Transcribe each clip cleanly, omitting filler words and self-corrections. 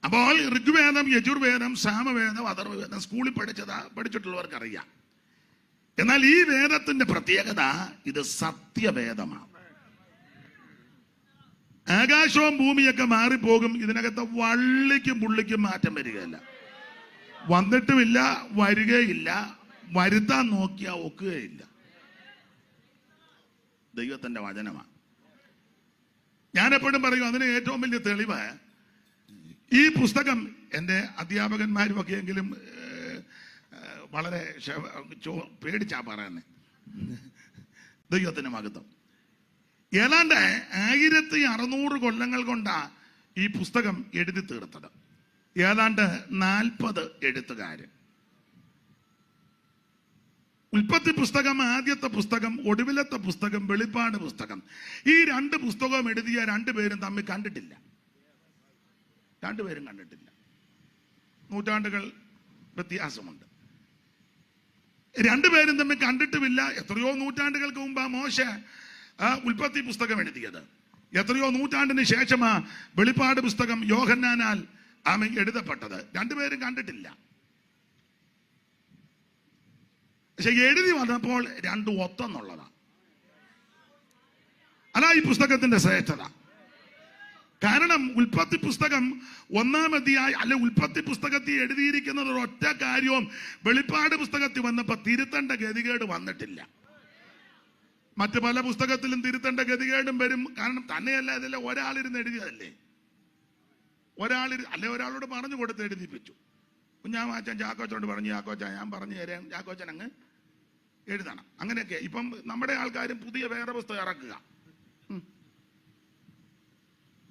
അപ്പോൾ ഋഗ്വേദം, യജുർവേദം, സാമവേദം, അഥർവവേദം സ്കൂളിൽ പഠിച്ചിട്ടുള്ളവർക്കറിയാം. എന്നാൽ ഈ വേദത്തിന്റെ പ്രത്യേകത ഇത് സത്യവേദമാണ്. ആകാശവും ഭൂമിയൊക്കെ മാറിപ്പോകും, ഇതിനകത്ത് വള്ളിക്കും പുള്ളിക്കും മാറ്റം വരികയില്ല. വന്നിട്ടുമില്ല, വരികയില്ല, വരുത്താൻ നോക്കിയാൽ ഒക്കുകയില്ല. ദൈവത്തിന്റെ വചനമാണ്. ഞാൻ എപ്പോഴും പറയും, അതിന് ഏറ്റവും വലിയ തെളിവ് ഈ പുസ്തകം എൻ്റെ അധ്യാപകന്മാരും ഒക്കെ എങ്കിലും വളരെ പേടിച്ചാ പറയുന്നത്. ദൈവത്തിന് മഹത്വം. ഏതാണ്ട് 1600 കൊല്ലങ്ങൾ കൊണ്ടാ ഈ പുസ്തകം എഴുതി തീർത്തത്. ഏതാണ്ട് 40 എഴുത്തുകാര്. ഉൽപ്പത്തി പുസ്തകം ആദ്യത്തെ പുസ്തകം, ഒടുവിലത്തെ പുസ്തകം വെളിപ്പാട് പുസ്തകം. ഈ 2 പുസ്തകവും എഴുതിയ 2 പേരും തമ്മിൽ കണ്ടിട്ടില്ല. 2 പേരും കണ്ടിട്ടില്ല. നൂറ്റാണ്ടുകൾ വ്യത്യാസമുണ്ട്. 2 പേരും തമ്മിൽ കണ്ടിട്ടുമില്ല. എത്രയോ നൂറ്റാണ്ടുകൾക്ക് മുമ്പാ മോശ ഉൽപ്പത്തി പുസ്തകം എഴുതിയത്. എത്രയോ നൂറ്റാണ്ടിന് ശേഷമാ വെളിപ്പാട് പുസ്തകം യോഹന്നാനാൽ എഴുതപ്പെട്ടത്. 2 പേരും കണ്ടിട്ടില്ല. പക്ഷെ എഴുതി വന്നപ്പോൾ 2 ഒത്തെന്നുള്ളതാണ്. അതാ ഈ പുസ്തകത്തിന്റെ ശ്രേഷ്ഠത. കാരണം ഉൽപ്പത്തി പുസ്തകം 1-ാം അധ്യായം അല്ലെ, ഉൽപ്പത്തി പുസ്തകത്തിൽ എഴുതിയിരിക്കുന്നത് ഒറ്റ കാര്യവും വെളിപ്പാട് പുസ്തകത്തിൽ വന്നപ്പോൾ തിരുത്തേണ്ട ഗതികേട് വന്നിട്ടില്ല. മറ്റു പല പുസ്തകത്തിലും തിരുത്തേണ്ട ഗതികേടും വരും. കാരണം തന്നെയല്ല, ഇതിലെ ഒരാളിരുന്ന് എഴുതിയതല്ലേ. ഒരാളോട് പറഞ്ഞു കൊടുത്ത് എഴുതിപ്പിച്ചു. കുഞ്ഞാമാച്ചൻ ചാക്കോച്ചനോട് പറഞ്ഞു, ചാക്കോച്ച ഞാൻ പറഞ്ഞു തരാം, ചാക്കോച്ചൻ അങ്ങ് എഴുതണം. അങ്ങനെയൊക്കെ ഇപ്പം നമ്മുടെ ആൾക്കാരും പുതിയ വേറെ പുസ്തകം ഇറക്കുക.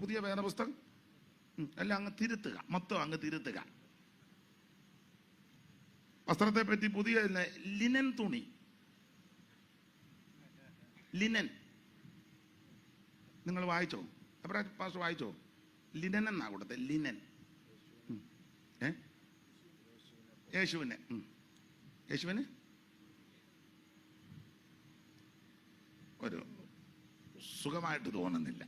പുതിയ വേറെ പുസ്തകം എല്ലാം അങ്ങ് തിരുത്തുക, മൊത്തം അങ്ങ് തിരുത്തുക. വസ്ത്രത്തെ പറ്റി പുതിയ ലിനൻ തുണി, ലിനൻ നിങ്ങൾ വായിച്ചോ? പാസ്റ്റർ വായിച്ചോ? ലിനൻ എന്നാ കൊടുത്തത്. ലിനൻ യേശുവിന് ഒരു സുഖമായിട്ട് തോന്നുന്നില്ല.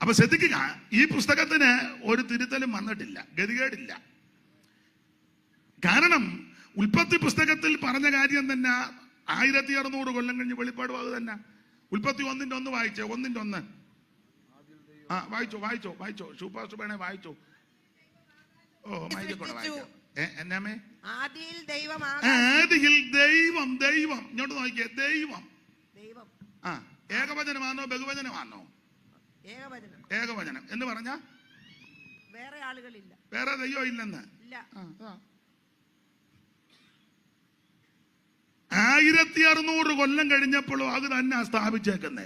അപ്പൊ ശ്രദ്ധിക്കുക, ഈ പുസ്തകത്തിന് ഒരു തിരുത്തലും വന്നിട്ടില്ല, ഗതികേടില്ല. കാരണം ഉൽപ്പത്തി പുസ്തകത്തിൽ പറഞ്ഞ കാര്യം തന്നെ 1600 കൊല്ലം കഴിഞ്ഞ് വെളിപ്പാട് അത് തന്നെ. ഉൽപ്പത്തി 1:1 വായിച്ചേ. 1:1 വായിച്ചോ. ഷൂപ്പാസ്റ്റർ വേണേ വായിച്ചോ. ഓ മൈക്കൊക്കെ വായിച്ചോ. എന്നാമേ? ആദിയിൽ ദൈവം. ഇങ്ങോട്ട് നോക്കിയേ. ദൈവം ഏകവചനമാണോ ബഹുവചനമാണോ? ഏകവചനം എന്ന് പറഞ്ഞ വേറെ ആളുകളില്ല, വേറെ ദൈവം ഇല്ലെന്ന്. 1600 കൊല്ലം കഴിഞ്ഞപ്പോഴും അത് തന്നെ സ്ഥാപിച്ചേക്കുന്നേ.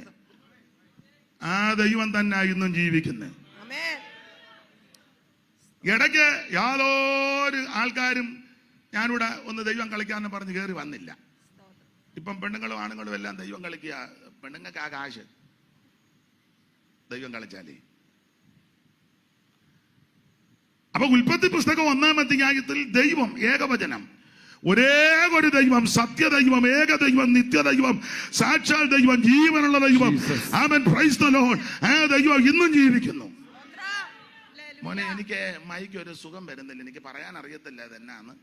ആ ദൈവം തന്നെ ഇന്നും ജീവിക്കുന്നേ. ഇടയ്ക്ക് യാതൊരു ആൾക്കാരും ഞാനിവിടെ ഒന്ന് ദൈവം കളിക്കാന്ന് പറഞ്ഞ് കയറി വന്നില്ല. ഇപ്പം പെണ്ണുങ്ങളും ആണുങ്ങളും എല്ലാം ദൈവം കളിക്കുക. പെണ്ണുങ്ങൾക്ക് ആ കാശ് ദൈവം കളിച്ചാലേ. അപ്പൊ ഉൽപ്പത്തി പുസ്തകം 1-ാം അധ്യായത്തിൽ ദൈവം ഏകവചനം, ഒരേ ഒരു ദൈവം, സത്യദൈവം, ഏകദൈവം, നിത്യദൈവം, സാക്ഷാൽ ദൈവം, ജീവനുള്ള ദൈവം. ആമേൻ, പ്രൈസ് ദി ലോർഡ്. ആ ദൈവം ഇന്നും ജീവിക്കുന്നു. മോനെ, എനിക്ക് മൈക്ക് ഒരു സുഖം വരുന്നില്ല, എനിക്ക് പറയാൻ അറിയത്തില്ല അതെന്നാന്ന്.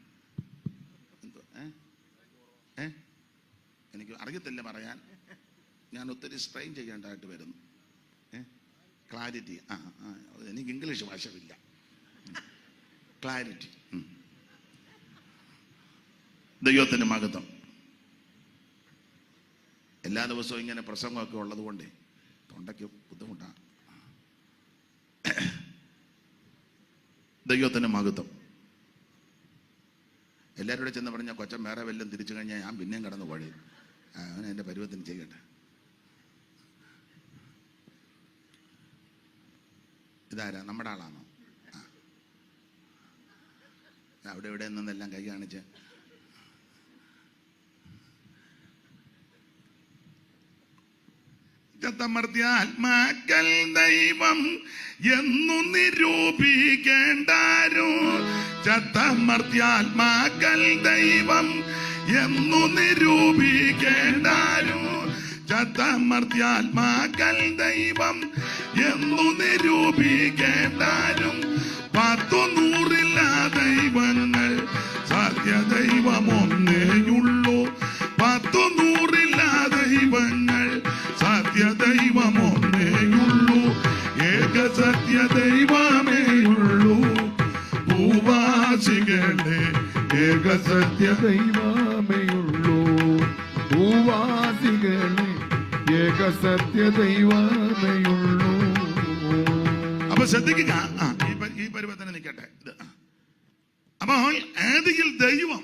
എനിക്ക് അറിയത്തില്ല പറയാൻ. ഞാൻ ഒത്തിരി സ്ട്രെയിൻ ചെയ്യേണ്ടതായിട്ട് വരുന്നു. ക്ലാരിറ്റി. എനിക്ക് ഇംഗ്ലീഷ് ഭാഷയില്ല. ക്ലാരിറ്റി. ദൈവത്തിന് മഹത്വം. എല്ലാ ദിവസവും ഇങ്ങനെ പ്രസംഗമൊക്കെ ഉള്ളത് കൊണ്ട് തൊണ്ടയ്ക്ക് ബുദ്ധിമുട്ടാണ്. ദൈവത്തിന് മഹത്വം. എല്ലാവരും കൂടെ ചെന്ന് പറഞ്ഞാൽ കൊച്ചൻ വേറെ വല്ലതും തിരിച്ചു കഴിഞ്ഞാൽ ഞാൻ പിന്നെയും കടന്നു പോഴി. അങ്ങനെ എൻ്റെ പരുവത്തിന് ചെയ്യട്ടെ. ഇതാരാ? നമ്മുടെ ആളാണോ? അവിടെ ഇവിടെ നിന്നെല്ലാം കൈ കാണിച്ച് ചത്തമർത്യാത്മാക്കൾ ദൈവം എന്നു നിരൂപിക്കേണ്ടാരോ. ചത്തമർത്യാത്മാക്കൾ ദൈവം എന്നു നിരൂപിക്കേണ്ടാരോ. ചത്തമർത്യാത്മാക്കൾ ദൈവം എന്നു നിരൂപിക്കേണ്ടാരോ. സത്യ ദൈവമേയുള്ളൂ ഭൂവാസികളെ ഏക സത്യ ദൈവമേയുള്ളൂ ഭൂവാസികളെ ഏക സത്യ ദൈവമേയുള്ളൂ. അപ്പൊ ശ്രദ്ധിക്കുക, ഈ പരിവർത്തനം നിൽക്കട്ടെ. അപ്പോൾ ആദിയിൽ ദൈവം,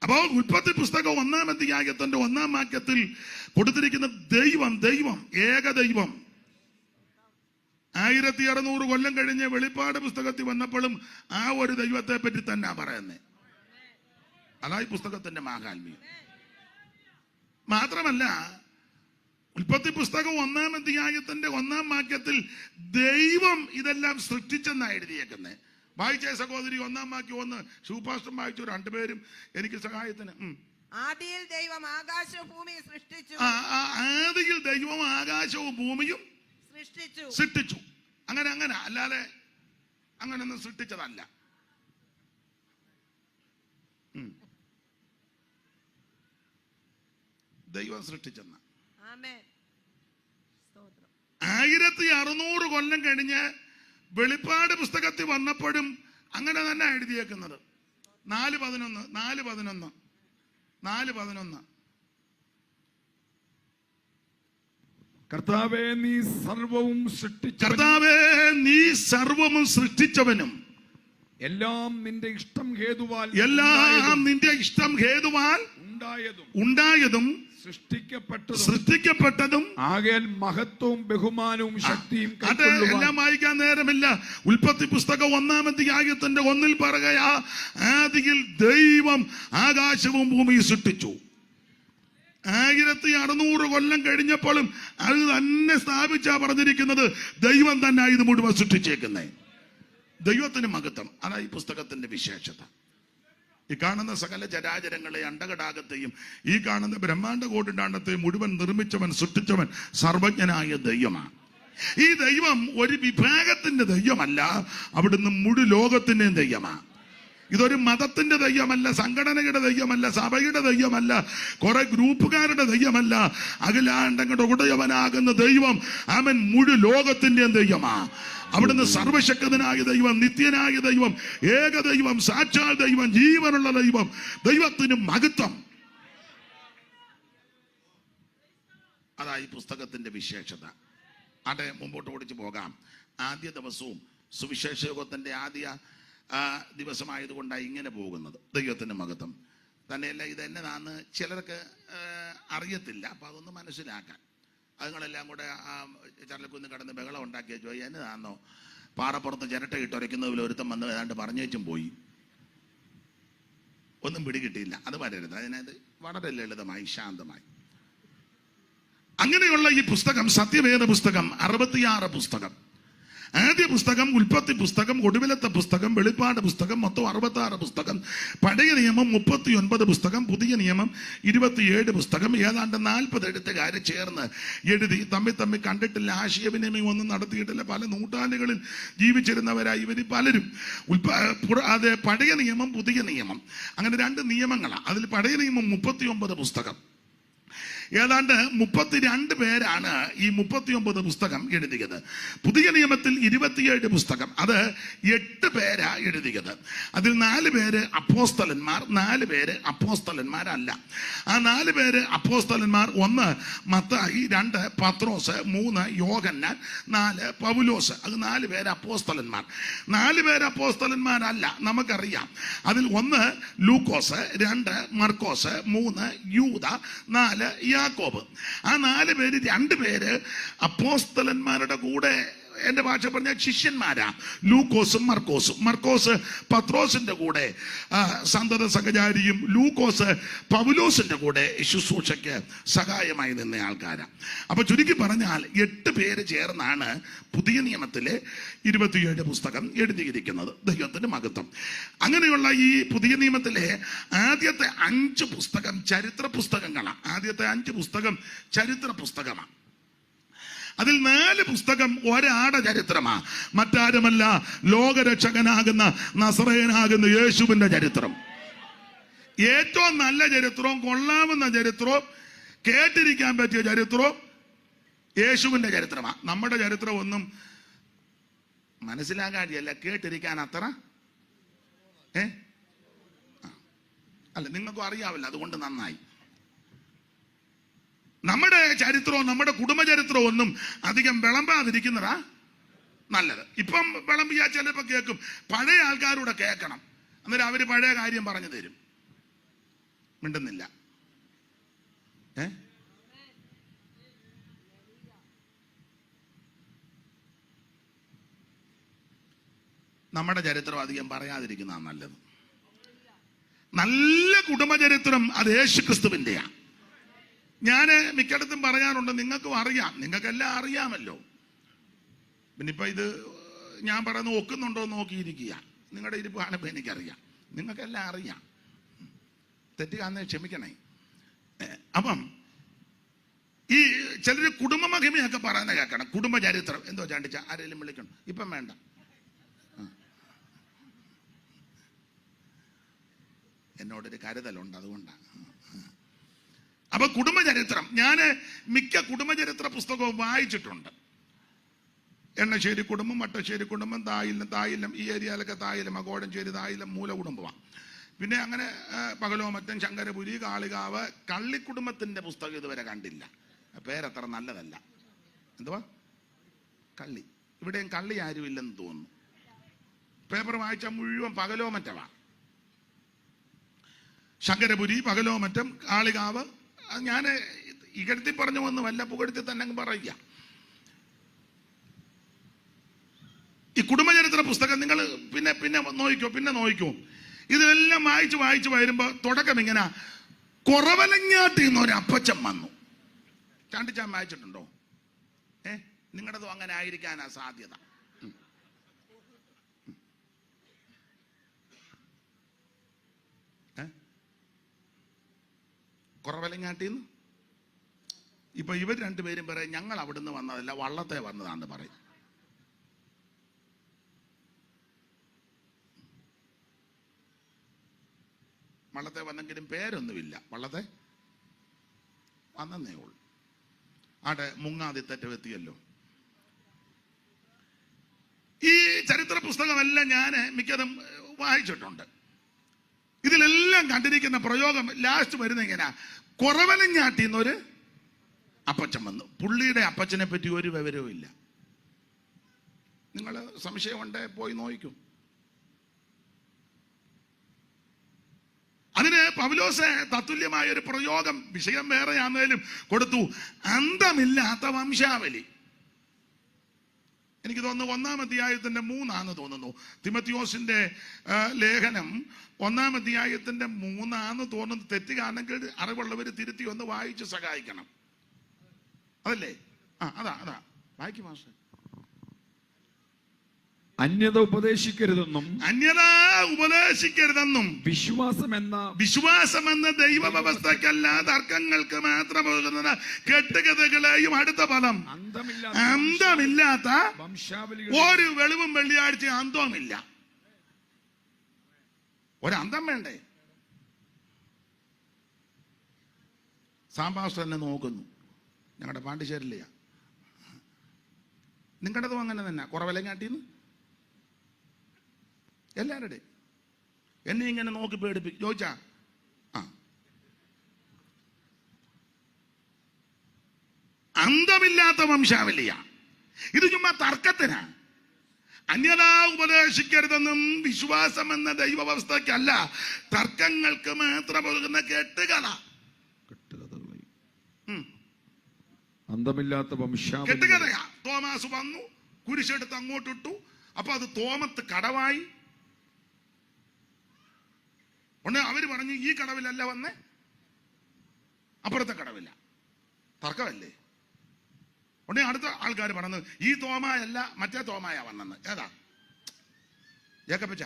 അപ്പോൾ ഉൽപ്പത്തി പുസ്തകം 1-ാം അധ്യായത്തിന്റെ 1-ാം വാക്യത്തിൽ കൊടുത്തിരിക്കുന്ന ദൈവം, ദൈവം ഏക ദൈവം 1600 കൊല്ലം കഴിഞ്ഞ് വെളിപ്പാട് പുസ്തകത്തിൽ വന്നപ്പോഴും ആ ഒരു ദൈവത്തെ പറ്റി തന്നെ പറയുന്നത്. അതായി പുസ്തകത്തിന്റെ മാഹാത്മ്യം. മാത്രമല്ല ഉൽപ്പത്തി പുസ്തകം 1-ാം അധ്യായത്തിന്റെ 1-ാം വാക്യത്തിൽ ദൈവം ഇതെല്ലാം സൃഷ്ടിച്ചെന്നാണ് എഴുതിയേക്കുന്നത്. വായിച്ച സഹോദരി 1-ാം വാക്യം 1 ശുപാഷ്ടം വായിച്ചു, രണ്ടുപേരും എനിക്ക് സഹായത്തിന്. ആദിയിൽ ദൈവം ആകാശവും ഭൂമിയും സൃഷ്ടിച്ചു. ആദിയിൽ ദൈവം ആകാശവും ഭൂമിയും സൃഷ്ടിച്ചു. അങ്ങനെ അല്ലാതെ അങ്ങനൊന്നും സൃഷ്ടിച്ചതല്ല. ദൈവം സൃഷ്ടിച്ചെന്ന 1600 കൊല്ലം കഴിഞ്ഞ് വെളിപ്പാട് പുസ്തകത്തിൽ വന്നപ്പോഴും അങ്ങനെ തന്നെ എഴുതിയേക്കുന്നത്. 4:11 കർത്താവേ നീ സർവവും സൃഷ്ടിച്ചവനും എല്ലാം നിന്റെ ഇഷ്ടം ഹേതുവാൽ ഉണ്ടായതും സൃഷ്ടിക്കപ്പെട്ടതും ആകയാൽ മഹത്വവും ബഹുമാനവും ശക്തിയും എല്ലാം വായിക്കാൻ നേരമില്ല. ഉൽപ്പത്തി പുസ്തകം 1-ാം അധ്യായത്തിന്റെ 1-ൽ പറയുകയാ, ആദിയിൽ ദൈവം ആകാശവും ഭൂമിയും സൃഷ്ടിച്ചു. 1600 കൊല്ലം കഴിഞ്ഞപ്പോഴും അത് തന്നെ സ്ഥാപിച്ചാ പറഞ്ഞിരിക്കുന്നത്. ദൈവം തന്നെ ഇത് മുഴുവൻ സൃഷ്ടിച്ചേക്കുന്നേ. ദൈവത്തിന് മഹത്വം. അതാ ഈ പുസ്തകത്തിന്റെ വിശേഷത. ഈ കാണുന്ന സകല ചരാചരങ്ങളെ അണ്ടകടാകത്തെയും ഈ കാണുന്ന ബ്രഹ്മാണ്ട കോടിണ്ടാണ്ടത്തെയും മുഴുവൻ നിർമ്മിച്ചവൻ, സൃഷ്ടിച്ചവൻ സർവജ്ഞനായ ദൈവമാണ്. ഈ ദൈവം ഒരു വിഭാഗത്തിന്റെ ദൈവമല്ല, അവിടുന്ന് മുഴു ലോകത്തിന്റെയും ദൈവമാണ്. ഇതൊരു മതത്തിന്റെ ദൈവമല്ല, സംഘടനയുടെ ദൈവമല്ല, സഭയുടെ ദൈവമല്ല, കുറെ ഗ്രൂപ്പുകാരുടെ ദൈവമല്ല. അഖിലാണ്ടങ്ങളുടെ ഉടയവനാകുന്ന ദൈവം അവൻ മുഴു ലോകത്തിന്റെയും ദൈവമാണ്. അവിടുന്ന് സർവശക്തനായ ദൈവം, നിത്യനായ ദൈവം, ഏക ദൈവം, സാക്ഷാൽ ദൈവം, ജീവനുള്ള ദൈവം. ദൈവത്തിന് മഹത്വം. അതാ ഈ പുസ്തകത്തിന്റെ വിശേഷത. അതെ, മുമ്പോട്ട് ഓടിച്ചു പോകാം. ആദ്യ ദിവസവും സുവിശേഷ യോഗത്തിന്റെ ആദ്യ ദിവസമായതുകൊണ്ടാണ് ഇങ്ങനെ പോകുന്നത്. ദൈവത്തിന്റെ മഹത്വം തന്നെയല്ല. ഇതെന്നതാന്ന് ചിലർക്ക് അറിയത്തില്ല. അപ്പൊ അതൊന്ന് മനസ്സിലാക്കാൻ അതുങ്ങളെല്ലാം കൂടെ ചരലക്കുന്ന് കടന്ന് ബഹളം ഉണ്ടാക്കിയ ചോദിച്ചു, എന്നതാണോ പാറപ്പുറത്ത് ചിരട്ട ഇട്ടൊരയ്ക്കുന്നതിൽ ഒരുത്തം വന്ന് ഏതാണ്ട് പറഞ്ഞു വെച്ചും പോയി. ഒന്നും പിടികിട്ടിയില്ല. അത് വരരുത്. അതിനകത്ത് വളരെ ലളിതമായി ശാന്തമായി. അങ്ങനെയുള്ള ഈ പുസ്തകം, സത്യവേദ പുസ്തകം 66 പുസ്തകം. ആദ്യ പുസ്തകം ഉൽപ്പത്തി പുസ്തകം, ഒടുവിലത്തെ പുസ്തകം വെളിപ്പാട് പുസ്തകം, മൊത്തം 66 പുസ്തകം. പഴയ നിയമം 39 പുസ്തകം, പുതിയ നിയമം 27 പുസ്തകം. ഏതാണ്ട് 40 എഴുത്തുകാരെ ചേർന്ന് എഴുതി. തമ്മിൽ കണ്ടിട്ടില്ല, ആശയവിനിമയം ഒന്നും നടത്തിയിട്ടില്ല. പല നൂറ്റാണ്ടുകളിൽ ജീവിച്ചിരുന്നവരായി ഇവർ പലരും. അത് പഴയ നിയമം, പുതിയ നിയമം, അങ്ങനെ 2 നിയമങ്ങളാണ്. അതിൽ പഴയ നിയമം 39 പുസ്തകം. ഏതാണ്ട് 32 പേരാണ് ഈ 39 പുസ്തകം എഴുതിയത്. പുതിയ നിയമത്തിൽ 27 പുസ്തകം. അത് 8 പേരാ എഴുതിയത്. അതിൽ 4 പേര് അപ്പോസ്തലന്മാർ, 4 പേര് അപ്പോസ്തലന്മാരല്ല. ആ 4 പേര് അപ്പോസ്തലന്മാർ: 1 മത്തായി, 2 പത്രോസ്, 3 യോഹന്നാൻ, 4 പൗലോസ്. അത് 4 പേര് അപ്പോസ്തലന്മാർ. 4 പേര് അപ്പോസ്തലന്മാരല്ല, നമുക്കറിയാം. അതിൽ 1 ലൂക്കോസ്, 2 മർക്കോസ്, 3 യൂദ, 4 യാക്കോബ്. ആ 4 പേര്, 2 പേര് അപ്പോസ്തലന്മാരുടെ കൂടെ, എന്റെ ഭാഷ പറഞ്ഞ ശിഷ്യന്മാരാ, ലൂക്കോസും മർക്കോസും. മർക്കോസ് പത്രോസിന്റെ കൂടെ സന്തത സഹചാരിയും, ലൂക്കോസ് പൗലോസിന്റെ കൂടെ ശുശ്രൂഷയ്ക്ക് സഹായമായി നിന്ന ആൾക്കാരാ. അപ്പൊ ചുരുക്കി പറഞ്ഞാൽ 8 പേര് ചേർന്നാണ് പുതിയ നിയമത്തിലെ 27 പുസ്തകം എഴുതിയിരിക്കുന്നത്. ദൈവത്തിന്റെ മഹത്വം. അങ്ങനെയുള്ള ഈ പുതിയ നിയമത്തിലെ ആദ്യത്തെ 5 പുസ്തകം ചരിത്ര പുസ്തകങ്ങളാണ്. ആദ്യത്തെ 5 പുസ്തകം ചരിത്ര പുസ്തകമാണ്. അതിൽ 4 പുസ്തകം ഒരാടെ ചരിത്രമാ. മറ്റാരുമല്ല, ലോകരക്ഷകനാകുന്ന നസറേയനാകുന്ന യേശുവിന്റെ ചരിത്രം. ഏറ്റവും നല്ല ചരിത്രവും കൊള്ളാവുന്ന ചരിത്രവും കേട്ടിരിക്കാൻ പറ്റിയ ചരിത്രവും യേശുവിന്റെ ചരിത്രമാണ്. നമ്മുടെ ചരിത്രം ഒന്നും മനസ്സിലാകാതെയല്ല, കേട്ടിരിക്കാൻ അത്ര അല്ല, നിങ്ങൾക്കും അറിയാവില്ല, അതുകൊണ്ട് നന്നായി. നമ്മുടെ ചരിത്രവും നമ്മുടെ കുടുംബചരിത്രവും ഒന്നും അധികം വിളമ്പാതിരിക്കുന്നതാ നല്ലത്. ഇപ്പം വിളമ്പിയാ ചിലപ്പോൾ കേൾക്കും, പഴയ ആൾക്കാരൂടെ കേൾക്കണം, അന്നേരം അവര് പഴയ കാര്യം പറഞ്ഞു തരും. മിണ്ടുന്നില്ല. നമ്മുടെ ചരിത്രം അധികം പറയാതിരിക്കുന്നതാണ് നല്ലത്. നല്ല കുടുംബചരിത്രം അത് യേശുക്രിസ്തുവിന്റെയാ. ഞാൻ മിക്കയിടത്തും പറയാറുണ്ട്, നിങ്ങൾക്കും അറിയാം, നിങ്ങൾക്കെല്ലാം അറിയാമല്ലോ. പിന്നെ ഇപ്പൊ ഇത് ഞാൻ പറയുന്നത് ഒക്കുന്നുണ്ടോ എന്ന് നോക്കിയിരിക്കുക. നിങ്ങളുടെ ഇരിപ്പ് കാണുമ്പോൾ എനിക്കറിയാം, നിങ്ങൾക്കെല്ലാം അറിയാം. തെറ്റുകാന്ന് ക്ഷമിക്കണേ. അപ്പം ഈ ചിലര് കുടുംബ മഹിമയൊക്കെ പറയുന്നത് കേൾക്കണം. കുടുംബചരിത്രം എന്തോ ചാണ്ടിച്ച ആരെങ്കിലും വിളിക്കണം, ഇപ്പം വേണ്ട. എന്നോടൊരു കരുതലുണ്ട്, അതുകൊണ്ടാണ്. അപ്പൊ കുടുംബചരിത്രം, ഞാൻ മിക്ക കുടുംബചരിത്ര പുസ്തകവും വായിച്ചിട്ടുണ്ട്. എണ്ണശ്ശേരി കുടുംബം, മട്ടശ്ശേരി കുടുംബം, തായില്ലം, ഈ ഏരിയയിലൊക്കെ തായില്ലം, കോടഞ്ചേരി തായില്ലം മൂല കുടുംബമാണ്. പിന്നെ അങ്ങനെ പകലോമറ്റം, ശങ്കരപുരി, കാളികാവ്, കള്ളിക്കുടുംബത്തിന്റെ പുസ്തകം ഇതുവരെ കണ്ടില്ല. പേരത്ര നല്ലതല്ല. എന്തുവാ കള്ളി? ഇവിടെയും കള്ളി ആരും ഇല്ലെന്ന് തോന്നുന്നു. പേപ്പർ വായിച്ചാൽ മുഴുവൻ പകലോമറ്റവാ. ശങ്കരപുരി, പകലോമറ്റം, കാളികാവ്. ഞാൻ ഇകഴ്ത്തി പറഞ്ഞു വന്ന് വല്ല പുകഴ്ത്തി തന്നെ പറയുക. ഈ കുടുംബചരിത്ര പുസ്തകം നിങ്ങൾ പിന്നെ നോക്കിക്കോ. ഇതെല്ലാം വായിച്ച് വരുമ്പോ തുടക്കം ഇങ്ങനെ, കുറവലങ്ങാട്ടിൽ നിന്നൊരു അപ്പച്ചൻ വന്നു. ചാണ്ടിച്ചാൻ വായിച്ചിട്ടുണ്ടോ? നിങ്ങളുടേതും അങ്ങനെ ആയിരിക്കാനാ സാധ്യത. കുറവലങ്ങാട്ടിന്ന് ഇപ്പൊ ഇവർ രണ്ടുപേരും പറയും, ഞങ്ങൾ അവിടുന്ന് വന്നതല്ല, വള്ളത്തെ വന്നതാണെന്ന് പറയും. വള്ളത്തെ വന്നെങ്കിലും പേരൊന്നുമില്ല, വള്ളത്തെ വന്നേ ഉള്ളു. ആടെ മുങ്ങാതിത്തറ്റം എത്തിയല്ലോ. ഈ ചരിത്ര പുസ്തകമെല്ലാം ഞാൻ മിക്കതും വായിച്ചിട്ടുണ്ട്. ഇതിലെല്ലാം കണ്ടിരിക്കുന്ന പ്രയോഗം ലാസ്റ്റ് വരുന്ന ഇങ്ങനെ, കുറവലഞ്ഞാട്ടിന്നൊരു അപ്പച്ചൻ വന്നു. പുള്ളിയുടെ അപ്പച്ചനെ പറ്റി ഒരു വിവരവും ഇല്ല. നിങ്ങൾ സംശയമുണ്ട്, പോയി നോക്കും. അതിന് പൗലോസ് തത്തുല്യമായ ഒരു പ്രയോഗം, വിഷയം വേറെയാണെങ്കിലും കൊടുത്തു. അന്തമില്ലാത്ത വംശാവലി. എനിക്ക് തോന്നുന്നു 1-ാം അധ്യായത്തിന്റെ 3 തോന്നുന്നു. തിമത്തിയോസിന്റെ ലേഖനം 1-ാം അധ്യായത്തിന്റെ 3 തോന്നുന്നു. തെറ്റുകാണെങ്കിൽ അറിവുള്ളവർ തിരുത്തി ഒന്ന് വായിച്ച് സഹായിക്കണം. അതല്ലേ? അതാ വായിക്കും മാസ്റ്റർ. അന്യത ഉപദേശിക്കരുതെന്നും വിശ്വാസമെന്ന ദൈവ വ്യവസ്ഥക്കല്ല, തർക്കങ്ങൾക്ക് മാത്രം ഒഴുകുന്ന കെട്ടുകഥകളെയും അടുത്ത പദം അന്തമില്ലാത്ത ഒരു വെളിവും വെള്ളിയാഴ്ച അന്തവുമില്ല. ഒരന്തം വേണ്ടേ? സാമ്പാസ്റ്റർ എന്നെ നോക്കുന്നു, ഞങ്ങളുടെ പാണ്ടിശ്ശേരിലെയാ. നിങ്ങളുടേതും അങ്ങനെ തന്നെ. കുറവലങ്ങാട്ടിന്ന് എല്ലാവരുടെയും എന്നെ ഇങ്ങനെ നോക്കി പേടിപ്പിക്കും. ചോദിച്ചാ അന്തമില്ലാത്ത വംശാവലിയ. ഇത് ചുമ്മാ തർക്കത്തിനാ. അന്യത ഉപദേശിക്കരുതെന്നും വിശ്വാസം എന്ന ദൈവവ്യവസ്ഥയ്ക്കല്ല, തർക്കങ്ങൾക്ക് മാത്രം ഒഴുകുന്ന കെട്ടുകഥകളെ അന്തമില്ലാത്ത കെട്ടുകഥയാ. തോമാസ് വന്നു, കുരിശെടുത്ത് അങ്ങോട്ടിട്ടു. അപ്പൊ അത് തോമത്ത് കടവായി. അവര് പറഞ്ഞു, ഈ കടവിലല്ല വന്നേ, അപ്പുറത്തെ കടവില്ല. തർക്കമല്ലേ? ഉടനെ അടുത്ത ആൾക്കാർ പറഞ്ഞു, ഈ തോമായല്ല, മറ്റേ തോമായ വന്നെന്ന്. ഏതാ? ജേക്കപ്പച്ച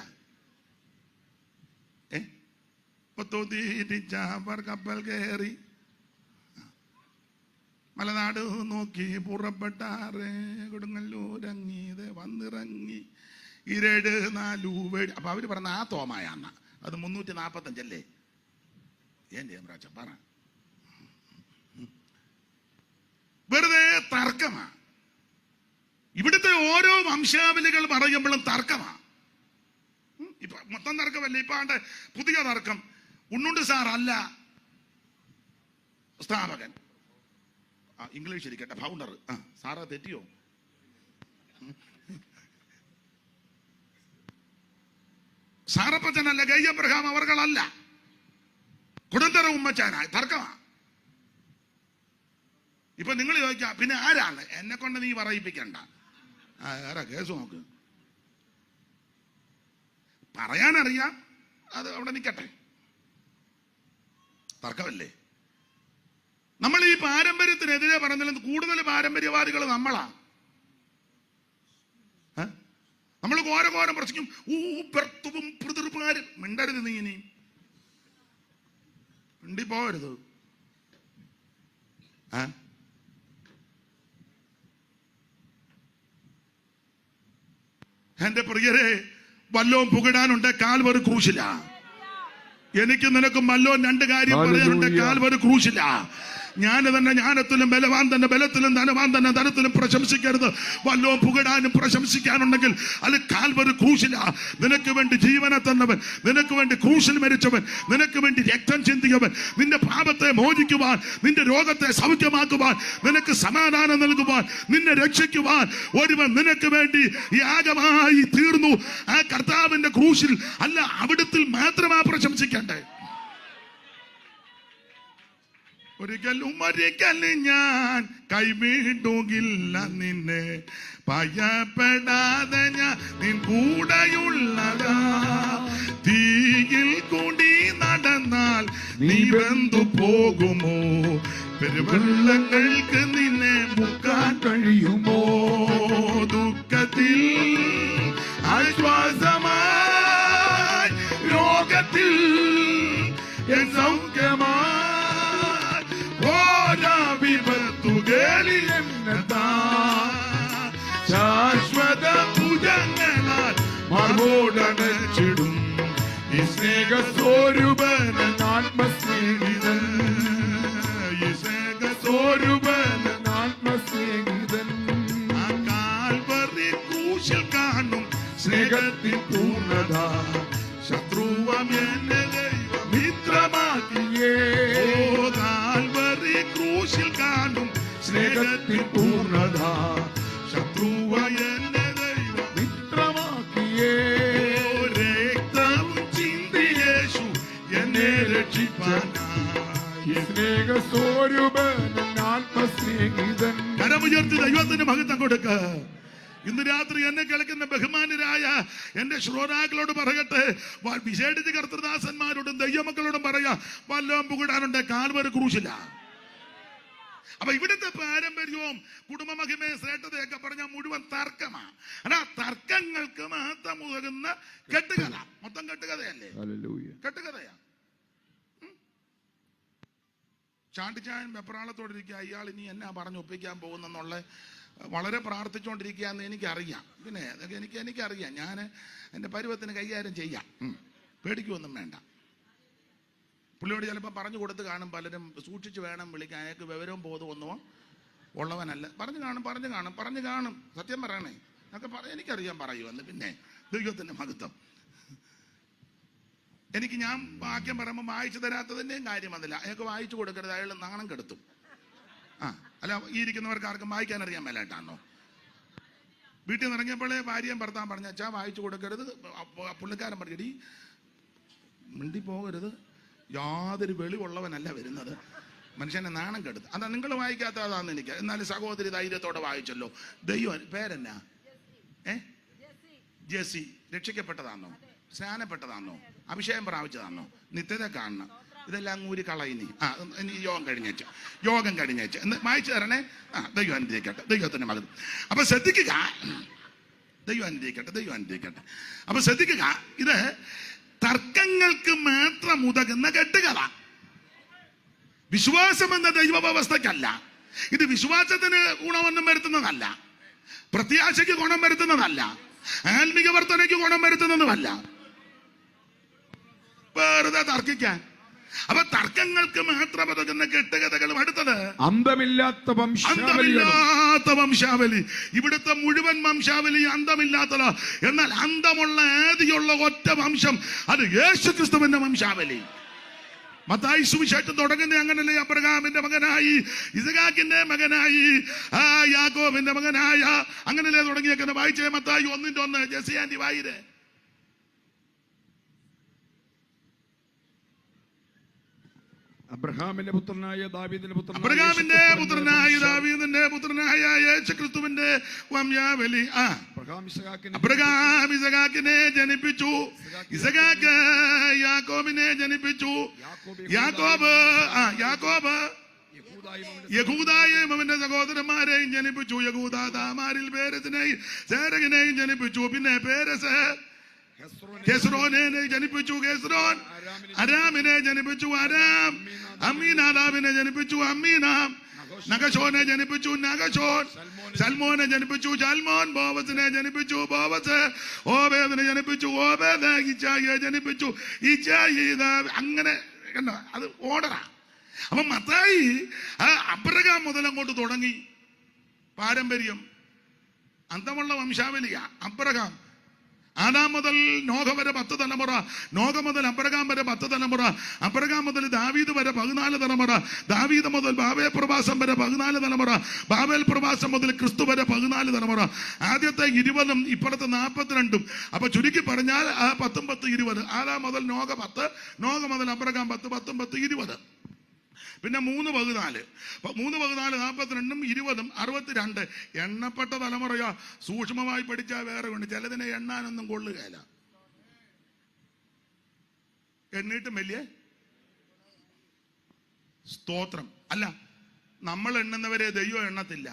കപ്പൽ കയറി മലനാട് നോക്കി പുറപ്പെട്ടാറ്, കൊടുങ്ങല്ലൂരങ്ങീത് വന്നിറങ്ങി 7-4 അപ്പൊ അവര് പറഞ്ഞ ആ തോമായാന്ന. അത് 345 ഏൻ പറയാ പറ. വെറുതെ തർക്കമാണ്. ഇവിടുത്തെ ഓരോ വംശാവലികൾ പറയുമ്പോഴും തർക്കമാണ്. ഇപ്പൊ മൊത്തം തർക്കമല്ലേ. ഇപ്പൊ ആണ്ട് പുതിയ തർക്കം, ഉണ്ണുണ്ട് സാർ അല്ല സ്ഥാപകൻ. ഇംഗ്ലീഷ് ഇരിക്കട്ടെ, ഫൗണ്ടർ. സാറാ തെറ്റിയോ? സാറപ്പച്ചനല്ല, ഗൈ അബ്രഹാം അവർകളല്ല, കുടന്തറ ഉമ്മച്ചാനായ തർക്കമാ. ഇപ്പൊ നിങ്ങൾ ചോദിക്കാം പിന്നെ ആരാണ്? എന്നെ കൊണ്ട് നീ പറയിപ്പിക്കണ്ട. ആരാ കേസ് നോക്ക്. പറയാനറിയാം, അത് അവിടെ നിൽക്കട്ടെ. തർക്കമല്ലേ. നമ്മൾ ഈ പാരമ്പര്യത്തിനെതിരെ പറഞ്ഞാലും കൂടുതൽ പാരമ്പര്യവാദികൾ നമ്മളാ. നമ്മൾ ഘോരം പ്രശ്നം ഊപ്പർത്തും പിതൃപാരും. മിണ്ടരുത്, നീ ഇനി മിണ്ടിപ്പോരുത്. എന്റെ പ്രിയരെ, വല്ലോം പുകിടാനുണ്ട്, കാൽവറി ക്രൂശില. എനിക്ക് നിനക്കും വല്ലോം രണ്ട് കാര്യം പറയാനുണ്ട്, കാൽവറി ക്രൂശില. ഞാൻ തന്നെ ജ്ഞാനത്തിലും ബലവാൻ തന്നെ ബലത്തിലും, ധനവാൻ തന്നെ ധനത്തിലും പ്രശംസിക്കരുത്. വല്ലോം പുകിടാനും പ്രശംസിക്കാനുണ്ടെങ്കിൽ അത് കാൽവറി ക്രൂശില. നിനക്ക് വേണ്ടി ജീവനെ തന്നവൻ, നിനക്ക് വേണ്ടി ക്രൂശിൽ മരിച്ചവൻ, നിനക്ക് വേണ്ടി രക്തം ചിന്തിയവൻ, നിന്റെ പാപത്തെ മോചിക്കുവാൻ, നിന്റെ രോഗത്തെ സൗഖ്യമാക്കുവാൻ, നിനക്ക് സമാധാനം നൽകുവാൻ, നിന്നെ രക്ഷിക്കുവാൻ ഒരുവൻ നിനക്ക് വേണ്ടി യാഗമായി തീർന്നു. ആ കർത്താവിന്റെ ക്രൂശിൽ അല്ല, അവിടത്തിൽ മാത്രമാ പ്രശംസിക്കണ്ടേ. ഒരിക്കലും ഞാൻ കൈവിടുകില്ല നിന്നെ, ഭയപ്പെടാതെ ഞാൻ നിൻ കൂടെയുള്ളതാ. തീയിൽ കൂടി നടന്നാൽ നീ വെന്തു പോകുമോ? പെരുവെള്ളങ്ങൾക്ക് നിന്നെ മുക്കാൻ കഴിയുമോ? ദുഃഖത്തിൽ ആശ്വാസമായി, രോഗത്തിൽ സൗഖ്യമായി, ശാശ്വത ഭുജങ്ങളാൽ മറവോടണച്ചിടും ഈ സ്നേഹസ്വരൂപൻ ആത്മസ്നേഹിതൻ, ഈ സ്നേഹസ്വരൂപൻ ആത്മസ്നേഹിതൻ. ആ കാൽവറി ക്രൂശിൽ കാണും സ്നേഹത്തിൻ പൂർണ്ണത, ശത്രുവം എന്നെ ദൈവമിത്രമാക്കിയേ. ഓ കാൽവറി ക്രൂശിൽ കാണും സ്നേഹത്തിൻ പൂർണ്ണത, ശത്രുവ എന്നെ ദൈവമിത്രമാക്കിയേ. രക്തവും ചിന്തി യേശു എന്നെ രക്ഷിപ്പാനായി, സ്നേഹസ്വരൂപൻ ആത്മസ്നേഹിതൻ. കരമുയർത്തി ദൈവത്തിന് മഹത്വം കൊടുക്ക. ഇന്ന് രാത്രി എന്നെ കേൾക്കുന്ന ബഹുമാനരായ എന്റെ ശ്രോതാക്കളോട് പറയട്ടെ, വിശേഷിച്ച് കർത്തൃദാസന്മാരോടും ദൈവമക്കളോടും പറയാ, വല്ലോം പുകിടാനുണ്ട്, കാൽവറി ക്രൂശില. അപ്പൊ ഇവിടുത്തെ പാരമ്പര്യവും കുടുംബമഹിമയും ശ്രേഷ്ഠതയൊക്കെ പറഞ്ഞ മുഴുവൻ തർക്കമാണ്. അതാ തർക്കങ്ങൾക്ക് മഹത്വം ഉതകുന്ന കെട്ടുകഥ. മൊത്തം കെട്ടുകഥയല്ലേ, കെട്ടുകഥയാ. ചാണ്ടിച്ചായൻ വെപ്രാളത്തോടിരിക്കുക, ഇയാൾ ഇനി എന്നാ പറഞ്ഞു ഒപ്പിക്കാൻ പോകുന്നെന്നുള്ള വളരെ പ്രാർത്ഥിച്ചുകൊണ്ടിരിക്കുകയെന്ന് എനിക്കറിയാം. പിന്നെ എനിക്കറിയാം, ഞാൻ എൻ്റെ പരുവത്തിന് കൈകാര്യം ചെയ്യാം, പേടിക്കൊന്നും വേണ്ട. പുള്ളിയോട് ചിലപ്പോൾ പറഞ്ഞു കൊടുത്ത് കാണും പലരും, സൂക്ഷിച്ച് വേണം വിളിക്കാൻ, അയാൾക്ക് വിവരവും ബോധമൊന്നും ഉള്ളവനല്ല. പറഞ്ഞു കാണും. സത്യം പറയണേ, അതൊക്കെ എനിക്കറിയാൻ പറയുമെന്ന്. പിന്നെ ദൈവത്തിൻ്റെ മഹത്വം. ഞാൻ വാക്യം പറയുമ്പോൾ വായിച്ചു തരാത്തതിൻ്റെയും കാര്യം വന്നില്ല. അയാൾക്ക് വായിച്ചു കൊടുക്കരുത്, അയാൾ നാണം കെടുത്തും. അല്ല, ഈ ഇരിക്കുന്നവർക്ക് ആർക്കും വായിക്കാൻ അറിയാൻ മേലായിട്ടാണോ? വീട്ടിൽ നിന്ന് ഇറങ്ങിയപ്പോഴേ ഭാര്യയും ഭർത്താൻ പറഞ്ഞ അച്ഛാ വായിച്ചു കൊടുക്കരുത്. പുള്ളിക്കാരൻ പറഞ്ഞിടി മിണ്ടി പോകരുത്, യാതൊരു വെളിവുള്ളവനല്ല വരുന്നത്, മനുഷ്യനെ നാണം കെടുത്ത്. അതാ നിങ്ങൾ വായിക്കാത്ത അതാന്ന് എനിക്ക്. എന്നാലും സഹോദരി ധൈര്യത്തോടെ വായിച്ചല്ലോ. ദൈവം പേരെന്നാ? ജെസി. രക്ഷിക്കപ്പെട്ടതാണോ? സ്നാനപ്പെട്ടതാണോ? അഭിഷേകം പ്രാപിച്ചതാണോ? നിത്യത കാണണം. ഇതെല്ലാം ഊരി കളയിനി. ഇനി യോഗം കഴിഞ്ഞേച്ച് എന്ന് വായിച്ചു തരണേ. ദൈവം അനുഗ്രഹിക്കട്ടെ, ദൈവത്തിന്റെ മകൻ. അപ്പൊ ശ്രദ്ധിക്കുക, ദൈവം അനുഗ്രഹിക്കട്ടെ. അപ്പൊ ശ്രദ്ധിക്കുക, ഇത് തർക്കങ്ങൾക്ക് മാത്രം ഉതകുന്ന കെട്ടുകഥ. വിശ്വാസം എന്ന ദൈവ വ്യവസ്ഥക്കല്ല. ഇത് വിശ്വാസത്തിന് ഗുണമൊന്നും വരുത്തുന്നതല്ല, പ്രത്യാശയ്ക്ക് ഗുണം വരുത്തുന്നതല്ല, ആത്മീക വർധനയ്ക്ക് ഗുണം വരുത്തുന്നതുമല്ല. വെറുതെ തർക്കിക്കാൻ അപ്പൊ തർക്കങ്ങൾക്ക് മാത്രം ഉതകുന്ന കെട്ടുകഥകളും അടുത്തത് അന്തമില്ലാത്ത വംശാവലികളും. അന്തമില്ലാത്ത വംശാവലി. ഇവിടുത്തെ മുഴുവൻ വംശാവലി അന്തമില്ലാത്തതാ. എന്നാൽ അന്തമുള്ള ആദിയുള്ള ഒറ്റ വംശം, അത് യേശുക്രിസ്തുവിന്റെ വംശാവലി. മത്തായി സുവിശേഷം തുടങ്ങുന്ന അങ്ങനല്ലേ? അബ്രഹാമിന്റെ മകനായി, ഇസഹാക്കിന്റെ മകനായി, യാക്കോബിന്റെ മകനായ, അങ്ങനല്ലേ തുടങ്ങിയേക്കുന്ന. വായിച്ചേ മത്തായി 1:1. ജെസി ആന്റി വായിരേ. അബ്രഹാമിന്റെ പുത്രനായ ദാവീദിന്റെ അബ്രഹാമിന്റെ പുത്രനായ ദാവീദിന്റെ പുത്രനായ യേശുക്രിസ്തുവിന്റെ വംശാവലി. അബ്രഹാം ഇസഹാക്കിനെ ജനിപ്പിച്ചു, ഇസഹാക്ക് യാക്കോബിനെ ജനിപ്പിച്ചു, യാക്കോബ് യഹൂദായെയും അവന്റെ സഹോദരന്മാരെയും ജനിപ്പിച്ചു. യഹൂദ താമാരിൽ പേരസിനെയും സേരകിനെയും ജനിപ്പിച്ചു. പിന്നെ പേരസ് ഹെസ്രോനെ ജനിപ്പിച്ചു. ഹെസ്രോൻ അരാമിനെ ജനിപ്പിച്ചു. അരാം അമ്മീനാദാബിനെ ജനിപ്പിച്ചു. അമ്മീനാം നഗശോനെ ജനിപ്പിച്ചു. നഗശോൻ സൽമോനെ ജനിപ്പിച്ചു. സൽമോൻ ബോവസിനെ ജനിപ്പിച്ചു. ബോവസ് ഓബേദിനെ ജനിപ്പിച്ചു. ഓബേദ് ഇച്ചായിയെ ജനിപ്പിച്ചു. ഇച്ചായി അങ്ങനെ കണ്ടോ, അത് ഓർഡറാ. അപ്പൊ മത്തായി അബ്രഹാം മുതൽ അങ്ങോട്ട് തുടങ്ങി പാരമ്പര്യം. അന്തമുള്ള വംശാവലിയ അബ്രഹാം. ആദാം മുതൽ നോഹ വരെ 10 തലമുറ, നോഹ മുതൽ അബ്രഹാം വരെ 10 തലമുറ, അബ്രഹാം മുതൽ ദാവീദ് വരെ 14 തലമുറ, ദാവീദ് മുതൽ ബാബേൽ പ്രവാസം വരെ 14 തലമുറ, ബാബേൽ പ്രവാസം മുതൽ ക്രിസ്തു വരെ 14 തലമുറ. ആദ്യത്തെ 20 ഇപ്പോഴത്തെ 42. അപ്പൊ ചുരുക്കി പറഞ്ഞാൽ 10 10 20. ആദാം മുതൽ നോഹ 10, നോഹ മുതൽ അബ്രഹാം 10, 10 10 20. പിന്നെ 3 14, 3 14 42, 20, 62. എണ്ണപ്പെട്ട തലമുറയോ. സൂക്ഷ്മമായി പഠിച്ചാൽ വേറെ ഉണ്ട്. ചിലതിനെ എണ്ണാനൊന്നും കൊള്ളുകയില്ല. എണ്ണിട്ടും വലിയ സ്തോത്രം അല്ല. നമ്മൾ എണ്ണുന്നവരെ ദൈവം എണ്ണത്തില്ല,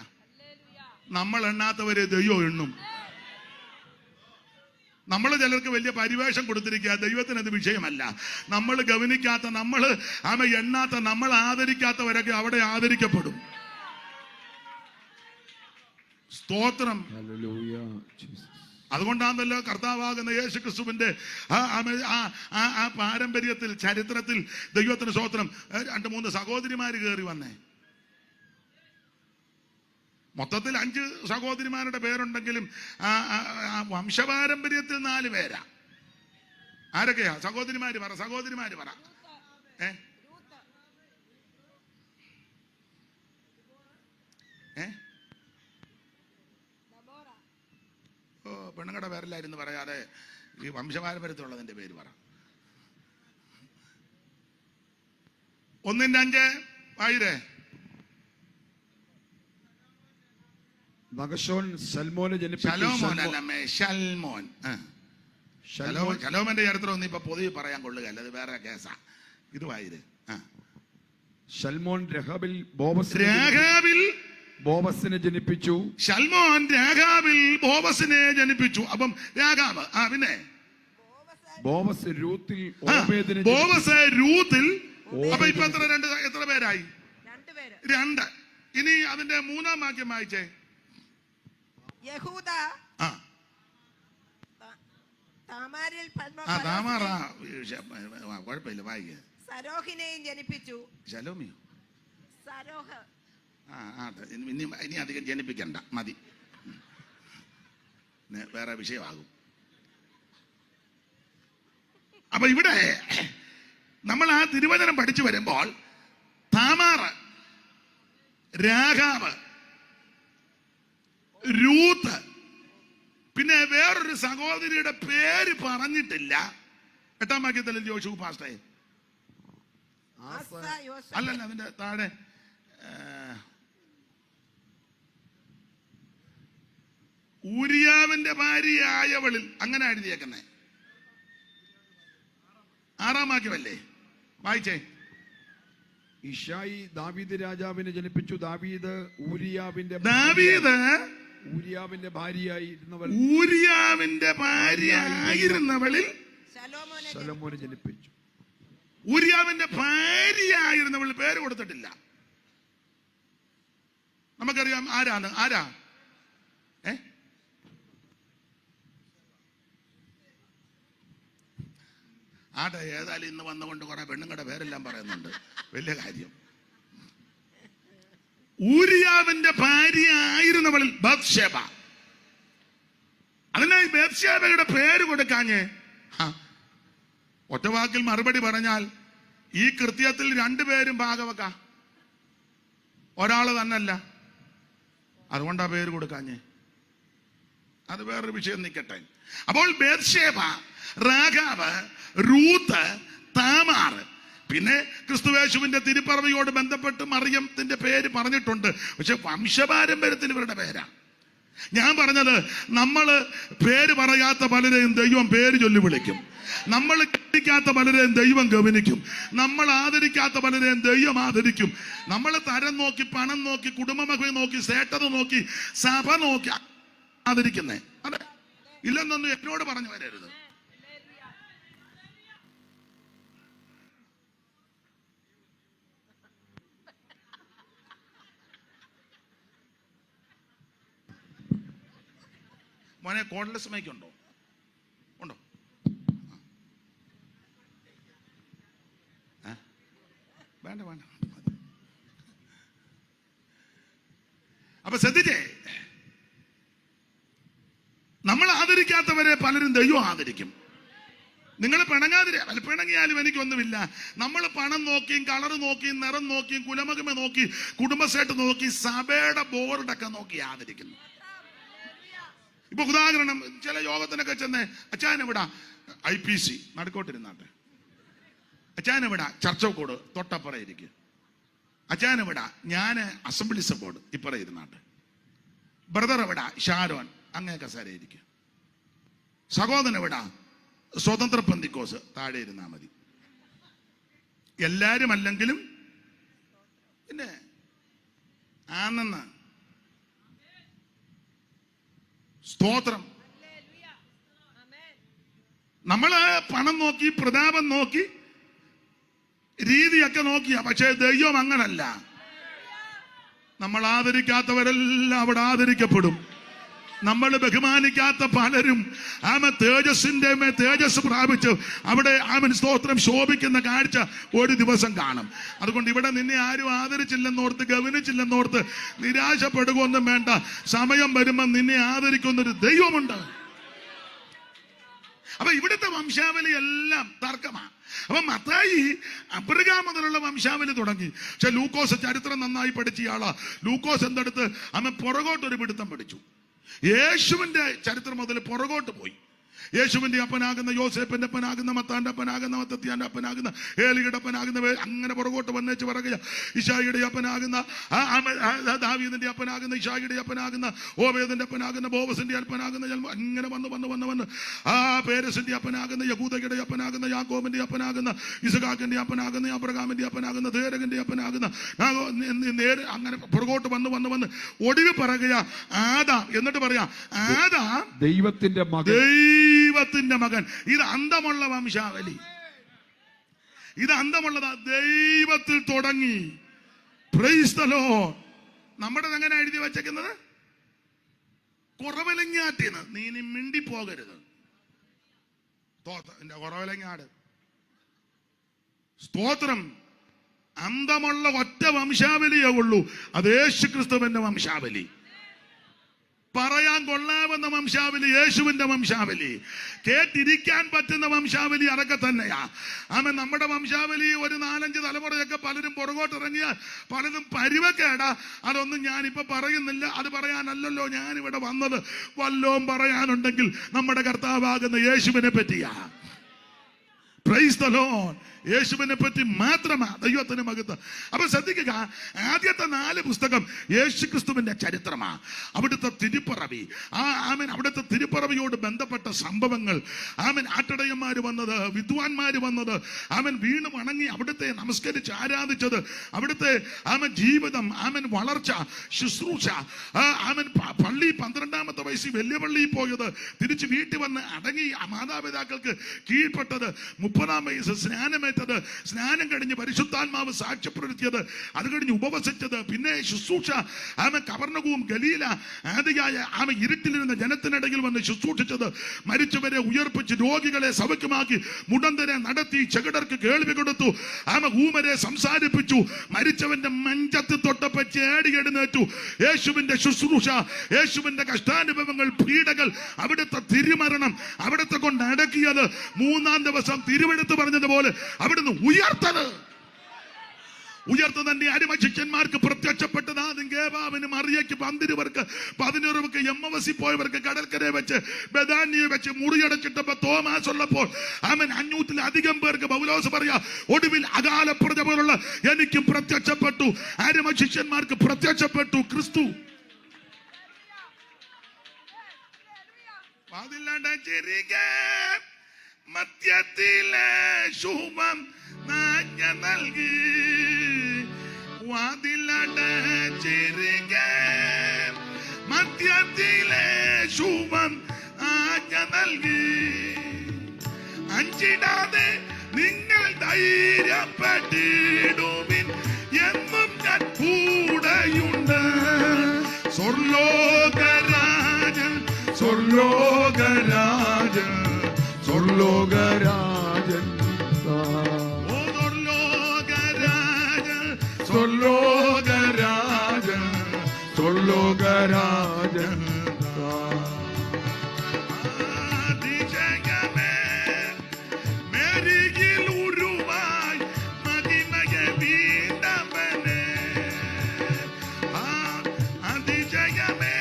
നമ്മൾ എണ്ണാത്തവരെ ദൈവം എണ്ണും. നമ്മൾ ചിലർക്ക് വലിയ പരിവേഷം കൊടുത്തിരിക്കുക, ദൈവത്തിന് അത് വിഷയമല്ല. നമ്മൾ ഗവനിക്കാത്ത, നമ്മൾ എണ്ണാത്ത, നമ്മൾ ആദരിക്കാത്തവരൊക്കെ അവിടെ ആദരിക്കപ്പെടും. സ്തോത്രം. അതുകൊണ്ടാണല്ലോ കർത്താവാകുന്ന യേശു ക്രിസ്തുവിന്റെ ആ പാരമ്പര്യത്തിൽ, ചരിത്രത്തിൽ ദൈവത്തിന് സ്തോത്രം 2-3 സഹോദരിമാര് കയറി വന്നേ. മൊത്തത്തിൽ 5 സഹോദരിമാരുടെ പേരുണ്ടെങ്കിലും വംശപാരമ്പര്യത്തിൽ 4 പേരാ. ആരൊക്കെയാ? സഹോദരിമാര് പറ, സഹോദരിമാര് പറ. ഓ, പെണ്ണുങ്ങളുടെ പേരിലായിരുന്നു പറയാതെ ഈ വംശപാരമ്പര്യത്തിലുള്ളതിന്റെ പേര് പറ. 1-5 ആയിരേ. നഗശോൻ സൽമോനെ ജനിപ്പിച്ചു. ശലോമോന്റെ ചരിത്രം ഒന്നും ഇപ്പൊ പൊതുവെ പറയാൻ കൊള്ളുകയല്ല, അത് വേറെ കേസാ. ഇത് വായിര്. ശൽമോൻ രഹാബിൽ ബോവസിനെ ജനിപ്പിച്ചു. ശൽമോൻ രാഗാബിൽ ബോവസിനെ ജനിപ്പിച്ചു. അപ്പം രാഗാബ് പിന്നെ ബോവസ് രൂത്തിൽ ബോവസ് രൂത്തിൽ. അപ്പൊ ഇപ്പൊ എത്ര പേരായി? 2. ഇനി അതിന്റെ 3-ാം വാക്യം വായിച്ചേ. യഹൂദ താമാരിൽ കുഴപ്പമില്ല, വായിക്കുക. സരോഹിനെയും ജനിപ്പിച്ചു. ശലോമിയോ? സരോഹ്. ഇനി അധികം ജനിപ്പിക്കണ്ട, മതി, വേറെ വിഷയമാകും. അപ്പൊ ഇവിടെ നമ്മൾ ആ തിരുവചനം പഠിച്ചു വരുമ്പോൾ താമാറ്, രാഗാബ്, രൂത്ത്, പിന്നെ വേറൊരു സഹോദരിയുടെ പേര് പറഞ്ഞിട്ടില്ല. 8-ാം വാക്യത്തിൽ യോശുവ പാസ്റ്റേ അല്ലല്ല, അതിന്റെ താഴെ ഊരിയാവിന്റെ ഭാര്യയായവളിൽ, അങ്ങനെ എഴുതിയേക്കുന്നേ. 6-ാം വാക്യമല്ലേ? വായിച്ചേ. ഇശായി ദാവീദ് രാജാവിനെ ജനിപ്പിച്ചു. ദാവീദ് ഊരിയാവിന്റെ ഭാര്യയായിരുന്നവളിൽ ശലോമോനെ ജനിപ്പിച്ചു. ഊരിയാവിന്റെ ഭാര്യയായിരുന്നവളിൽ പേര് കൊടുത്തിട്ടില്ല. നമുക്കറിയാം ആരാണ്. ആരാ? ആട്ടെ, ഏതായാലും ഇന്ന് വന്നുകൊണ്ട് കുറെ പെണ്ണുങ്ങളുടെ പേരെല്ലാം പറയുന്നുണ്ട്, വലിയ കാര്യം. ഊരിയാവിന്റെ ഭാര്യ ആയിരുന്നവളിൽ ബത്ശേബ. അതിനായി ബത്ശേബയുടെ പേര് കൊടുക്കാഞ്ഞേ? ഒറ്റവാക്കിൽ മറുപടി പറഞ്ഞാൽ ഈ കൃത്യത്തിൽ രണ്ടുപേരും ഭാഗവക്ക, ഒരാള് തന്നല്ല. അതുകൊണ്ടാ പേര് കൊടുക്കാഞ്ഞേ. അത് വേറൊരു വിഷയം നിൽക്കട്ടെ. അപ്പോൾ ബത്ശേബ, രാഗാവ്, റൂത്ത്, താമാർ, പിന്നെ ക്രിസ്തുവേശുവിന്റെ തിരുപ്പറവിയോട് ബന്ധപ്പെട്ട് മറിയത്തിന്റെ പേര് പറഞ്ഞിട്ടുണ്ട്. പക്ഷെ വംശപാരമ്പര്യത്തിൽ ഇവരുടെ പേരാ. ഞാൻ പറഞ്ഞത്, നമ്മള് പേര് പറയാത്ത പലരെയും ദൈവം പേര് ചൊല്ലി വിളിക്കും. നമ്മൾ കെട്ടിക്കാത്ത പലരെയും ദൈവം ഗവനിക്കും. നമ്മൾ ആദരിക്കാത്ത പലരെയും ദൈവം ആദരിക്കും. നമ്മൾ തരം നോക്കി, പണം നോക്കി, കുടുംബമഹിമ നോക്കി, ശ്രേഷ്ഠത നോക്കി, സഭ നോക്കി ആദരിക്കുന്നേ. അതെ, ഇല്ലെന്നൊന്നും എന്നോട് പറഞ്ഞു വരരുത്. മോനെ, കോഡ്ലെസ് മൈക്ക് ഉണ്ടോ? ഉണ്ടോ? വേണ്ട വേണ്ട. അപ്പൊ ശ്രദ്ധിച്ചേ, നമ്മൾ ആദരിക്കാത്തവരെ പലരും ദൈവം ആദരിക്കും. നിങ്ങൾ പിണങ്ങിയാലും എനിക്കൊന്നുമില്ല. നമ്മൾ പണം നോക്കിയും കളറ് നോക്കിയും നിറം നോക്കിയും കുലമഹിമ നോക്കി കുടുംബശ്രേഷ്ഠ നോക്കി സഭയുടെ ബോർഡൊക്കെ നോക്കി ആദരിക്കുന്നു. ഇപ്പൊ ഉദാഹരണം, ചില യോഗത്തിനൊക്കെ ചെന്ന് അച്ചായനെവിടാ IPC നടുക്കോട്ടിരുന്നാട്ടെ, അച്ചായനെവിടാ ചർച്ചക്കോട് തൊട്ടപ്പുറം ഇരിക്കും, അച്ചായനെവിടാ ഞാന് അസംബ്ലീസ് ബോർഡ് ഇപ്പുറം ഇരുന്നാട്ടെ, ബ്രദർ എവിടാ ഷാരോൻ അങ്ങേ കസേര ഇരിക്കും, സഹോദരൻ എവിടാ സ്വതന്ത്ര പെന്തിക്കോസ് താഴെ ഇരുന്നാ മതി. എല്ലാരും അല്ലെങ്കിലും പിന്നെ ആണെന്ന് സ്തോത്രം. നമ്മള് പണം നോക്കി, പ്രതാപം നോക്കി, രീതിയൊക്കെ നോക്കിയ. പക്ഷേ ദൈവം അങ്ങനല്ല. നമ്മൾ ആദരിക്കാത്തവരെല്ലാം അവിടെ ആദരിക്കപ്പെടും. നമ്മൾ ബഹുമാനിക്കാത്ത പലരും തേജസ് പ്രാപിച്ച് അവിടെ സ്തോത്രം ശോഭിക്കുന്ന കാഴ്ച ഒരു ദിവസം കാണും. അതുകൊണ്ട് ഇവിടെ നിന്നെ ആരും ആദരിച്ചില്ലെന്നോർത്ത്, ഗവനിച്ചില്ലെന്നോർത്ത് നിരാശപ്പെടുകയൊന്നും വേണ്ട. സമയം വരുമ്പോൾ നിന്നെ ആദരിക്കുന്നൊരു ദൈവമുണ്ട്. അപ്പൊ ഇവിടുത്തെ വംശാവലി എല്ലാം തർക്കമാണ്. അപ്പൊ മത്തായി അബ്രഹാം മുതലുള്ള വംശാവലി തുടങ്ങി. പക്ഷെ ലൂക്കോസ് ചരിത്രം നന്നായി പഠിച്ചയാളാ. ലൂക്കോസ് എന്തെടുത്ത് പുറകോട്ടൊരു പിടുത്തം പഠിച്ചു. യേശുവിന്റെ ചരിത്രം മുതൽ പുറകോട്ട് പോയി. യേശുവിന്റെ അപ്പനാകുന്ന, യോസേപ്പിന്റെ അപ്പനാകുന്ന, മത്താന്റെ അപ്പനാകുന്ന, മത്തത്തിയാന്റെ അപ്പനാകുന്ന, ഏലിയുടെ അപ്പനാകുന്ന, അങ്ങനെ പുറകോട്ട് വന്നേച്ച് പറയുക. ഇശായിയുടെ അപ്പനാകുന്ന, ദാവീദിന്റെ അപ്പനാകുന്ന, ഇശായിയുടെ അപ്പനാകുന്ന, ഓബേദിന്റെ അപ്പനാകുന്ന, ബോവസിന്റെ അപ്പനാകുന്ന, അങ്ങനെ വന്ന് പേരസിന്റെ അപ്പനാകുന്ന, യഹൂദയുടെ അപ്പനാകുന്ന, യാക്കോബിന്റെ അപ്പനാകുന്ന, ഇസഹാക്കിന്റെ അപ്പനാകുന്ന, അബ്രഹാമിന്റെ അപ്പനാകുന്ന, ദേരകന്റെ അപ്പനാകുന്ന, അങ്ങനെ പുറകോട്ട് വന്ന് ഒടുവിൽ പറയുക ആദാം. എന്നിട്ട് പറയാ ആദാം ദൈവത്തിന്റെ മകൻ. ഇത് അന്തമുള്ള വംശാവലി, ഇത് അന്തമുള്ളതാ. ദൈവത്തിൽ തുടങ്ങി. Price the Lord. നമ്മുടെ എങ്ങനെ എഴുതി വച്ചേക്കുന്നത്? കുറവലങ്ങാട്ടിന്ന്. നീ മിണ്ടിപ്പോകരുത്. കുറവലങ്ങാട് സ്തോത്രം. അന്തമുള്ള ഒറ്റ വംശാവലിയേ ഉള്ളൂ. അത് യേശുക്രിസ്തുവിന്റെ വംശാവലി. പറയാൻ കൊള്ളാവുന്ന വംശാവലി യേശുവിന്റെ വംശാവലി. കേട്ടിരിക്കാൻ പറ്റുന്ന വംശാവലി അതൊക്കെ തന്നെയാ. നമ്മുടെ വംശാവലി ഒരു 4-5 തലമുറയൊക്കെ പലരും പുറകോട്ടിറങ്ങിയാൽ പലതും പരിവക്കേടാ. അതൊന്നും ഞാനിപ്പോ പറയുന്നില്ല. അത് പറയാനല്ലല്ലോ ഞാനിവിടെ വന്നത്. വല്ലോം പറയാനുണ്ടെങ്കിൽ നമ്മുടെ കർത്താവാകുന്ന യേശുവിനെ പറ്റിയാ. Praise the Lord. യേശുവിനെ പറ്റി മാത്രമാ. ദൈവത്തിന് മഹത്വം. അപ്പൊ ശ്രദ്ധിക്കുക, ആദ്യത്തെ 4 പുസ്തകം യേശുക്രിസ്തുവിന്റെ ചരിത്രമാ. അവിടുത്തെ തിരുപ്പറവി, അവിടുത്തെ തിരുപ്പറവിയോട് ബന്ധപ്പെട്ട സംഭവങ്ങൾ. ആട്ടടയന്മാര് വന്നത്, വിദ്വാൻമാര് വന്നത്, വീണ് വണങ്ങി അവിടുത്തെ നമസ്കരിച്ച് ആരാധിച്ചത്, അവിടുത്തെ ജീവിതം, വളർച്ച, ശുശ്രൂഷ, പള്ളി 12ാമത്തെ വയസ്സിൽ വലിയ പള്ളിയിൽ പോയത്, തിരിച്ച് വീട്ടിൽ വന്ന് അടങ്ങി മാതാപിതാക്കൾക്ക് കീഴ്പ്പെട്ടത്, 30-ാം വയസ്സ് സ്നാനമേറ്റത്, സ്നാനം കഴിഞ്ഞ് പരിശുദ്ധാത്മാവ് സാക്ഷ്യപ്പെടുത്തിയത്, അത് കഴിഞ്ഞ് ഉപവസിച്ചത്, പിന്നെ ശുശ്രൂഷ, കവർന്നകവും ഗലീല ആദിയായ ഇരുട്ടിലിരുന്ന ജനത്തിനിടയിൽ വന്ന് ശുശ്രൂഷിച്ചത്, മരിച്ചവരെ ഉയർപ്പിച്ച് രോഗികളെ സൗഖ്യമാക്കി, മുടന്തരെ നടത്തി, ചെകിടർക്ക് കേൾവി കൊടുത്തു, ഊമരെ സംസാരിപ്പിച്ചു, മരിച്ചവന്റെ മഞ്ചത്ത് തൊട്ടപ്പോ ചേടി എഴുന്നേറ്റു. യേശുവിന്റെ ശുശ്രൂഷ, യേശുവിന്റെ കഷ്ടാനുഭവങ്ങൾ, പീഡകൾ, അവിടുത്തെ തിരുമരണം, അവിടുത്തെ കൊണ്ട് അടക്കിയത്, 3-ാം ദിവസം തിരുവെടുത്ത് പറഞ്ഞതുപോലെ അവിടുന്ന് ഉയർത്തത്. ഉയർത്തുന്ന അടിമശിഷ്യന്മാർക്ക് പ്രത്യക്ഷപ്പെട്ടത് ആദ്യം ഗേബാവിന്, മറിയയ്ക്ക്, 11 എമ്മവസി പോയവർക്ക് കടൽക്കരയെ വെച്ച്, ബെഥാനിയെ വെച്ച് മുറിയടച്ചിട്ടപ്പോ തോമാസ് ഉള്ളപ്പോൾ 500-ലധികം പേർക്ക് പൗലോസ് പറയാ, ഒടുവിൽ അകാലപ്രജ പോലുള്ള എനിക്ക് പ്രത്യക്ഷപ്പെട്ടു. അടിമശിഷ്യന്മാർക്ക് പ്രത്യക്ഷപ്പെട്ടു ക്രിസ്തു. മധ്യത്തിലെ ശുഭം നൽകി, വാതിലടച്ചിരിക്കെ മധ്യത്തിലെ ശുഭം ആജ്ഞ നൽകി. അഞ്ചിടാതെ നിങ്ങൾ ധൈര്യപ്പെട്ടിടുവിൻ, എന്നും ഞാൻ കൂടെയുണ്ട്. സ്വർലോകരാജൻ, സ്വർലോകരാജൻ, സ്വർലോകരാജൻ, സ്വർലോകരാജൻ, സ്വർലോകരാജൻ. അതിശയമേ മേരിയിൽ ഉരുവായി മഹിമയെ വീണ്ടവനെ, അതിശയമേ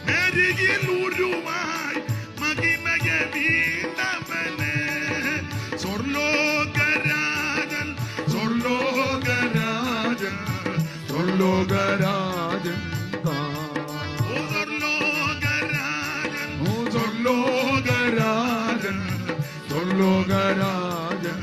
മേരിയിൽ ഉരുവായി മഹിമയെ വീണ്ടവനെ. സ്വർലോകരാജൻ, സ്വർലോകരാജൻ, സ്വർലോകരാജൻ, സ്വർലോകരാജൻ, സ്വർലോകരാജൻ, സ്വർലോകരാജൻ.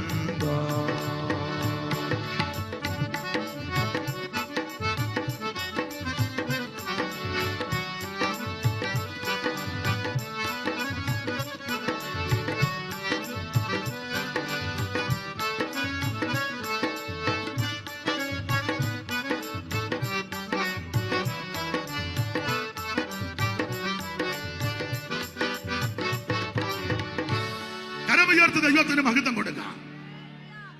കരമുയർത്തി ദൈവത്തിന് മഹത്വം കൊടുക്കുക.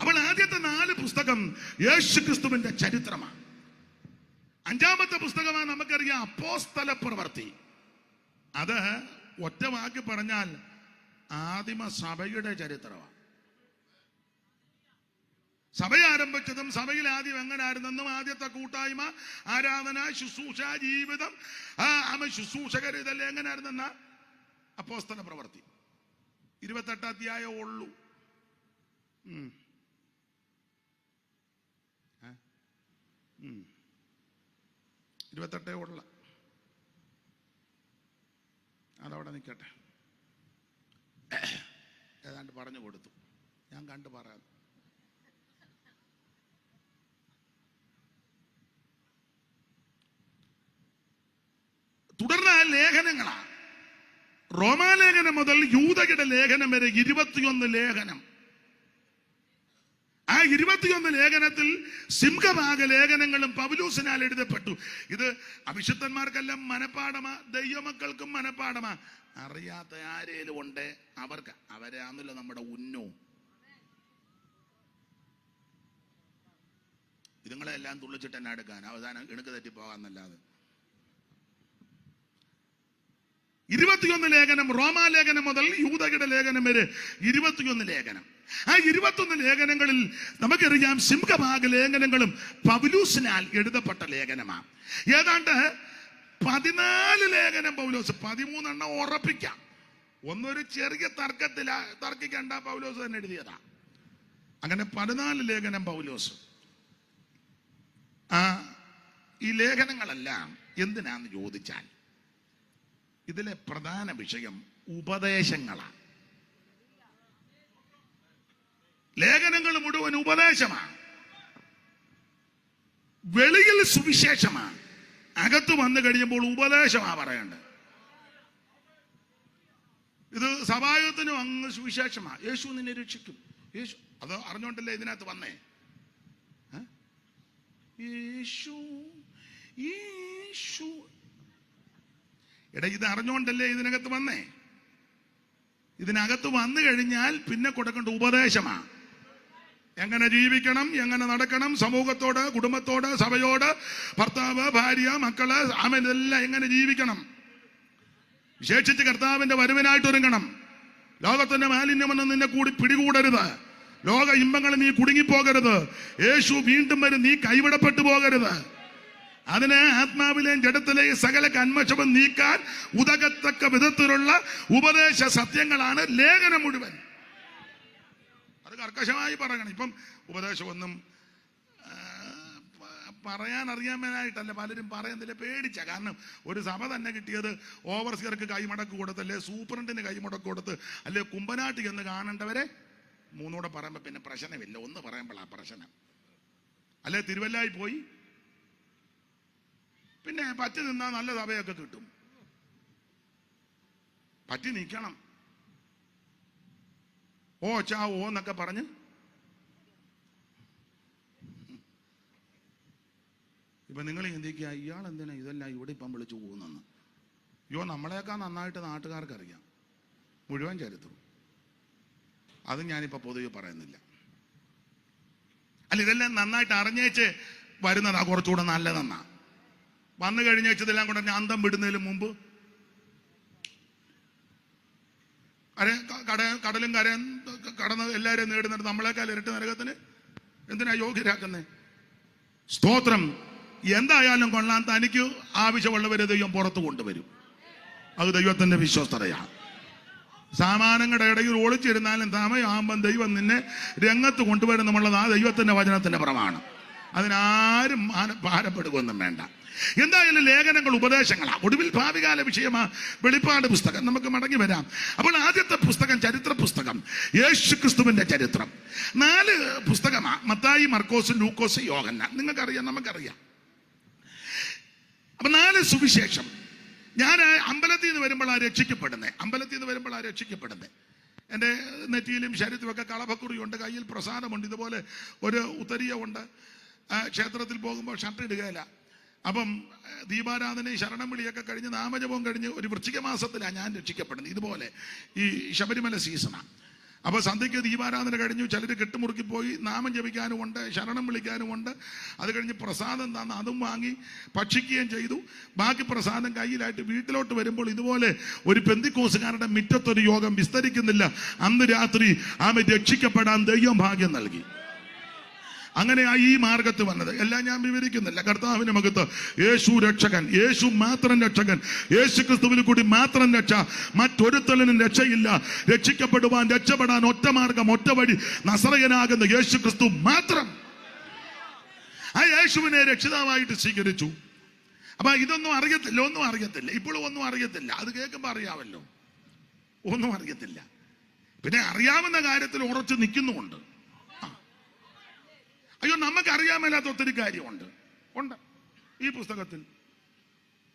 അപ്പോൾ ആദ്യത്തെ 4 പുസ്തകം യേശു ക്രിസ്തുവിന്റെ ചരിത്രമാണ്. 5-ാമത്തെ പുസ്തകമാണ് നമുക്കറിയാം അപ്പോസ്തല പ്രവൃത്തി. അത് ഒറ്റ വാക്കി പറഞ്ഞാൽ ആദിമ സഭയുടെ ചരിത്രമാണ്. സഭ ആരംഭിച്ചതും സഭയിൽ ആദ്യം എങ്ങനായിരുന്നെന്നും, ആദ്യത്തെ കൂട്ടായ്മ, ആരാധന, ശുശ്രൂഷ, ജീവിതം, ശുശ്രൂഷകർ, ഇതെല്ലാം എങ്ങനായിരുന്നെന്ന അപ്പോസ്തല പ്രവൃത്തി. 28 അധ്യായം ഉള്ളൂ. 28 ഉള്ള, അതവിടെ നിൽക്കട്ടെ. ഏതാണ്ട് പറഞ്ഞു കൊടുത്തു, ഞാൻ കണ്ടു പറയാം. തുടർന്ന് ലേഖനങ്ങളാണ്. റോമാലേഖനം മുതൽ യൂദയുടെ ലേഖനം വരെ 21 ലേഖനം. ആ 21 ലേഖനത്തിൽ സിംഹഭാഗ ലേഖനങ്ങളും പൗലോസിനാൽ എഴുതപ്പെട്ടു. ഇത് അഭിഷിക്തന്മാർക്കെല്ലാം മനപ്പാടമാ, ദൈവമക്കൾക്കും മനപ്പാടമാ. അറിയാത്ത ആരേലും ഉണ്ട് അവർക്ക്, അവരാണല്ലോ നമ്മുടെ ഉന്നോ. ഇതുങ്ങളെല്ലാം തുള്ളിച്ചിട്ട് എന്നെ എടുക്കാൻ, അവസാനം ഇണക്ക് തെറ്റിപ്പോകാന്നല്ലാതെ. 21 ലേഖനം, റോമാലേഖനം മുതൽ യൂദയുടെ ലേഖനം വരെ 21 ലേഖനം. ആ 21 ലേഖനങ്ങളിൽ നമുക്കറിയാം സിംഹഭാഗ ലേഖനങ്ങളും പൗലോസിനാൽ എഴുതപ്പെട്ട ലേഖനമാണ്. ഏതാണ്ട് 14 ലേഖനം പൗലോസ്, 13 ഉറപ്പിക്കാം. ഒന്നൊരു ചെറിയ തർക്കിക്കേണ്ട, പൗലോസ് തന്നെ എഴുതിയതാ. അങ്ങനെ 14 ലേഖനം പൗലോസ്. ഈ ലേഖനങ്ങളെല്ലാം എന്തിനാന്ന് ചോദിച്ചാൽ ഇതിലെ പ്രധാന വിഷയം ഉപദേശങ്ങളാണ്. ലേഖനങ്ങൾ മുഴുവൻ ഉപദേശമാണ്. വെളിയിൽ സുവിശേഷമാണ്, അകത്ത് വന്നു കഴിയുമ്പോൾ ഉപദേശമാണ് പറയേണ്ടത്. ഇത് സഭായോഗത്തിനും അങ്ങ് സുവിശേഷമാ. യേശു നിന്നെ രക്ഷിക്കും. യേശു അത് അറിഞ്ഞോണ്ടല്ലേ ഇതിനകത്ത് വന്നേ. യേശു യേശു എടാ, ഇത് അറിഞ്ഞോണ്ടല്ലേ ഇതിനകത്ത് വന്നേ. ഇതിനകത്ത് വന്നു കഴിഞ്ഞാൽ പിന്നെ കൊടുക്കേണ്ട ഉപദേശമാ. എങ്ങനെ ജീവിക്കണം, എങ്ങനെ നടക്കണം, സമൂഹത്തോട്, കുടുംബത്തോട്, സഭയോട്, ഭർത്താവ്, ഭാര്യ, മക്കള്, ഇതെല്ലാം എങ്ങനെ ജീവിക്കണം. വിശേഷിച്ച് കർത്താവിന്റെ വരവിനായിട്ട് ഒരുങ്ങണം. ലോകത്തിന്റെ മാലിന്യമെന്ന് നിന്നെ പിടികൂടരുത്. ലോക ഇമ്പങ്ങൾ നീ കുടുങ്ങിപ്പോകരുത്. യേശു വീണ്ടും വരും, നീ കൈവിടപ്പെട്ടു പോകരുത്. അതിന് ആത്മാവിലെയും ജഡത്തിലെയും സകല കന്മഷവും നീക്കാൻ ഉതകത്തക്ക വിധത്തിലുള്ള ഉപദേശ സത്യങ്ങളാണ് ലേഖനം മുഴുവൻ. അത് കർക്കശമായി പറയണം. ഇപ്പം ഉപദേശമൊന്നും പറയാൻ അറിയാമെന്നായിട്ടല്ല പലരും പറയുന്നില്ല, പേടിച്ച. കാരണം ഒരു സഭ തന്നെ കിട്ടിയത് ഓവർസിയർക്ക് കൈമടക്ക് കൊടുത്തല്ലേ, സൂപ്രണ്ടിന് കൈമടക്ക് കൊടുത്ത്, അല്ലെ കുമ്പനാട്ടി എന്ന് കാണേണ്ടവരെ മൂന്നൂടെ പറയുമ്പോൾ പിന്നെ പ്രശ്നമില്ല. ഒന്ന് പറയുമ്പോഴാ പ്രശ്നം. അല്ലെ തിരുവല്ലായി പോയി പിന്നെ പറ്റി നിന്നാൽ നല്ല സഭയൊക്കെ കിട്ടും. പറ്റി നിൽക്കണം. ഓ ചാ ഓ എന്നൊക്കെ പറഞ്ഞ് ഇപ്പൊ നിങ്ങൾ ചിന്തിക്കുക, ഇയാൾ എന്തിനാ ഇതെല്ലാം ഇവിടെ ഇപ്പം വിളിച്ചു പോകുന്നെന്ന്. അയ്യോ, നമ്മളെക്കാൾ നന്നായിട്ട് നാട്ടുകാർക്കറിയാം മുഴുവൻ ചരിത്രം. അത് ഞാനിപ്പോൾ പൊതുവെ പറയുന്നില്ല. അല്ല, ഇതെല്ലാം നന്നായിട്ട് അറിഞ്ഞേച്ച് വരുന്നതാ കുറച്ചുകൂടെ നല്ലതെന്നാ. വന്നു കഴിഞ്ഞേച്ചതെല്ലാം കൂടെ അന്തം വിടുന്നതിന് മുമ്പ് കടലും കരയും കടന്ന് എല്ലാവരെയും നേടുന്നിട്ട് നമ്മളെക്കാൾ ഇരട്ടി നരകത്തിന് എന്തിനാ യോഗ്യരാക്കുന്നേ? സ്തോത്രം. എന്തായാലും കൊള്ളാൻ തനിക്ക് ആവശ്യമുള്ളവരെ ദൈവം പുറത്തു കൊണ്ടുവരും. അത് ദൈവത്തിന്റെ വിശ്വസ്തതയാണ്. സാമാനങ്ങളുടെ ഇടയിൽ ഒളിച്ചിരുന്നാലും സമയമാകുമ്പം ദൈവം നിന്നെ രംഗത്ത് കൊണ്ടുവരും എന്നുള്ളത് ആ ദൈവത്തിന്റെ വചനത്തിന്റെ പ്രമാണം. അതിനാരും ഭാരപ്പെടുകയൊന്നും വേണ്ട. എന്തായാലും ലേഖനങ്ങൾ ഉപദേശങ്ങളാണ്. ഒടുവിൽ ഭാവികാല വിഷയമാ വെളിപ്പാട് പുസ്തകം. നമുക്ക് മടങ്ങി വരാം. അപ്പോൾ ആദ്യത്തെ പുസ്തകം ചരിത്ര പുസ്തകം, യേശു ക്രിസ്തുവിന്റെ ചരിത്രം. 4 പുസ്തകമാണ്: മത്തായി, മർക്കോസ്, ലൂക്കോസ്, യോഹന്നാൻ. നിങ്ങൾക്കറിയാം, നമുക്കറിയാം. അപ്പൊ 4 സുവിശേഷം. ഞാൻ അമ്പലത്തിൽ നിന്ന് വരുമ്പോഴാണ് രക്ഷിക്കപ്പെടുന്നത്. എൻ്റെ നെറ്റിയിലും ശരീരത്തിലൊക്കെ കളഭക്കുറിയുണ്ട്, കയ്യിൽ പ്രസാദമുണ്ട്, ഇതുപോലെ ഒരു ഉത്തരീയ ഉണ്ട്. ക്ഷേത്രത്തിൽ പോകുമ്പോൾ ഷർട്ട് ഇടുകയില്ല. അപ്പം ദീപാരാധനയും ശരണം വിളിയൊക്കെ കഴിഞ്ഞ് നാമജപവും കഴിഞ്ഞ് ഒരു വൃശ്ചിക മാസത്തിലാണ് ഞാൻ രക്ഷിക്കപ്പെടുന്നത്. ഇതുപോലെ ഈ ശബരിമല സീസണാണ്. അപ്പോൾ സന്ധ്യയ്ക്ക് ദീപാരാധന കഴിഞ്ഞു, ചിലർ കെട്ടുമുറുക്കി പോയി നാമം ജപിക്കാനുമുണ്ട്, ശരണം വിളിക്കാനുമുണ്ട്. അത് കഴിഞ്ഞ് പ്രസാദം തന്ന് അതും വാങ്ങി ഭക്ഷിക്കുകയും ചെയ്തു. ബാക്കി പ്രസാദം കയ്യിലായിട്ട് വീട്ടിലോട്ട് വരുമ്പോൾ ഇതുപോലെ ഒരു പെന്തിക്കോസുകാരുടെ മുറ്റത്തൊരു യോഗം വിസ്തരിക്കുന്നില്ല. അന്ന് രാത്രി രക്ഷിക്കപ്പെടാൻ ദൈവം ഭാഗ്യം നൽകി. അങ്ങനെയാ ഈ മാർഗത്ത് വന്നത്. എല്ലാം ഞാൻ വിവരിക്കുന്നില്ല. കർത്താവിന്റെ മകത്ത് യേശു രക്ഷകൻ, യേശു മാത്രം രക്ഷകൻ, യേശു ക്രിസ്തുവിൽ കൂടി മാത്രം രക്ഷ, മറ്റൊരുത്തലിനും രക്ഷയില്ല. രക്ഷിക്കപ്പെടുവാൻ, രക്ഷപ്പെടാൻ ഒറ്റ മാർഗം, ഒറ്റ വഴി, നസറയനാകുന്ന യേശു ക്രിസ്തു മാത്രം. ആ യേശുവിനെ രക്ഷിതാവായിട്ട് സ്വീകരിച്ചു. അപ്പൊ ഒന്നും അറിയത്തില്ല. ഇപ്പോഴും ഒന്നും അറിയത്തില്ല. അത് കേൾക്കുമ്പോൾ അറിയാമല്ലോ, ഒന്നും അറിയത്തില്ല. പിന്നെ അറിയാവുന്ന കാര്യത്തിൽ ഉറച്ചു നിൽക്കുന്നുമുണ്ട്. അയ്യോ, നമുക്ക് അറിയാമല്ലാത്ത ഒത്തിരി കാര്യമുണ്ട് ഈ പുസ്തകത്തിൽ.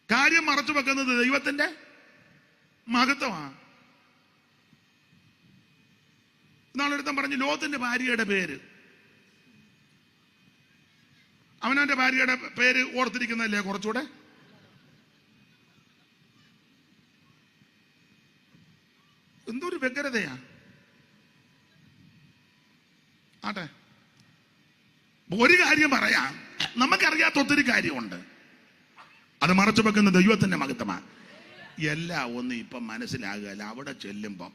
കാര്യം മറച്ചു വെക്കുന്നത് ദൈവത്തിന്റെ മഹത്വമാണ്. നാളെടുത്തം പറഞ്ഞു, ലോത്തിന്റെ ഭാര്യയുടെ പേര്, അവനവന്റെ ഭാര്യയുടെ പേര് ഓർത്തിരിക്കുന്നതല്ലേ കുറച്ചുകൂടെ. എന്തൊരു വ്യഗ്രതയാ. ആട്ടെ, ഒരു കാര്യം പറയാം, നമുക്കറിയാത്ത ഒത്തിരി കാര്യമുണ്ട്. അത് മറച്ചു വെക്കുന്ന ദൈവത്തിന്റെ മഹത്വമാണ്. എല്ലാം ഒന്നും ഇപ്പം മനസ്സിലാകുകയല്ല. അവിടെ ചെല്ലുമ്പം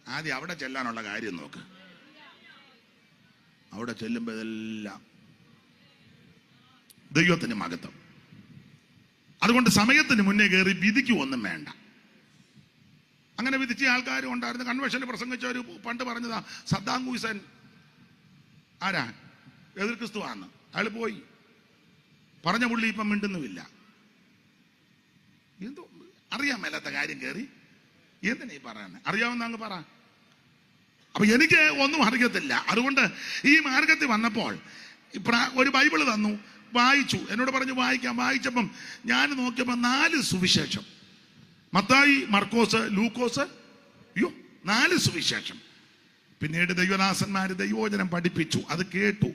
ആദ്യം അവിടെ ചെല്ലാനുള്ള കാര്യം നോക്ക്. അവിടെ ചെല്ലുമ്പോൾ ഇതെല്ലാം ദൈവത്തിന്റെ മഹത്വം. അതുകൊണ്ട് സമയത്തിന് മുന്നേ കയറി വിധിക്കൊന്നും വേണ്ട. അങ്ങനെ വിധിച്ച ആൾക്കാരും ഉണ്ടായിരുന്നു. കൺവെൻഷനിൽ പ്രസംഗിച്ചവർ പണ്ട് പറഞ്ഞതാ, സദ്ദാം ഹുസൈൻ ആരാ? എതിർ ക്രിസ്തുവാന്ന്. അയാൾ പോയി പറഞ്ഞ പുള്ളി ഇപ്പം മിണ്ടുന്നുമില്ല. എന്തോ അറിയാൻ മേലാത്ത കാര്യം കയറി എന്തിനാ ഈ പറയുന്നത്? അറിയാവുന്ന അങ്ങ് പറ. അപ്പൊ എനിക്ക് ഒന്നും അറിയത്തില്ല. അതുകൊണ്ട് ഈ മാർഗത്തിൽ വന്നപ്പോൾ ഒരു ബൈബിള് തന്നു, വായിച്ചു. എന്നോട് പറഞ്ഞു വായിക്കാം. വായിച്ചപ്പം ഞാൻ നോക്കിയപ്പോൾ 4 സുവിശേഷം. മത്തായി, മർക്കോസ്, ലൂക്കോസ്, 4 സുവിശേഷം. പിന്നീട് ദൈവദാസന്മാര് ദൈവവചനം പഠിപ്പിച്ചു, അത് കേട്ടു,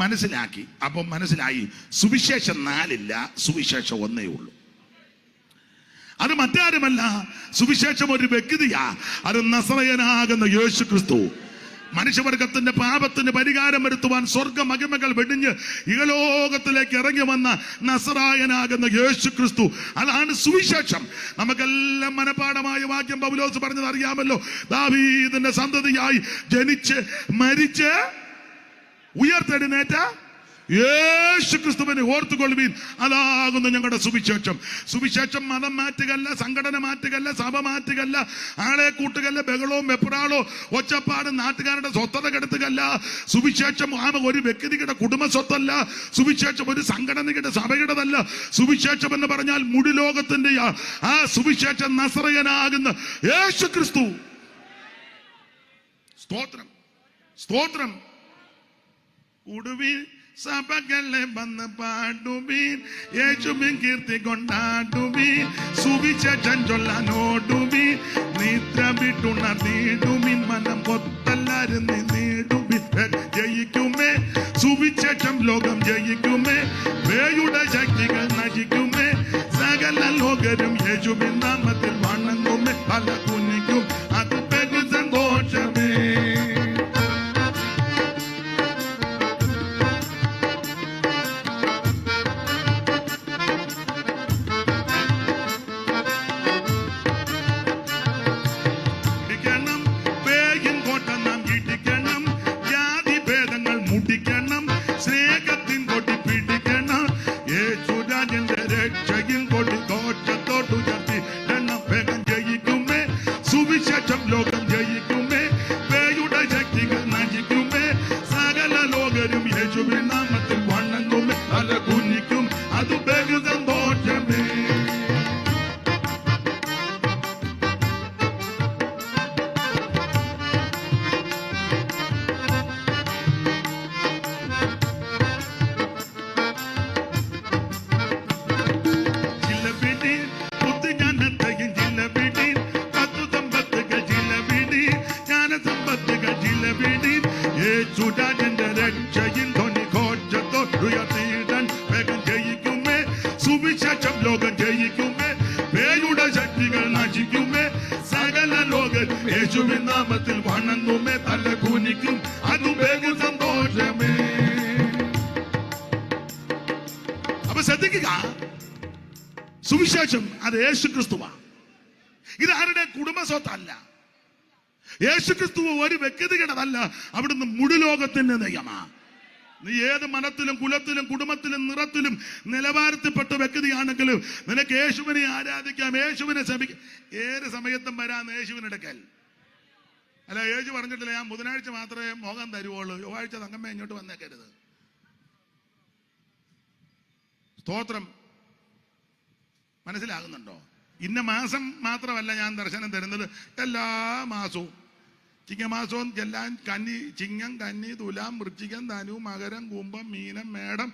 മനസ്സിലാക്കി. അപ്പം മനസ്സിലായി സുവിശേഷം 4 ഇല്ല, സുവിശേഷം 1 ഉള്ളൂ. അത് മറ്റാരുമല്ല, സുവിശേഷം ഒരു വ്യക്തിയാ. അത് നസറയനാകുന്ന യേശു ക്രിസ്തു. മനുഷ്യവർഗത്തിന്റെ പാപത്തിന് പരിഹാരം വരുത്തുവാൻ സ്വർഗ മഹിമകൾ വെടിഞ്ഞ് ഇഹലോകത്തിലേക്ക് ഇറങ്ങി വന്ന നസറായനാകുന്ന യേശു ക്രിസ്തു. അതാണ് സുവിശേഷം. നമുക്കെല്ലാം മനപാഠമായ വാക്യം പൗലോസ് പറഞ്ഞത് അറിയാമല്ലോ. ദാവീദിന്റെ സന്തതിയായി ജനിച്ച് മരിച്ച് ഉയർത്തെഴുന്നേറ്റ യേശു ക്രിസ്തുവിനെ ഓർത്തുകൊള്ളുവീൻ, അതാകുന്നു ഞങ്ങളുടെ സുവിശേഷം. സുവിശേഷം മതം മാറ്റുകല്ല, സംഘടന മാറ്റുകല്ല, സഭ മാറ്റുകല്ല, ആളെ കൂട്ടുകല്ല, ബഹളവും വെപ്രാളോ ഒച്ചപ്പാടും നാട്ടുകാരുടെ സ്വത്തത കെടുത്തുകല്ല. സുവിശേഷം ഒരു വ്യക്തിയുടെ കുടുംബ സ്വത്തല്ല. സുവിശേഷം ഒരു സംഘടനയുടെ സഭയുടേതല്ല. സുവിശേഷം എന്ന് പറഞ്ഞാൽ മുഴു ലോകത്തിന്റെ ആ സുവിശേഷം നസറയനാകുന്ന യേശു ക്രിസ്തു. സ്തോത്രം, സ്തോത്രം. ഉടുവീൻ സഭകളെ വന്ന് പാടുവീൻ, യേശുവിൻ കീർത്തി കൊണ്ടാടുവീൻ, സുവിശേഷം ചൊല്ലാനോടുവീൻ, നിദ്ര വിട്ടുണർന്നിടുവീൻ, മനം പൊത്തല്ലാരും നേടുവീൻ. ജയിക്കുമേ സുവിശേഷം, ലോകം ജയിക്കുമേ, വേയുടെ ശക്തികൾ നശിക്കുമേ, സകല ലോകരും യേശുവിൻ നാമത്തിൽ വണങ്ങുമേ, പല കുഞ്ഞിക്കും അത് പെരു സന്തോഷമേ. സ്നേഹത്തിൻ കൊടി പിടിക്കണം, യേശുരാജന്റെ രക്ഷയിൽ കൊടി തോറ്റത്തോട്ടുയർത്തിടണം. വേഗം ജയിക്കുമേ സുവിശേഷം, ലോകം ജയിക്കുമേ, പേയുടെ ശക്തികൾ നശിക്കുമേ, സകല ലോകരും യേശുവിൻ നാമത്തിൽ വണങ്ങുമേ, തല കുനിക്കും അത് ബഹു സന്തോഷമേ. യേശുരാജന്റെ രക്ഷയിൽ ധ്വനി ഘോഷത്തോടുയർത്തിയിടാൻ. വേഗം ജയിക്കുമേ സുവിശേഷം, ലോകം ജയിക്കുമേ, പേയുടെ ശക്തികൾ നശിക്കുമേ, സകല ലോകം യേശുവിൻ നാമത്തിൽ വണങ്ങുമേ, തല കുനിക്കും അത് ബഹു സന്തോഷമേ. അപ്പൊ ശ്രദ്ധിക്കുക, സുവിശേഷം അത് യേശു ക്രിസ്തുവാ. ഇത് ആരുടെ കുടുംബ സ്വത്തല്ല. യേശുക്രിസ്തു ഒരു വ്യക്തിയുടേതല്ല, അവിടുന്ന് മുഴു ലോകത്തിന്റെ നിയമമാ. നീ ഏത് മനത്തിലും കുലത്തിലും കുടുംബത്തിലും നിറത്തിലും നിലവാരത്തിൽപ്പെട്ട വ്യക്തിയാണെങ്കിലും നിനക്ക് യേശുവിനെ ആരാധിക്കാം, യേശുവിനെ ശമിക്കാം. ഏത് സമയത്തും വരാൻ യേശുവിനെടുക്കൽ. അല്ല, യേശു പറഞ്ഞിട്ടില്ല ഞാൻ ബുധനാഴ്ച മാത്രമേ മോഹം തരുവുള്ളൂ, ചൊവ്വാഴ്ച തങ്കമ്മ ഇങ്ങോട്ട് വന്നേക്കരുത്. സ്തോത്രം. മനസ്സിലാകുന്നുണ്ടോ? ഇന്ന മാസം മാത്രമല്ല ഞാൻ ദർശനം തരുന്നത്, എല്ലാ മാസവും. ചിങ്ങമാസവും എല്ലാം കന്നി, ചിങ്ങം, കന്നി, തുലാം, വൃശ്ചികം, ധനു, മകരം, കുംഭം, മീനം, മേടം,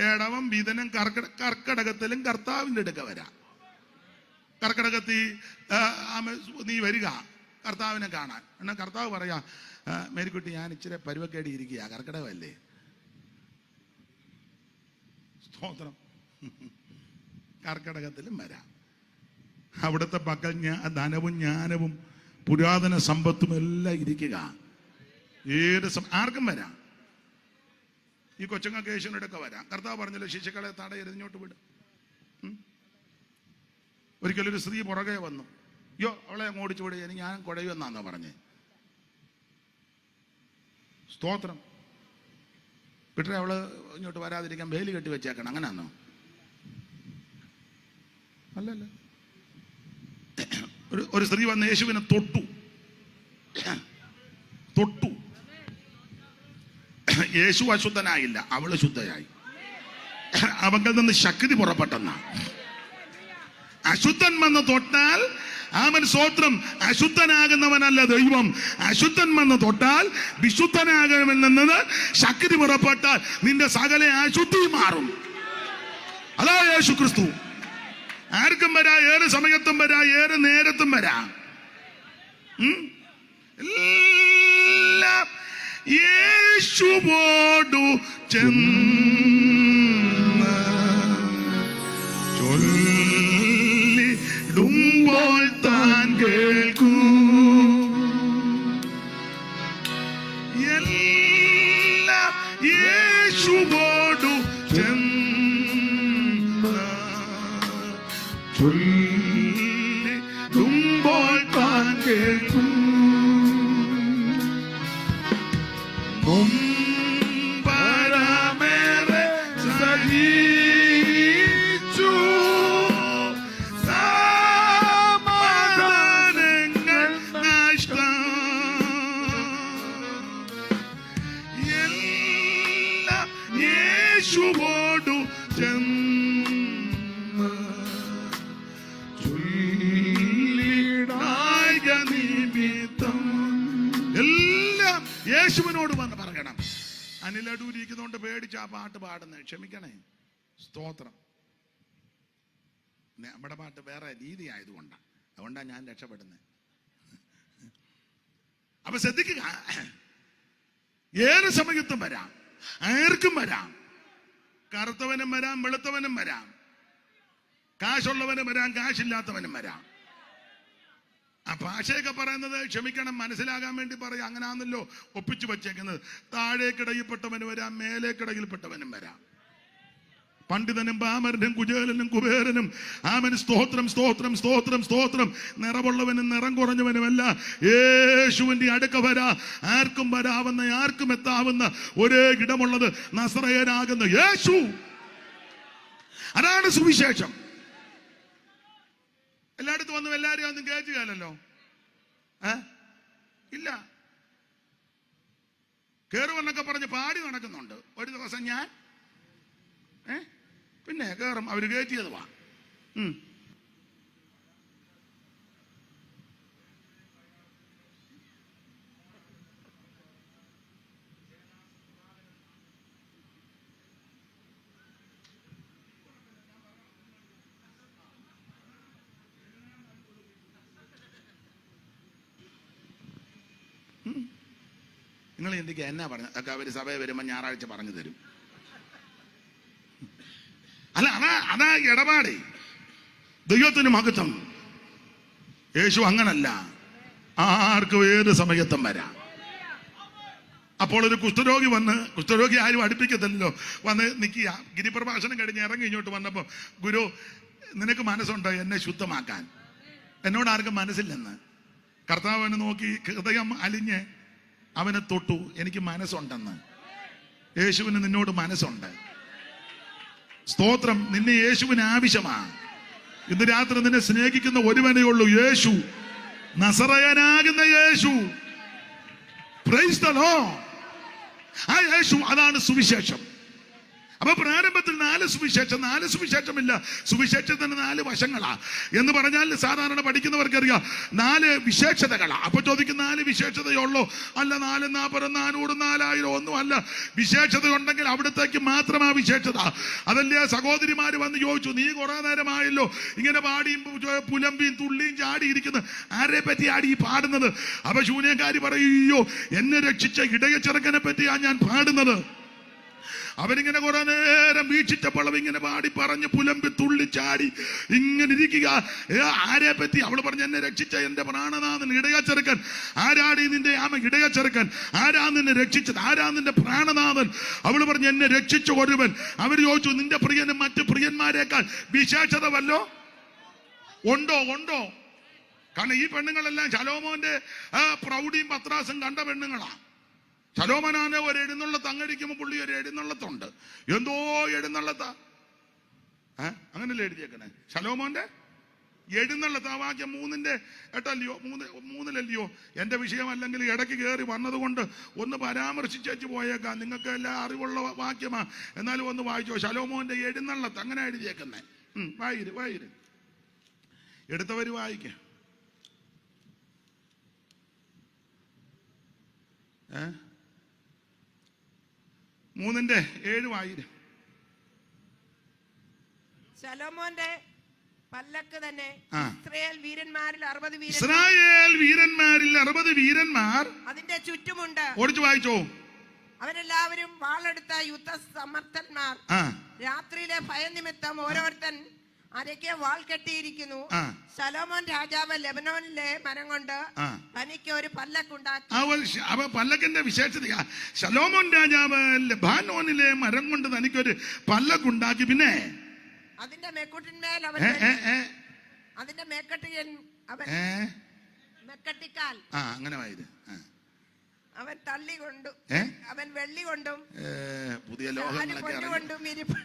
ഏടവം, വീതനം, കർക്കടകത്തിലും കർത്താവിൻ്റെ അടുക്ക വരാം. കർക്കടകത്തിൽ നീ വരിക കർത്താവിനെ കാണാൻ. എന്നാൽ കർത്താവ് പറയാ, മേരിക്കുട്ടി ഞാൻ ഇച്ചിരി പരുവക്കേടി ഇരിക്കുക, കർക്കടകമല്ലേ. സ്തോത്രം. കർക്കടകത്തിലും വരാം. അവിടുത്തെ പക്കൽ ധനവും ജ്ഞാനവും പുരാതന സമ്പത്തും എല്ലാം ഇരിക്കുക. ഏത് ആർക്കും വരാം. ഈ കൊച്ചങ്ങൾക്ക് യേശുവിനോടൊക്കെ വരാം. കർത്താവ് പറഞ്ഞല്ലോ ശിശുക്കളെ തടയെറിഞ്ഞോട്ട് വിടും. ഒരിക്കലൊരു സ്ത്രീ പുറകെ വന്നു, യോ അവളെ ഓടിച്ചു വിടുക, എനിക്ക് ഞാൻ കുഴയുമെന്നാന്നോ പറഞ്ഞേ. സ്തോത്രം. പിട്ടേ അവള് ഇങ്ങോട്ട് വരാതിരിക്കാൻ വേലി കെട്ടി വെച്ചേക്കണം, അങ്ങനെയാന്നോ? അല്ലല്ല. ഒരു സ്ത്രീ വന്ന് യേശുവിനെ തൊട്ടു. യേശു അശുദ്ധനായില്ല, അവള് ശുദ്ധയായി. അവങ്കിൽ നിന്ന് ശക്തി പുറപ്പെട്ടെന്ന. അശുദ്ധൻ വന്ന് തൊട്ടാൽ അവൻ സ്തോത്രം, അശുദ്ധനാകുന്നവനല്ല ദൈവം. അശുദ്ധൻ വന്ന് തൊട്ടാൽ വിശുദ്ധനാകുമെന്നത് ശക്തി പുറപ്പെട്ടാൽ നിന്റെ സകല അശുദ്ധി മാറും. അതാ യേശു ക്രിസ്തു. ആർക്കും വരാം, ഏത് സമയത്തും വരാം, ഏത് നേരത്തും വരാം. എല്ലാം യേശുവോടു ചെന്ന് ചൊല്ലിടുമ്പോൾ താൻ കേൾക്കൂ. എല്ലാം യേശുവോടു ചെന്ന് ചൊല്ലിടുമ്പോൾ താൻ കേൾക്കൂ. പരമേറെ സഹിച്ചു സമാധാനങ്ങൾ നഷ്ടം. എല്ലാം യേശുവോടു ചെന്ന് ചൊല്ലിടായ നിമിത്തം. എല്ലാം യേശുവിനോട് വന്ന് പറയണം. അനിലടൂരിക്കുന്നോണ്ട് പേടിച്ച് ആ പാട്ട് പാടുന്നത് ക്ഷമിക്കണേ. സ്തോത്രം. നമ്മുടെ പാട്ട് വേറെ രീതി ആയതുകൊണ്ടാണ്, അതുകൊണ്ടാണ് ഞാൻ രക്ഷപ്പെടുന്നത്. അപ്പൊ ശ്രദ്ധിക്കുക, ഏത് സമയത്തും വരാം, ആർക്കും വരാം. കറുത്തവനും വരാം, വെളുത്തവനും വരാം, കാശുള്ളവനും വരാം, കാശില്ലാത്തവനും വരാം. ആ ഭാഷയൊക്കെ പറയുന്നത് ക്ഷമിക്കണം, മനസ്സിലാകാൻ വേണ്ടി പറയാം. അങ്ങനാന്നല്ലോ ഒപ്പിച്ചു വച്ചേക്കുന്നത്. താഴേക്കിടയിൽപ്പെട്ടവന് വരാം, മേലേക്കിടയിൽപ്പെട്ടവനും വരാം. പണ്ഡിതനും പാമരനും കുചേലനും കുബേരനും. ആമൻ. സ്തോത്രം സ്തോത്രം സ്തോത്രം സ്തോത്രം. നിറവുള്ളവനും നിറം കുറഞ്ഞവനുമല്ല യേശുവിന്റെ അടുക്ക വരാ. ആർക്കും വരാവുന്ന, ആർക്കും എത്താവുന്ന ഒരേ ഇടമുള്ളത് നസറയനാകുന്ന യേശു. അതാണ് സുവിശേഷം. എല്ലായിടത്തും വന്നു എല്ലാവരും ഒന്നും കേൾക്കുകയല്ലോ. ഇല്ല, കേറുവെന്നൊക്കെ പറഞ്ഞ് പാടി നടക്കുന്നുണ്ട്. ഒരു ദിവസം ഞാൻ പിന്നെ കേറും, അവര് കയറ്റിയത് വാ. നിങ്ങൾ ചിന്തിക്കുക എന്നാ പറഞ്ഞു ഒക്കെ അവര് സഭയിൽ വരുമ്പോൾ ഞായറാഴ്ച പറഞ്ഞു തരും. അല്ല, അതാ ഇടപാടേ. ദൈവത്തിന് മഹത്വം. യേശു അങ്ങനല്ല, ആർക്കും ഏത് സമയത്തും വരാം. അപ്പോൾ ഒരു കുഷ്ഠരോഗി വന്ന്, കുഷ്ഠരോഗി ആരും അടുപ്പിക്കത്തില്ലല്ലോ, വന്ന് നിൽക്കുക. ഗിരിപ്രഭാഷണം കഴിഞ്ഞ് ഇറങ്ങി ഇങ്ങോട്ട് വന്നപ്പോൾ, ഗുരു നിനക്ക് മനസ്സുണ്ടോ എന്നെ ശുദ്ധമാക്കാൻ? എന്നോട് ആർക്കും മനസ്സില്ലെന്ന്. കർത്താവിനെ നോക്കി ഹൃദയം അലിഞ്ഞ് അവനെ തൊട്ടു. എനിക്ക് മനസ്സുണ്ടെന്ന്. യേശുവിന് നിന്നോട് മനസ്സുണ്ട്. സ്തോത്രം. നിന്നെ യേശുവിന് ആവശ്യമാണ്. ഇന്ന് രാത്രി നിന്നെ സ്നേഹിക്കുന്ന ഒരുവനേ ഉള്ളൂ, യേശു, നസറയനാകുന്ന യേശു. Praise the Lord. ആ യേശു, അതാണ് സുവിശേഷം. അപ്പൊ പ്രാരംഭത്തിൽ 4 സുവിശേഷം. 4 സുവിശേഷമില്ല, സുവിശേഷത്തിന് 4 വശങ്ങളാ എന്ന് പറഞ്ഞാൽ സാധാരണ പഠിക്കുന്നവർക്കറിയാം 4 വിശേഷതകളാ. അപ്പൊ ചോദിക്കും 4 വിശേഷതയുള്ളോ? അല്ല, 4, 40, 400, 4000 ഒന്നും അല്ല. വിശേഷത ഉണ്ടെങ്കിൽ അവിടത്തേക്ക് മാത്രമാ വിശേഷത. അതല്ലേ സഹോദരിമാര് വന്ന് ചോദിച്ചു, നീ കുറെ നേരമായല്ലോ ഇങ്ങനെ പാടിയും പുലമ്പിയും തുള്ളിയും ചാടിയിരിക്കുന്നത്, ആരെ പറ്റി ആടി ഈ പാടുന്നത്? അപ്പൊ ശൂന്യക്കാരി പറയോ, എന്നെ രക്ഷിച്ച ഇടയ ചെറുക്കനെ പറ്റിയാ ഞാൻ പാടുന്നത്. അവരിങ്ങനെ കുറെ നേരം വീക്ഷിച്ചപ്പോൾ ഇങ്ങനെ പാടി പറഞ്ഞ് പുലമ്പി തുള്ളിച്ചാടി ഇങ്ങനെ ഇരിക്കുക. ആരെ പറ്റി? അവള് പറഞ്ഞു, എന്നെ രക്ഷിച്ച എന്റെ പ്രാണനാഥൻ ഇടയ ചെറുക്കൻ. ആരാടി നിന്റെ ഇടയ ചെറുക്കൻ? ആരാ നിന്നെ രക്ഷിച്ചത്? ആരാ നിന്റെ പ്രാണനാഥൻ? അവള് പറഞ്ഞു, എന്നെ രക്ഷിച്ച ഒരുവൻ. അവര് ചോദിച്ചു, നിന്റെ പ്രിയനും മറ്റു പ്രിയന്മാരെക്കാൾ വിശേഷത വല്ലോ ഉണ്ടോ? ഉണ്ടോ? കാരണം ഈ പെണ്ണുങ്ങളെല്ലാം ശലോമോന്റെ പ്രൗഢിയും പത്രാസും കണ്ട പെണ്ണുങ്ങളാ. ശലോമോനാണ് ഒരു എഴുന്നള്ളത്ത്. അങ്ങടിക്കുമ്പോൾ പുള്ളി ഒരു എഴുന്നള്ളത്തുണ്ട്. എന്തോ എഴുന്നള്ളത്താ, അങ്ങനല്ലേ എഴുതിയേക്കണേ? ശലോമോന്റെ എഴുന്നള്ളത്ത്. ആ വാക്യം 3:8 3:3 എന്റെ വിഷയമല്ലെങ്കിൽ ഇടയ്ക്ക് കയറി വന്നതുകൊണ്ട് ഒന്ന് പരാമർശിച്ചു പോയേക്കാം. നിങ്ങൾക്ക് എല്ലാം അറിവുള്ള വാക്യമാ, എന്നാലും ഒന്ന് വായിച്ചോ. ശലോമോന്റെ എഴുന്നള്ളത്ത് അങ്ങനെ എഴുതിയേക്കുന്നേ. വായിര് എടുത്തവര് വായിക്ക. 3:7 വായിര്. ശലോമോന്റെ പല്ലക്ക് തന്നെ ആ. ഇസ്രായേൽ വീരന്മാരിൽ 60 വീരന്മാർ ഇസ്രായേൽ വീരന്മാരിൽ 60 വീരന്മാർ അതിന്റെ ചുറ്റുമുണ്ട്. ഓടിച്ചു വായിച്ചോ. അവരെല്ലാവരും വാളെടുത്ത യുദ്ധസമർത്ഥന്മാർ. ആ രാത്രിയിലെ ഭയനിമിത്തം ഓരോരുത്തൻ അരയ്ക്ക് വാൾ കെട്ടിയിരിക്കുന്നു. ആ. ശലോമോൻ രാജാവ് ലെബനോനിലെ മരം കൊണ്ട് ആ. തനിക്ക് ഒരു പല്ലക്കുണ്ടാക്കി. അവ പല്ലക്കിന്റെ വിശേഷത ശലോമോൻ രാജാവ് ലെബാനോനിലെ മരം കൊണ്ട് തനിക്കൊരു പല്ലക്കുണ്ടാക്കി. പിന്നെ അതിന്റെ മേക്കൂട്ടിന്മേൽ അവൻ അതിന്റെ മേക്കട്ടിയൻ അവൻ മെക്കട്ടിക്കാൽ അങ്ങനെ വായത്. അവൻ തള്ളി കൊണ്ടു അവൻ വെള്ളി കൊണ്ടും പുതിയ കൊണ്ടും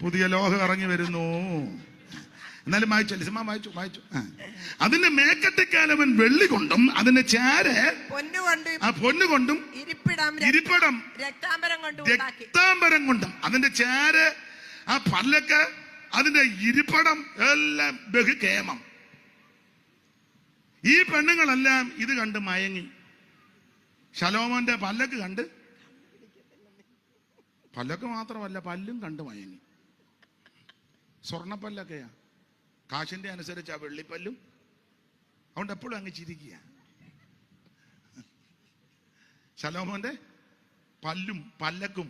പുതിയ ലോകം ഇറങ്ങി വരുന്നു. എന്നാലും വായിച്ചല്ലേ സിനിമ വായിച്ചു വായിച്ചു. അതിന്റെ മേക്കട്ടിക്കാൽ അവൻ വെള്ളി കൊണ്ടും അതിന്റെ ചാര് പൊന്നുകൊണ്ടും ഇരിപ്പിടം രക്താംബരം കൊണ്ടും അതിന്റെ ചാര് ആ പല്ലക്ക് അതിന്റെ ഇരിപ്പിടം എല്ലാം ബഹുകേമം. ഈ പെണ്ണുങ്ങളെല്ലാം ഇത് കണ്ട് മയങ്ങി. ശലോമോന്റെ പല്ലക്ക് കണ്ട്, പല്ലക്ക് മാത്രമല്ല പല്ലും കണ്ട് മയങ്ങി. സ്വർണ്ണപ്പല്ലൊക്കെയാ, കാശിന്റെ അനുസരിച്ച് ആ വെള്ളിപ്പല്ലും. അതുകൊണ്ട് എപ്പോഴും അങ്ങ് ചിരിക്കുക. ശലോമോന്റെ പല്ലും പല്ലക്കും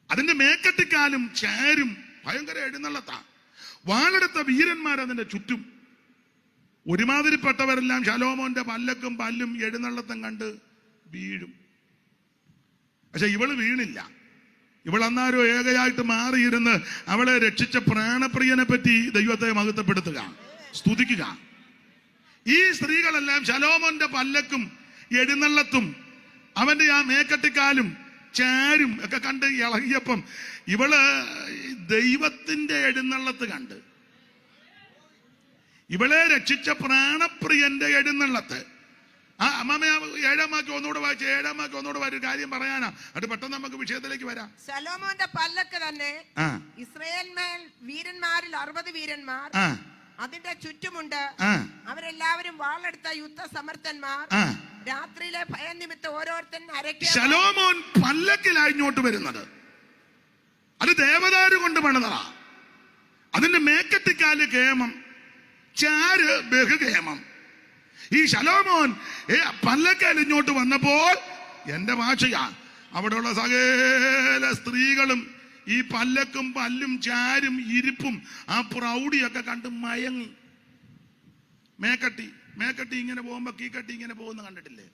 അതിന്റെ മേക്കട്ടിക്കാലും ചേരും ഭയങ്കര എഴുന്നള്ളത്താ. വാളെടുത്ത വീരന്മാർ അതിന്റെ ചുറ്റും. ഒരുമാതിരിപ്പെട്ടവരെല്ലാം ശലോമോന്റെ പല്ലക്കും പല്ലും എഴുന്നള്ളത്തും കണ്ട് വീഴും. പക്ഷെ ഇവള് വീണില്ല. ഇവൾ അന്നാരോ ഏകയായിട്ട് മാറിയിരുന്ന് അവളെ രക്ഷിച്ച പ്രാണപ്രിയനെ പറ്റി ദൈവത്തെ മഹത്വപ്പെടുത്തുക, സ്തുതിക്കുക. ഈ സ്ത്രീകളെല്ലാം ശലോമോന്റെ പല്ലക്കും എഴുന്നള്ളത്തും അവന്റെ ആ മേക്കട്ടിക്കാലും ചാരും ഒക്കെ കണ്ട് ഇളകിയപ്പം ഇവള് ദൈവത്തിന്റെ എഴുന്നള്ളത്ത് കണ്ട്, ഇവളെ രക്ഷിച്ച പ്രാണപ്രിയന്റെ എഴുന്നള്ളത്ത്. ആ അമ്മാമ 7-ാം വാക്യം ഒന്നുകൂടെ വായിച്ചു. 7-ാം വാക്യം ഒന്നുകൂടെ ഒരു കാര്യം പറയാനാ, അത് പെട്ടെന്ന് നമുക്ക് വിഷയത്തിലേക്ക് വരാം. ശലോമോന്റെ പല്ലക്ക് തന്നെ ഇസ്രായേൽ വീരന്മാരിൽ 60 വീരന്മാർ അതിന്റെ ചുറ്റുമുണ്ട്. അവരെല്ലാവരും വാളെടുത്ത യുദ്ധസമർത്ഥന്മാർ. രാത്രിയിലെ ഭയനിമിത്തം ഓരോരുത്തൻ അരയ്ക്ക്. ശലോമോൻ പല്ലക്കിലായി ഇങ്ങോട്ട് വരുന്നത് അത് ദേവദാരു കൊണ്ട് പണിതതാ. അതിന്റെ മേക്കട്ടിക്കാല് കേമം, ചാര് ബഹുകേമം. ഈ ശലോമോൻ പല്ലക്കാൽ ഇങ്ങോട്ട് വന്നപ്പോൾ എന്റെ ഭാഷയാ, അവിടെയുള്ള സകല സ്ത്രീകളും ഈ പല്ലക്കും പല്ലും ചാരും ഇരിപ്പും ആ പ്രൗഢിയൊക്കെ കണ്ട് മയങ്ങി. മേക്കട്ടി ഇങ്ങനെ പോകുമ്പോ കീക്കട്ടി ഇങ്ങനെ പോകുന്ന കണ്ടിട്ടില്ലേ?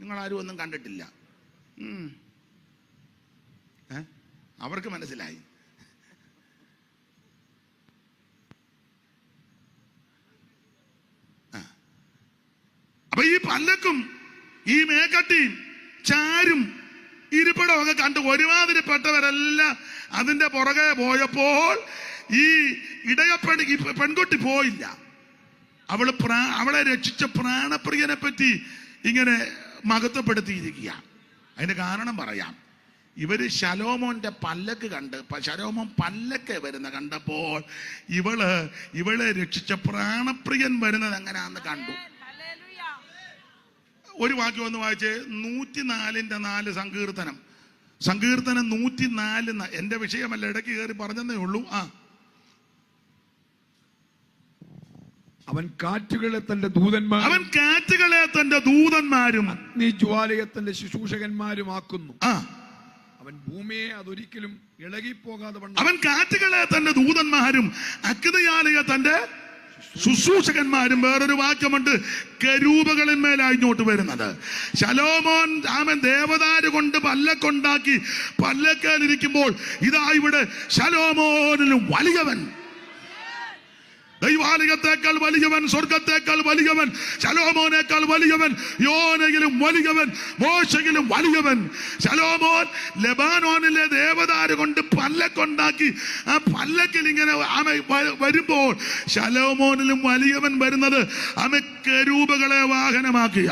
നിങ്ങളാരും ഒന്നും കണ്ടിട്ടില്ല. അവർക്ക് മനസ്സിലായി. അപ്പൊ ഈ പല്ലക്കും ഈ മേക്കട്ടിയും ചാരും ഇരിപ്പിടം ഒക്കെ കണ്ട് ഒരുമാതിരിപ്പെട്ടവരെല്ലാം അതിന്റെ പുറകെ പോയപ്പോൾ ഈ പെൺകുട്ടി പോയില്ല. അവളെ രക്ഷിച്ച പ്രാണപ്രിയനെ പറ്റി ഇങ്ങനെ മഹത്വപ്പെടുത്തിയിരിക്കുക. അതിന്റെ കാരണം പറയാം. ഇവര് ശലോമോന്റെ പല്ലക്ക് കണ്ട്, ശലോമോൻ പല്ലക്ക് വരുന്ന കണ്ടപ്പോൾ ഇവളെ രക്ഷിച്ച പ്രാണപ്രിയൻ വരുന്നത് എങ്ങനെയാന്ന് കണ്ടു. ഒരു വാക്യം ഒന്ന് വായിച്ചേ. 104:4 സങ്കീർത്തനം 104. എന്റെ വിഷയമല്ല, ഇടയ്ക്ക് കയറി പറഞ്ഞതേ ഉള്ളൂ. അവൻ കാറ്റുകളെ തന്റെ ദൂതന്മാരും അഗ്നിജ്വാലയെ തന്റെ ശുശ്രൂഷകന്മാരുമാക്കുന്നു. അവൻ ഭൂമിയെ അതൊരിക്കലും ഇളകിപ്പോകാതെ അവൻ കാറ്റുകളെ തന്റെ ദൂതന്മാരും അഗ്നിജ്വാലയെ തന്റെ ശുശ്രൂഷകന്മാരും. വേറൊരു വാക്യമുണ്ട്, കരൂപകളിന്മേലായി ഇങ്ങോട്ട് വരുന്നത്. ശലോമോൻ ദേവദാരു കൊണ്ട് പല്ലക്കുണ്ടാക്കി പല്ലക്കാലിരിക്കുമ്പോൾ ഇതാ ഇവിടെ ശലോമോനിലും വലിയവൻ, ദൈവാലയത്തേക്കാൾ വലിയവൻ, സ്വർഗത്തേക്കാൾ വലിയവൻ, ശലോമോനേക്കാൾ വലിയവൻ, യോനയിലും വലിയവൻ, മോശയിലും വലിയവൻ. ശലോമോൻ ലെബാനോനിലെ ദേവദാരു കൊണ്ട് പല്ലക്കുണ്ടാക്കി ആ പല്ലക്കിൽ ഇങ്ങനെ വരുമ്പോൾ ശലോമോനിലും വലിയവൻ വരുന്നത് കരൂപകളെ വാഹനമാക്കിയ.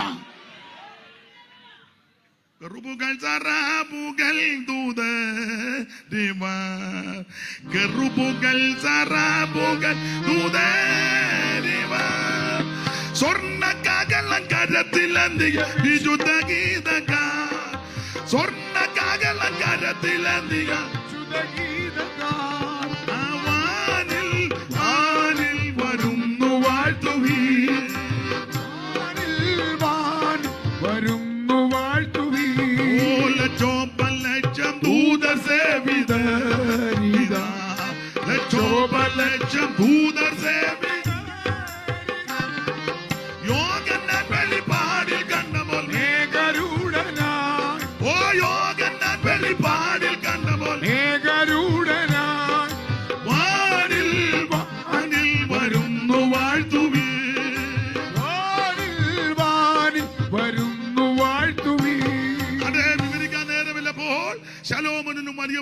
കെറുബുകൾ സറാബുകൾ ദൂതന്മാർ, കെറുബുകൾ സറാബുകൾ ദൂതന്മാർ, സ്വർണ്ണക്കാകളം കരത്തിലന്തിയ വിശുദ്ധ ഗീതകാർ, സ്വർണ്ണക്കാകളം കരത്തിലന്തിയ വിശുദ്ധ ഗീതകാർ.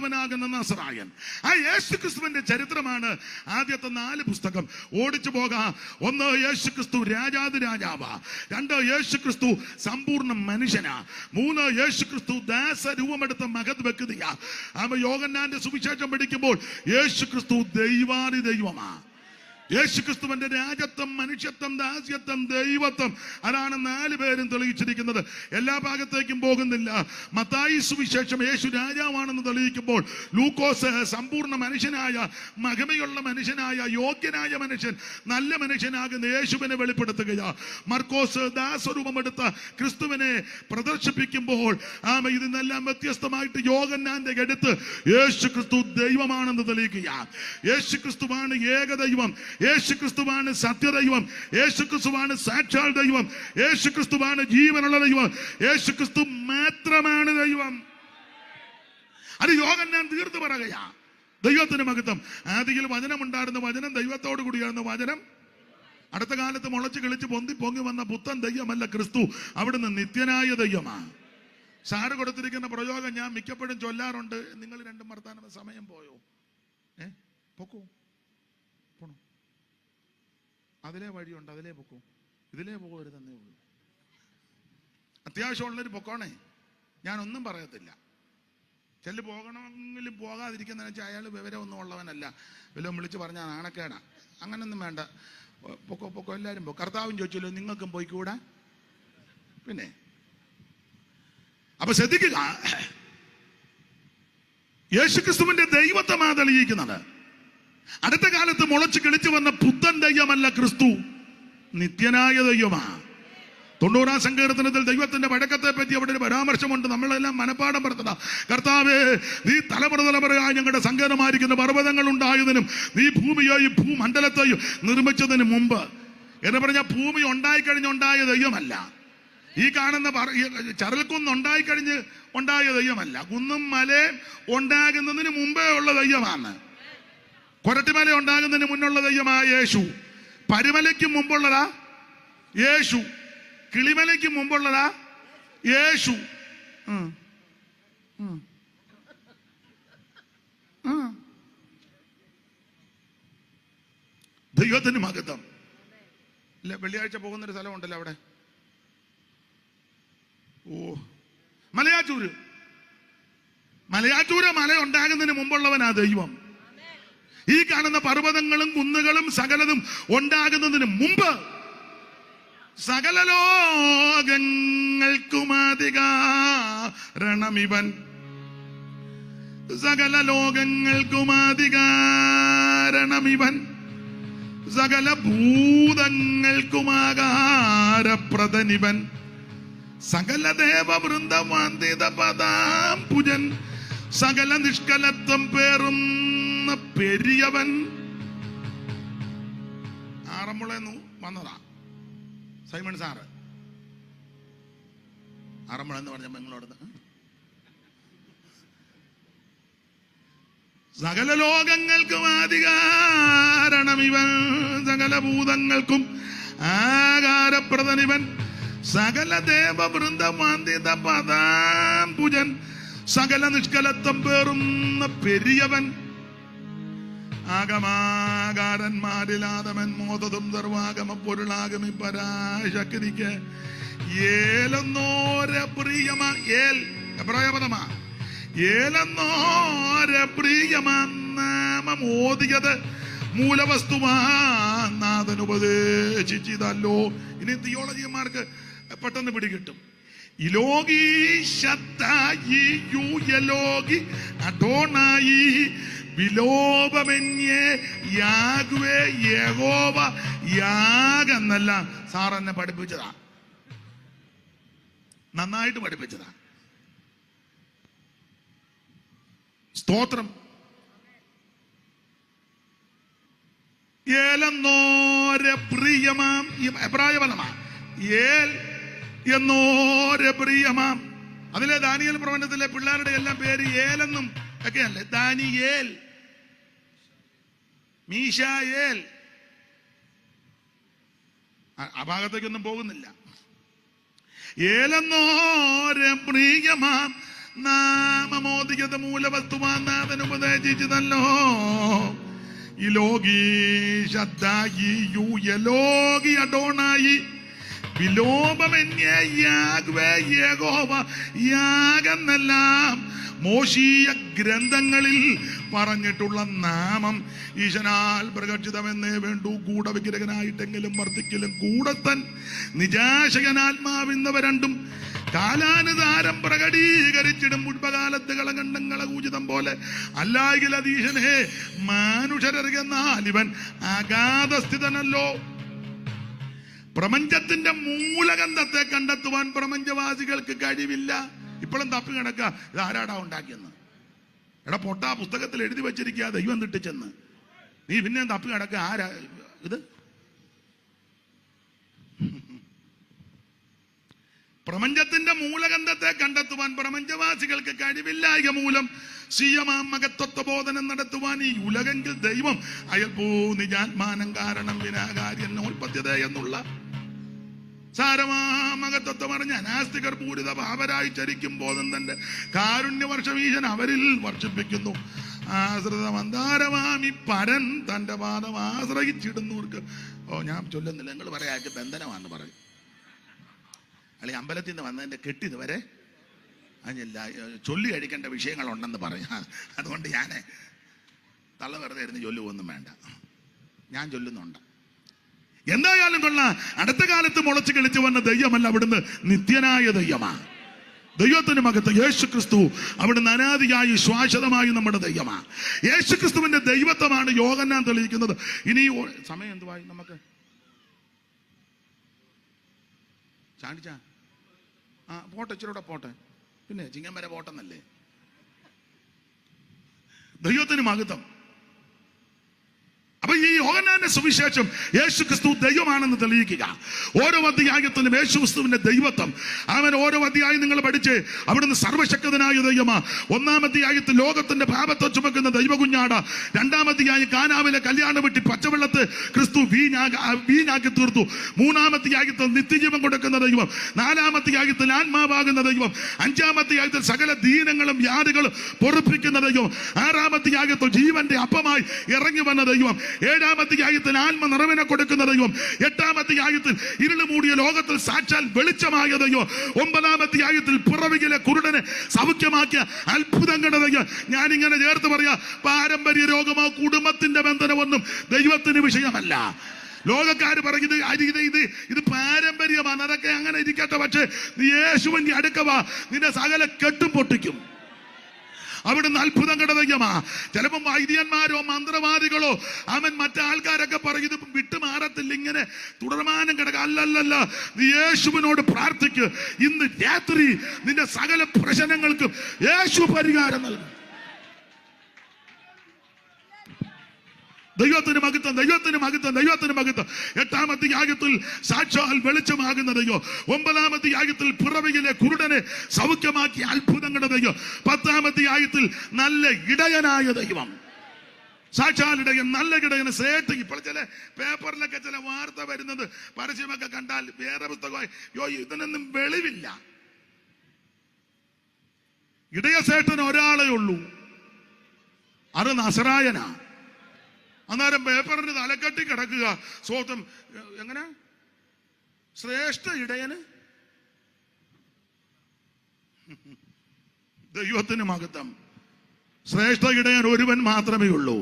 യേശുവായവനാകുന്ന നസറായൻ. ആ യേശുക്രിസ്തുവിന്റെ ചരിത്രമാണ് ആദ്യത്തെ 4 പുസ്തകം. ഓടിച്ചു പോകാം. 1, യേശുക്രിസ്തു രാജാതിരാജാവാ. 2, യേശുക്രിസ്തു സമ്പൂർണ്ണ മനുഷ്യനാ. 3, യേശുക്രിസ്തു ദാസരൂപമെടുത്ത മഹത് വ്യക്തിയാ. യോഹന്നാന്റെ സുവിശേഷം പഠിക്കുമ്പോൾ യേശുക്രിസ്തു ദൈവാതി ദൈവമാ. യേശുക്രിസ്തുവിന്റെ രാജത്വം, മനുഷ്യത്വം, ദാസ്യത്വം, ദൈവത്വം, അതാണ് 4 പേരും തെളിയിച്ചിരിക്കുന്നത്. എല്ലാ ഭാഗത്തേക്കും പോകുന്നില്ല. മത്തായി സുവിശേഷം യേശു രാജാവാണെന്ന് തെളിയിക്കുമ്പോൾ ലൂക്കോസ് സമ്പൂർണ്ണ മനുഷ്യനായ, മഹിമയുള്ള മനുഷ്യനായ, യോഗ്യനായ മനുഷ്യൻ, നല്ല മനുഷ്യനാകുന്ന യേശുവിനെ വെളിപ്പെടുത്തുകയാ. മർക്കോസ് ദാസരൂപമെടുത്ത ക്രിസ്തുവിനെ പ്രദർശിപ്പിക്കുമ്പോൾ ഇതിനെല്ലാം വ്യത്യസ്തമായിട്ട് യോഹന്നാന്റെ അടുത്ത് യേശുക്രിസ്തു ദൈവമാണെന്ന് തെളിയിക്കുക. യേശുക്രിസ്തുവാണ് ഏകദൈവം, യേശുക്രിസ്തുവാണ് സത്യദൈവം, യേശുക്രിസ്തുവാണ് സാക്ഷാൽ ദൈവം, യേശുക്രിസ്തുവാണ് ജീവനുള്ള ദൈവം, യേശുക്രിസ്തു മാത്രമാണ് ദൈവം. അത് യോഹന്നാൻ തീർത്ത് പറയുകയാ. ദൈവത്തിന് മഹത്വം. ആദിയിൽ വചനമുണ്ടായിരുന്ന, വചനം ദൈവത്തോട് കൂടിയായിരുന്ന, വചനം അടുത്ത കാലത്ത് മുളച്ച് കിളിച്ച് പൊങ്ങി വന്ന പുത്തൻ ദൈവമല്ല ക്രിസ്തു, അവിടുന്ന് നിത്യനായ ദൈവമാണ്. സാറ് കൊടുത്തിരിക്കുന്ന പ്രയോഗം ഞാൻ മിക്കപ്പോഴും ചൊല്ലാറുണ്ട്. നിങ്ങൾ രണ്ടും വർത്താനം സമയം പോയോ? പൊക്കോ, പോണോ? അതിലേ വഴിയുണ്ട്, അതിലേ പൊക്കോ, ഇതിലേ പോകരുതെന്നേ ഉള്ളൂ. അത്യാവശ്യമുള്ളൊരു പൊക്കോണേ, ഞാനൊന്നും പറയത്തില്ല. ചെല്ല് പോകണമെങ്കിലും പോകാതിരിക്കുന്ന വെച്ചാൽ അയാൾ വിവരമൊന്നും ഉള്ളവനല്ല. വല്ലതും വിളിച്ച് പറഞ്ഞാൽ നാണക്കേടാ. അങ്ങനൊന്നും വേണ്ട. പൊക്കോ പൊക്കോ, എല്ലാവരും പോ. കർത്താവും ചോദിച്ചല്ലോ നിങ്ങൾക്കും പോയിക്കൂടാ? പിന്നെ അപ്പൊ ശ്രദ്ധിക്കുക, യേശുക്രിസ്തുവിന്റെ ദൈവത്വമാണ് തെളിയിക്കുന്നത്. അടുത്ത കാലത്ത് മുളച്ച് കിളിച്ചു വന്ന പുത്തൻ ദൈവമല്ല ക്രിസ്തു, നിത്യനായ ദൈവമാണ്. 90-ാം സങ്കീർത്തനത്തിൽ ദൈവത്തിന്റെ വഴക്കത്തെ പറ്റി അവിടെ ഒരു പരാമർശമുണ്ട്. നമ്മളെല്ലാം മനപ്പാഠം പെടുത്തണം. കർത്താവേ, നീ തലമുറയായി ഞങ്ങളുടെ സങ്കേതമായിരിക്കുന്ന പർവ്വതങ്ങൾ ഉണ്ടായതിനും നീ ഭൂമിയെയും ഭൂമണ്ഡലത്തെയും നിർമ്മിച്ചതിന് മുമ്പ് എന്ന് പറഞ്ഞാൽ ഭൂമി ഉണ്ടായിക്കഴിഞ്ഞുണ്ടായ ദൈവമല്ല. ഈ കാണുന്ന ചരൽക്കുന്ന് ഉണ്ടായിക്കഴിഞ്ഞ് ഉണ്ടായ ദൈവമല്ല. കുന്നും മലയും ഉണ്ടാകുന്നതിന് മുമ്പേ ഉള്ള ദൈവമാണ്. കൊരട്ടിമല ഉണ്ടാകുന്നതിന് മുന്നുള്ള ദൈവമായ യേശു. പരിമലയ്ക്ക് മുമ്പുള്ളതാ യേശു. കിളിമലയ്ക്ക് മുമ്പുള്ളതാ യേശു. ദൈവത്തിന് മഹത്വം. ഇല്ല, വെള്ളിയാഴ്ച പോകുന്നൊരു സ്ഥലമുണ്ടല്ലോ അവിടെ. മലയാറ്റൂര്. മല ഉണ്ടാകുന്നതിന് മുമ്പുള്ളവനാ ദൈവം. ഈ കാണുന്ന പർവ്വതങ്ങളും കുന്നുകളും സകലതും ഉണ്ടാകുന്നതിന് മുമ്പ് സകല ലോകങ്ങൾക്കുമധികാരണമിവൻ, സകല ലോകങ്ങൾക്കുമധികാരണമിവൻ, സകല ഭൂതങ്ങൾക്കുമാകാരപ്രദനിവൻ, സകല ദേവവൃന്ദവാന്തിത പദാം പുജൻ, സകല നിഷ്കലത്വം പേറുന്ന പെരിയവൻ. ആറന്മുളന്ന് വന്നതാ സൈമൺ സാറ്. ആറന്മുള എന്ന് പറഞ്ഞ നിങ്ങളോട് സകല ലോകങ്ങൾക്കും അധികാരണമിവൻ, സകല ഭൂതങ്ങൾക്കും ആകാരപ്രദനിവൻ, സകല ദേവവൃന്ദവാന്തിത പദാം പുജൻ, സകല നിഷ്കലത്വം പേറുന്ന പെരിയവൻ, ആഗമാകാരന്മാരിലാതമൻ മോദതും സർവാഗമ പൊരുളാഗമി പരാശക്തിക്ക് ഏലെന്നോരെ പ്രിയമ. ഏൽ എബ്രായപദമാ. ഏലെന്നോരെ പ്രിയമ നാമം ഓതിയത് മൂലവസ്തുവാനാഥൻ ഉപദേശിച്ചതല്ലോ. ഇനി തിയോളജിമാർക്ക് പെട്ടെന്ന് പിടികിട്ടും. ഇലോകി ശത്തായി യുയലോകി അഡോണായി വിലോപമെന്യേ യാഗ്വേ യഹോവ യാഗെന്നല്ല സാർ എന്നെ പഠിപ്പിച്ചതാ. നന്നായിട്ട് പഠിപ്പിച്ചതാ. സ്തോത്രം. ഏലെന്നോരെ പ്രിയമാം എബ്രായപദമാ. ഏൽ എന്നോരെ പ്രിയമാം. അതിലെ ദാനിയേൽ പ്രവചനത്തിലെ പിള്ളേരുടെ എല്ലാം പേര് ഏലെന്നും ഒക്കെയല്ലേ. Daniel, Mishael. ആ ഭാഗത്തേക്കൊന്നും പോകുന്നില്ല. ഏലെന്നോരെ പ്രിയമാം നാമമോദികത മൂലവസ്തുവാൻ നാഥൻ ഉപദേശിച്ചതല്ലോ. ഈ ലോകി ശദ്ദായി യു യലോകി അഡോണായി വിലോപമെന്യേ യാഗ്വേ യഹോവ യാഗെന്നെല്ലാം മോശീയ ഗ്രന്ഥങ്ങളിൽ പറഞ്ഞിട്ടുള്ള നാമം ഈശനാൽ പ്രകർഷിതമെന്നേ വേണ്ടു. ഗൂഢവിഗ്രഹനായിട്ടെങ്കിലും വർദ്ധിക്കലും കൂടത്തൻ നിജാശകനാത്മാവിന്നവ രണ്ടും കാലാനുസാരം പ്രകടീകരിച്ചിടും. പുഷ്പകാലത്ത് കളകണ്ഡങ്ങളെ ഊചിതം പോലെ അല്ലായെങ്കിൽ അതീശനെ മാനുഷരറിയെന്നാൽ ഇവൻ അഗാധസ്ഥിതനല്ലോ. പ്രപഞ്ചത്തിന്റെ മൂലഗന്ധത്തെ കണ്ടെത്തുവാൻ പ്രപഞ്ചവാസികൾക്ക് കഴിവില്ല. ഇപ്പോഴും തപ്പി കിടക്കുക, ഇത് ആരാടാ ഉണ്ടാക്കിയെന്ന്. എടാ പൊട്ടാ, പുസ്തകത്തിൽ എഴുതി വെച്ചിരിക്കുക ദൈവം തിട്ടിച്ചെന്ന്. നീ പിന്നെ തപ്പി കിടക്കുക, ആരാ ഇത്? പ്രപഞ്ചത്തിന്റെ മൂലഗന്ധത്തെ കണ്ടെത്തുവാൻ പ്രപഞ്ചവാസികൾക്ക് കഴിവില്ലായക മൂലം മകത്വബോധനം നടത്തുവാൻ ഈ ഉലകെങ്കിൽ ദൈവം അയൽപൂ നിജാത്മാനം കാരണം വിനാകാര്യോൽപദ്ധ്യത എന്നുള്ള സാരമാമകത്വത്തെ പറഞ്ഞ അനാസ്തികർ പൂരിത ഭാവരായി ചരിക്കും ബോധം തന്റെ കാരുണ്യവർഷവീശൻ അവരിൽ വർഷിപ്പിക്കുന്നു. ആശ്രിത മന്ദാരമാമി പരൻ തന്റെ പാദം ആശ്രയിച്ചിടുന്നവർക്ക്. ഞാൻ ചൊല്ലുന്നില്ല, നിങ്ങൾ പറയാക്ക് ബന്ധനമാണെന്ന് പറയും. അല്ലെ അമ്പലത്തിൽ നിന്ന് വന്നതിന്റെ കെട്ടിത് വരെ അതില്ല ചൊല്ലി കഴിക്കേണ്ട വിഷയങ്ങളുണ്ടെന്ന് പറയാം. അതുകൊണ്ട് ഞാൻ തള്ള വെറുതെ ഇരുന്ന് ചൊല്ലുവൊന്നും വേണ്ട, ഞാൻ ചൊല്ലുന്നുണ്ട്. എന്തായാലും കൊള്ളാം, അടുത്ത കാലത്ത് മുളച്ചു കളിച്ചു വന്ന ദൈവമല്ല, അവിടുന്ന് നിത്യനായ ദൈവമാണ്. ദൈവത്തിന് മകത്ത് യേശു ക്രിസ്തു അവിടുന്ന് അനാദിയായി ശ്വാശ്വതമായി നമ്മുടെ ദൈവമാണ്. യേശു ക്രിസ്തുവിന്റെ ദൈവത്വമാണ് യോഹന്നാൻ തെളിയിക്കുന്നത്. ഇനി സമയം എന്തുവായി? നമുക്ക് ചാണ്ടിച്ചാ പോട്ടെ, ഇച്ചിരൂടെ പോട്ടെ, പിന്നെ ചിങ്ങം വരെ പോട്ടെന്നല്ലേ. ദൈവത്തിന് മഹത്വം. അപ്പൊ ഈ യോഹന്നാന്റെ സുവിശേഷം യേശു ക്രിസ്തു ദൈവമാണെന്ന് തെളിയിക്കുക. ഓരോ അധ്യായത്തിലും യേശു ക്രിസ്തുവിന്റെ ദൈവത്വം അവൻ ഓരോ അധ്യായം നിങ്ങൾ പഠിച്ച് അവിടുന്ന് സർവശക്തനായ ദൈവമാ. ഒന്നാം അധ്യായത്തിൽ ലോകത്തിന്റെ പാപത്തെ ചുമക്കുന്ന ദൈവകുഞ്ഞാട. രണ്ടാം അധ്യായം കാനാവിലെ കല്യാണം വിട്ടി പച്ചവെള്ളത്ത് ക്രിസ്തു വീഞ്ഞാക്കി തീർത്തു. മൂന്നാം അധ്യായത്തിൽ നിത്യജീവൻ കൊടുക്കുന്ന ദൈവം. നാലാം അധ്യായത്തിൽ ആത്മാവാകുന്ന ദൈവം. അഞ്ചാം അധ്യായത്തിൽ സകല ദീനങ്ങളും വ്യാധികളും പൊറുപ്പിക്കുന്ന ദൈവം. ആറാം അധ്യായത്തിൽ ജീവന്റെ അപ്പമായി ഇറങ്ങി വന്ന ദൈവം. ഏഴാം അധ്യായത്തിൽ ആത്മ നിറവിനെ കൊടുക്കുന്ന ദൈവം. എട്ടാം അധ്യായത്തിൽ ഇരുള് മൂടിയ ലോകത്തിൽ സാക്ഷാൽ വെളിച്ചമായ ദൈവം. ഒമ്പതാം അധ്യായത്തിൽ പിറവിയിലെ കുരുടനെ സൗഖ്യമാക്കിയ അത്ഭുതങ്ങളുടെ ദൈവം. ഞാനിങ്ങനെ ചേർത്ത് പറയാ, പാരമ്പര്യ രോഗമോ കുടുംബത്തിന്റെ ബന്ധനമൊന്നും ദൈവത്തിന് വിഷയമല്ല. ലോകക്കാര് പറയുന്നത് ഇത് പാരമ്പര്യമാണ്, അതൊക്കെ അങ്ങനെ ഇരിക്കട്ടെ. പക്ഷെ നീ യേശുവിന്റെ അടുക്കവാ, നിന്റെ സകല കെട്ടും പൊട്ടിക്കും. അവിടുന്ന് അത്ഭുതം കടതയ്യമാ. ചിലപ്പോൾ വൈദ്യന്മാരോ മന്ത്രവാദികളോ അവൻ മറ്റാൾക്കാരൊക്കെ പറയും ഇത് വിട്ടുമാറത്തില്ല, ഇങ്ങനെ തുടർമാനം കിടക്ക. അല്ലല്ല, നീ യേശുവിനോട് പ്രാർത്ഥിക്ക്. ഇന്ന് രാത്രി നിന്റെ സകല പ്രശ്നങ്ങൾക്കും യേശു പരിഹാരം നൽകും. ദൈവത്തിന് മഹത്വം, ദൈവത്തിന് മഹത്വം, ദൈവത്തിന് മഹത്വം. എട്ടാമത്തെ യാഗത്തിൽ സാക്ഷാൽ വെളിച്ചമാകുന്ന ദൈവം. ഒമ്പതാമത്തെ യാഗത്തിൽ പിറവിയിലെ കുരുടനെ സൗഖ്യമാക്കി അത്ഭുതങ്ങളുടെ ദൈവം. പത്താമത്തെ യാഗത്തിൽ നല്ല ഇടയനായ ദൈവം. സാക്ഷാൽ ഇടയൻ, നല്ല ഇടയന് ശ്രേഷ്ഠ. ഇപ്പോൾ ചില പേപ്പറിലൊക്കെ ചില വാർത്ത വരുന്നത് പരസ്യമൊക്കെ കണ്ടാൽ വേറെ പുസ്തകമായി ഇതിനൊന്നും വെളിവില്ല. ഇടയശ്രേഷ്ഠന് ഒരാളേ ഉള്ളൂ, അത് നസറായനാ. അന്നേരം പേപ്പറിന് തലക്കെട്ടി കിടക്കുക സ്വന്തം എങ്ങനെ ശ്രേഷ്ഠ ഇടയന്. ദൈവത്തിന് മഹത്വം. ശ്രേഷ്ഠ ഇടയൻ ഒരുവൻ മാത്രമേ ഉള്ളൂ.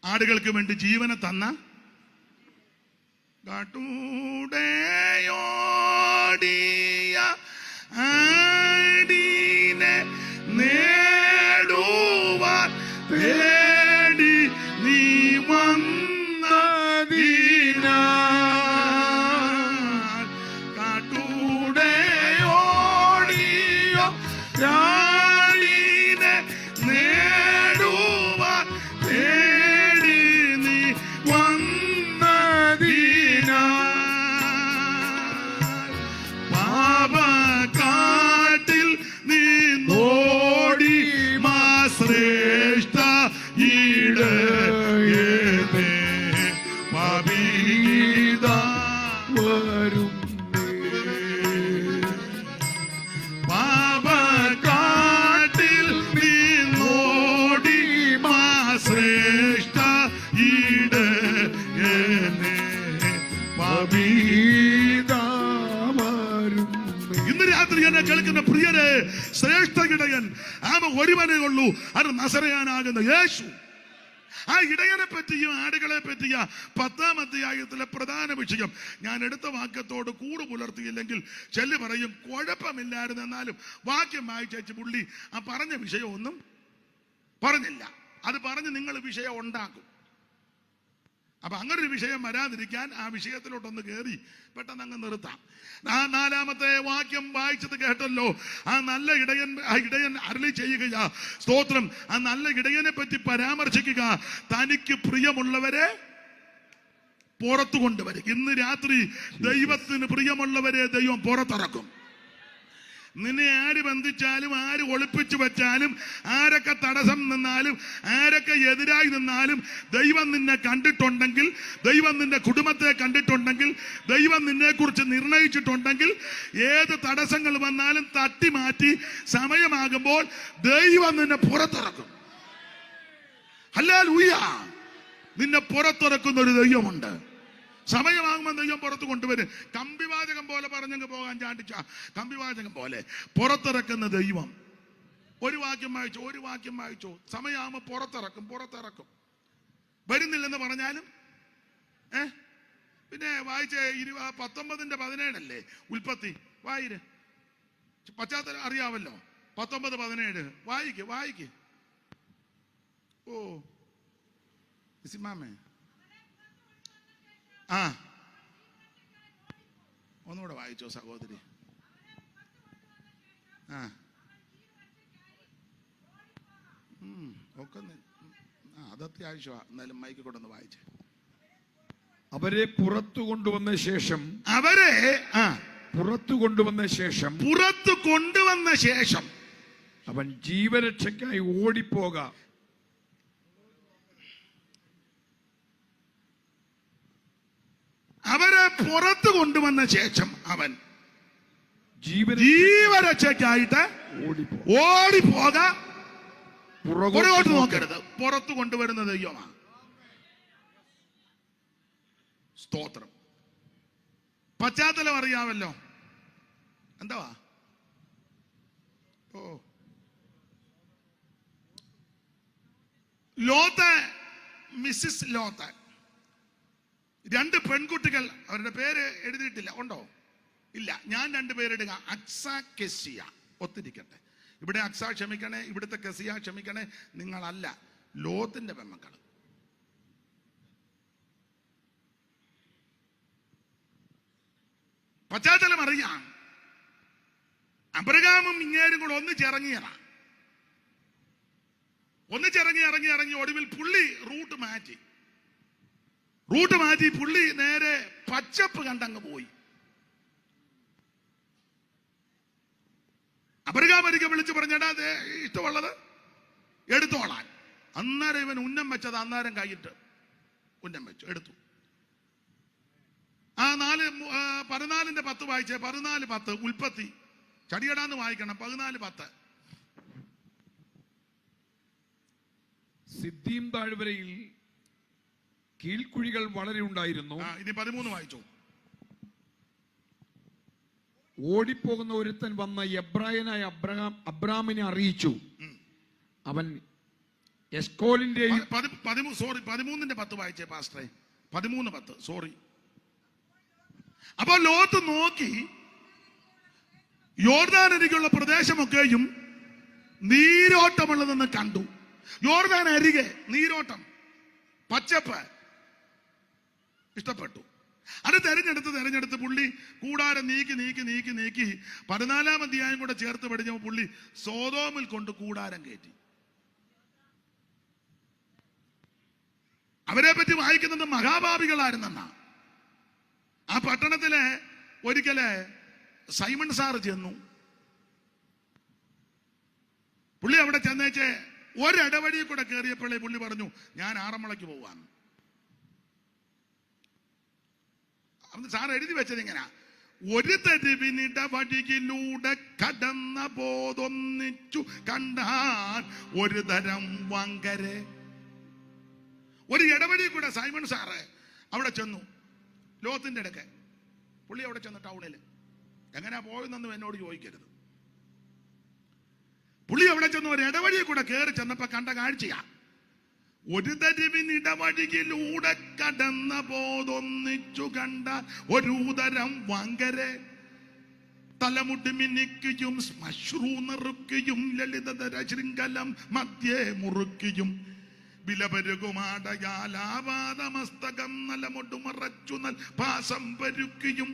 ആടുകൾക്ക് വേണ്ടി ജീവനെ തന്ന കാട്ടൂടയോടിയ ആടിനെ നേടുവാൻ തേടി നീ വന്നതിനാൽ കാട്ടൂടയോടിയ ആടിനെ നേടുവാൻ തേടി നീ വന്നതിനാൽ പാപക്കാട്ടിൽ നീ നോടി മാ ശ്രേഷ്ഠ ഇടയനെ എന്നെ കേൾക്കുന്ന പ്രിയരെ, ശ്രേഷ്ഠ ഇടയൻ ഒരുവനേ ഉള്ളൂ, അത് നസറയാനാകുന്ന യേശു. ആ ഇടയനെ പറ്റിയും ആടുകളെ പറ്റിയ 10-ാം അധ്യായത്തിലെ പ്രധാന വിഷയം ഞാൻ എടുത്ത വാക്യത്തോട് കൂറ് പുലർത്തിയില്ലെങ്കിൽ ചെല്ലു പറയും കുഴപ്പമില്ലായിരുന്നു. എന്നാലും വാക്യം വായിച്ചു പുള്ളി ആ പറഞ്ഞ വിഷയമൊന്നും പറഞ്ഞില്ല. അത് പറഞ്ഞ് നിങ്ങൾ വിഷയം ഉണ്ടാക്കും. അപ്പൊ അങ്ങനൊരു വിഷയം വരാതിരിക്കാൻ ആ വിഷയത്തിലോട്ടൊന്ന് കയറി പെട്ടെന്ന് അങ്ങ് നിർത്താം. ആ 4-ാമത്തെ വാക്യം വായിച്ചത് കേട്ടല്ലോ. ആ നല്ല ഇടയൻ അരുളി ചെയ്യുക, സ്തോത്രം. ആ നല്ല ഇടയനെ പറ്റി പരാമർശിക്കുക, തനിക്ക് പ്രിയമുള്ളവരെ പുറത്തു കൊണ്ടുവരും. ഇന്ന് രാത്രി ദൈവത്തിന് പ്രിയമുള്ളവരെ ദൈവം പുറത്തിറക്കും. നിന്നെ ആര് ബന്ധിച്ചാലും, ആര് ഒളിപ്പിച്ചു വെച്ചാലും, ആരൊക്കെ തടസ്സം നിന്നാലും, ആരൊക്കെ എതിരായി നിന്നാലും, ദൈവം നിന്നെ കണ്ടിട്ടുണ്ടെങ്കിൽ, ദൈവം നിന്റെ കുടുംബത്തെ കണ്ടിട്ടുണ്ടെങ്കിൽ, ദൈവം നിന്നെ കുറിച്ച് നിർണയിച്ചിട്ടുണ്ടെങ്കിൽ, ഏത് തടസ്സങ്ങൾ വന്നാലും തട്ടി മാറ്റി സമയമാകുമ്പോൾ ദൈവം നിന്നെ പുറത്തിറക്കും. ഹല്ലേലൂയ! നിന്നെ പുറത്തിറക്കുന്ന ഒരു ദൈവമുണ്ട്. സമയമാകുമ്പോൾ ദൈവം പുറത്തു കൊണ്ടുവരും. കമ്പിവാചകം പോലെ പറഞ്ഞങ്ങ് പോകാൻ ചാണ്ടിച്ച കമ്പിവാചകം പോലെ പുറത്തിറക്കുന്ന ദൈവം. ഒരു വാക്യം വായിച്ചോ, സമയമാകുമ്പോൾ പുറത്തിറക്കും. വരുന്നില്ലെന്ന് പറഞ്ഞാലും പിന്നെ വായിച്ച 19:17 ഉൽപ്പത്തി വായിര്. പശ്ചാത്തലം അറിയാമല്ലോ. 19:17 വായിക്ക്. ഓ സിമാമേ, ഒന്നുകൂടെ വായിച്ചോ സഹോദരി. ഒക്കെ അതത്യാവശ്യമാണ്. എന്നാലും മൈക്ക് കൊണ്ടൊന്ന് വായിച്ചേ. അവരെ പുറത്തു കൊണ്ടുവന്ന ശേഷം അവൻ ജീവരക്ഷയ്ക്കായി ഓടിപ്പോക. അവരെ പുറത്തു കൊണ്ടുവന്ന ശേഷം അവൻ ജീവരക്ഷയ്ക്കായിട്ട് ഓടിപ്പോക. പുറകോട്ട് നോക്കരുത്. പുറത്തു കൊണ്ടുവരുന്ന ദൈവമാണ്. സ്തോത്രം. പശ്ചാത്തലം അറിയാമല്ലോ. എന്താ ലോത്ത്, മിസ്സിസ് ലോത്ത്, 2 പെൺകുട്ടികൾ. അവരുടെ പേര് എഴുതിയിട്ടില്ല. ഉണ്ടോ? ഇല്ല. ഞാൻ 2 പേരെടുക. അക്സ, കെസിയ. ഒത്തിരിക്കട്ടെ. ഇവിടെ അക്സ ക്ഷമിക്കണേ, ഇവിടുത്തെ കെസിയ ക്ഷമിക്കണേ. നിങ്ങളല്ല, ലോത്തിന്റെ പെൺമക്കൾ. പശ്ചാത്തലം അറിയാം. അബ്രഹാമും ഇങ്ങേരും കൂടെ ഒന്നിച്ചിറങ്ങി ഒടുവിൽ പുള്ളി റൂട്ട് മാറ്റി പുള്ളി നേരെ പച്ചപ്പ് കണ്ടങ്ങ് പോയി. അബ്രഹാം ഒരിക്കൽ വിളിച്ചു പറഞ്ഞാ ഇഷ്ടമുള്ളത് എടുത്തോളാൻ. അന്നേരം ഇവൻ ഉന്നം വെച്ചത് അന്നേരം കൈയിട്ട് ഉന്നം വെച്ചു, എടുത്തു. ആ 14:10 വായിച്ചേ. 14:10 ഉൽപ്പത്തി. ചടിയടാന്ന് വായിക്കണം. 14:10. സിദ്ദീം താഴ്വരയിൽ കീഴ്ക്കുഴികൾ വളരെ ഉണ്ടായിരുന്നു. ഇനി 13 വായിച്ചോ. ഓടിപ്പോകുന്ന ഒരുത്തൻ വന്ന എബ്രായനായ അബ്രാമിനെ അറിയിച്ചു. അവൻ എസ്കോലിന്റെ 13:10 വായിച്ചേ പാസ്റ്ററെ. 13:10 സോറി. അപ്പൊ ലോത്ത് നോക്കി യോർദാൻ അരികെയുള്ള പ്രദേശമൊക്കെയും നീരോട്ടമുള്ളതെന്ന് കണ്ടു. യോർദാൻ അരികെ നീരോട്ടം, പച്ചപ്പ് ഇഷ്ടപ്പെട്ടു. അത് തെരഞ്ഞെടുത്ത് പുള്ളി കൂടാരം നീക്കി 14-ാം അധ്യായം കൂടെ ചേർത്ത് പഠിച്ചപ്പോൾ പുള്ളി സോദോമിൽ കൊണ്ട് കൂടാരം കയറ്റി. അവരെ പറ്റി വായിക്കുന്നത് മഹാഭാവികളായിരുന്നെന്നാ. ആ പട്ടണത്തിലെ ഒരിക്കല് സൈമൺ സാർ ചെന്നു. പുള്ളി അവിടെ ചെന്നേച്ച് ഒരിടവഴിയിൽ കൂടെ കയറിയപ്പോഴേ പുള്ളി പറഞ്ഞു, ഞാൻ ആറന്മുളയ്ക്ക് പോവാന്ന്. സാർ എഴുതി വെച്ചത് ഇങ്ങനെ: ഒരു തെരുവിനിടവഴിയിലൂടെ കടന്ന പോതൊന്നിച്ചു കണ്ടാൻ ഒരു തരം വങ്കരെ. ഒരു ഇടവഴി കൂടെ സൈമൺ സാറ് അവിടെ ചെന്നു. ലോത്തിന്റെ ഇടയ്ക്ക് പുള്ളി അവിടെ ചെന്ന് ടൗണിൽ എങ്ങനെയാ പോയെന്നൊന്നും എന്നോട് ചോദിക്കരുത്. പുള്ളി അവിടെ ചെന്ന് ഒരു ഇടവഴിയെ കൂടെ കയറി ചെന്നപ്പോ കണ്ട കാഴ്ചയാ. ഒരു തരിവിനിടവഴിയിലൂടെ കടന്ന പോതൊന്നിച്ചു കണ്ട ഒരു തരം വങ്കരെ തലമുടി മിനിക്കുകയും ശ്മശ്രു നെറുക്കുകയും ലളിതതര ശൃംഖലം മധ്യേ മുറുക്കുകയും വിലപരുകുമാടയാലാപാദമസ്തകം നലമൊട്ടു മറച്ചു നൽ പാസം പരുക്കുകയും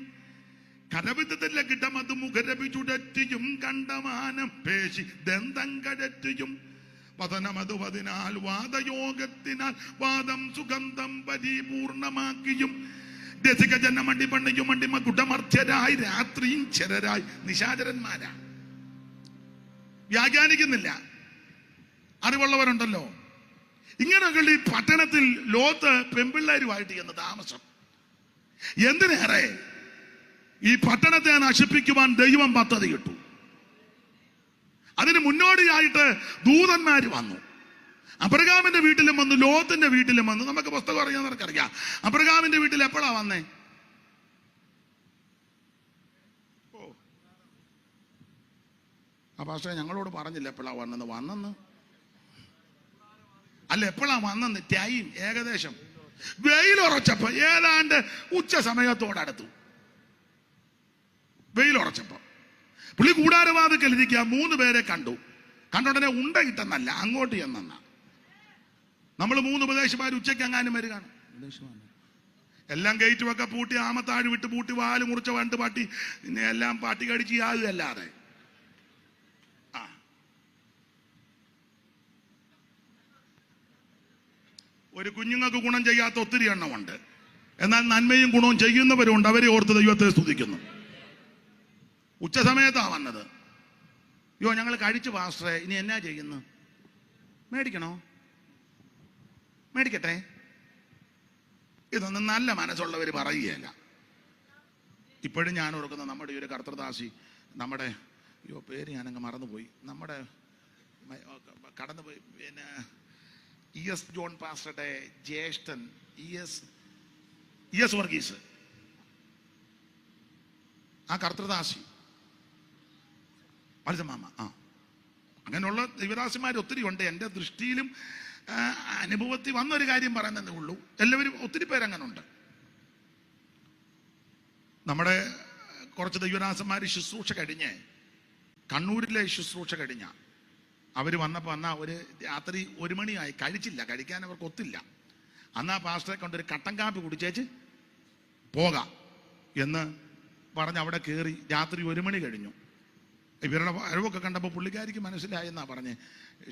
കരവിധത്തിലെ കിടമത് മുഖരവി ചുടറ്റിയും കണ്ടമാനം പേശി ദന്തം കഴറ്റിയും പതനമതുപതിനാൽ വാദയോഗത്തിനാൽ വാദം സുഗന്ധം പരിപൂർണമാക്കിയും രസിക ജനമണ്ടി പണ്ണിയും മണ്ടിമ കുടമർത്യരായി രാത്രിയും ചരരായി നിശാചരന്മാരാ. വ്യാഖ്യാനിക്കുന്നില്ല, അറിവുള്ളവരുണ്ടല്ലോ. ഇങ്ങനെയുള്ള ഈ പട്ടണത്തിൽ ലോത്ത് പെൺപിള്ളേരുമായിട്ട് ചെന്ന് താമസം. എന്തിനേറെ ഈ പട്ടണത്തെ നശിപ്പിക്കുവാൻ ദൈവം പദ്ധതി ഇട്ടു. അതിന് മുന്നോടിയായിട്ട് ദൂതന്മാര് വന്നു. അബ്രഹാമിന്റെ വീട്ടിലും വന്നു, ലോത്തിന്റെ വീട്ടിലും വന്നു. നമുക്ക് പുസ്തകം അറിയാവുന്നവർക്കറിയാം. അബ്രഹാമിന്റെ വീട്ടിൽ എപ്പോഴാ വന്നേ? ആ പക്ഷേ ഞങ്ങളോട് പറഞ്ഞില്ല എപ്പോഴാ വന്നെന്ന്. അല്ല, എപ്പോഴാ വന്നെന്ന് ടൈം ഏകദേശം വെയിലുറച്ചപ്പോ ഏതാണ്ട് ഉച്ച സമയത്തോടടുത്തു. വെയിലുറച്ചപ്പോ പുള്ളി കൂടാരവാതിക്കൽ ഇരിക്കുക. 3 പേരെ കണ്ടു. കണ്ടുടനെ ഉണ്ട കിട്ടുന്നല്ല, അങ്ങോട്ട് ചെന്ന. നമ്മൾ 3 ഉപദേശമാർ ഉച്ചയ്ക്ക് അങ്ങാനും വരികയാണ്. എല്ലാം ഗേറ്റും ഒക്കെ പൂട്ടി, ആമത്താഴ് വിട്ട് പൂട്ടി, വാല് മുറിച്ച വണ്ട് പാട്ടി, പിന്നെ എല്ലാം പാട്ടി കടിച്ച് യാതൊല്ലാതെ. ഒരു കുഞ്ഞുങ്ങൾക്ക് ഗുണം ചെയ്യാത്ത ഒത്തിരി എണ്ണമുണ്ട്. എന്നാൽ നന്മയും ഗുണവും ചെയ്യുന്നവരുണ്ട്. അവരെ ഓർത്ത് ദൈവത്തെ സ്തുതിക്കുന്നു. ഉച്ച സമയത്താ വന്നത്. യോ, ഞങ്ങൾ കഴിച്ചു പാസ്റ്ററെ, ഇനി എന്നാ ചെയ്യുന്നു? മേടിക്കണോ? മേടിക്കട്ടെ? ഇതൊന്നും നല്ല മനസ്സുള്ളവർ പറയുകയല്ല. ഇപ്പോഴും ഞാൻ ഓർക്കുന്ന നമ്മുടെ ഒരു കർത്തൃദാസി, നമ്മുടെ പേര് ഞാനങ്ങ് മറന്നുപോയി, നമ്മുടെ കടന്നുപോയി, പിന്നെ ES ജോൺ പാസ്റ്ററുടെ ജ്യേഷ്ഠൻ ES വർഗീസ്, ആ കർത്തൃദാസി മാമ. അങ്ങനെയുള്ള ദൈവദാസിമാർ ഒത്തിരി ഉണ്ട്. എൻ്റെ ദൃഷ്ടിയിലും അനുഭവത്തിൽ വന്നൊരു കാര്യം പറയുന്നതേ ഉള്ളൂ. എല്ലാവരും ഒത്തിരി പേരങ്ങനെ ഉണ്ട്. നമ്മുടെ കുറച്ച് ദൈവദാസന്മാർ ശുശ്രൂഷ കഴിഞ്ഞ്, കണ്ണൂരിലെ ശുശ്രൂഷ കഴിഞ്ഞ അവർ വന്നപ്പോൾ ഒരു രാത്രി 1 മണിയായി, കഴിച്ചില്ല, കഴിക്കാൻ അവർക്ക് ഒത്തില്ല. അന്ന് ആ പാസ്റ്ററെ കൊണ്ടൊരു കട്ടൻ കാപ്പി കുടിച്ചേച്ച് പോകാം എന്ന് പറഞ്ഞ് അവിടെ കയറി. രാത്രി 1 മണി കഴിഞ്ഞു. ഇവരുടെ വരവൊക്കെ കണ്ടപ്പോൾ പുള്ളിക്കാരിക്ക് മനസ്സിലായെന്നാ പറഞ്ഞ്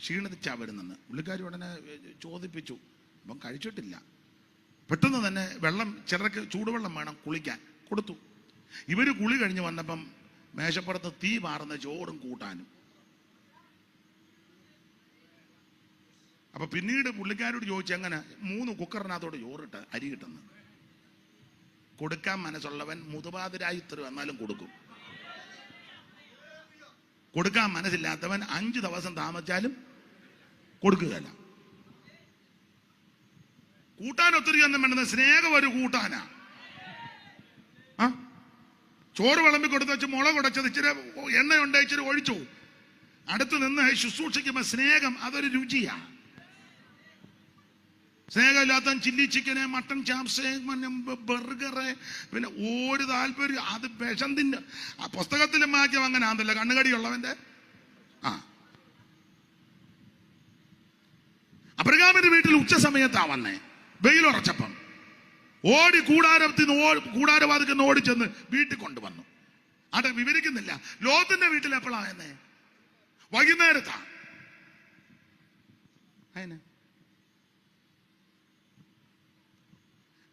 ക്ഷീണിച്ചാ വരുന്നെന്ന്. പുള്ളിക്കാരി ഉടനെ ചോദിപ്പിച്ചു. അപ്പം കഴിച്ചിട്ടില്ല. പെട്ടെന്ന് തന്നെ വെള്ളം, ചിലർക്ക് ചൂടുവെള്ളം വേണം കുളിക്കാൻ, കൊടുത്തു. ഇവർ കുളി കഴിഞ്ഞ് വന്നപ്പം മേശപ്പുറത്ത് തീ പാറുന്ന ചോറും കൂട്ടാനും. അപ്പൊ പിന്നീട് പുള്ളിക്കാരോട് ചോദിച്ചു, എങ്ങനെ 3 കുക്കറിനകത്തോട് ചോറിട്ട് അരി കിട്ടുന്നു. കൊടുക്കാൻ മനസ്സുള്ളവൻ മുതുപാതിരായി തരും, എന്നാലും കൊടുക്കും. കൊടുക്കാൻ മനസ്സില്ലാത്തവൻ 5 ദിവസം താമസിച്ചാലും കൊടുക്കുകയല്ല. കൂട്ടാൻ ഒത്തിരി ഒന്നും വേണ്ടുന്ന സ്നേഹം ഒരു കൂട്ടാനാ. ചോറ് വിളമ്പി കൊടുത്ത് വെച്ച് മുളക് ഉടച്ചത് ഇച്ചിരി എണ്ണയുണ്ട്, ഇച്ചിരി ഒഴിച്ചു. അടുത്ത് നിന്ന് ശുശ്രൂഷിക്കുമ്പോൾ സ്നേഹം അതൊരു രുചിയാ. സ്നേഹമില്ലാത്ത ചില്ലി ചിക്കന്, മട്ടൺ ചാപ്സ്, ബർഗറ്, പിന്നെ ഒരു താല്പര്യം. അത് വിഷന്തിൻ്റെ പുസ്തകത്തിലും വാക്യം അങ്ങനെ ആണല്ലോ, കണ്ണുകടിയുള്ളവന്റെ. അബ്രഹാമിന്റെ വീട്ടിൽ ഉച്ച സമയത്താ വന്നേ. വെയിലുറച്ചപ്പം ഓടി കൂടാരവാതിൽ ഓടിച്ചെന്ന് വീട്ടിൽ കൊണ്ടുവന്നു. അവിടെ വിവരിക്കുന്നില്ല. ലോത്തിന്റെ വീട്ടിൽ എപ്പോഴായെന്നേ? വൈകുന്നേരത്താ. അതിന്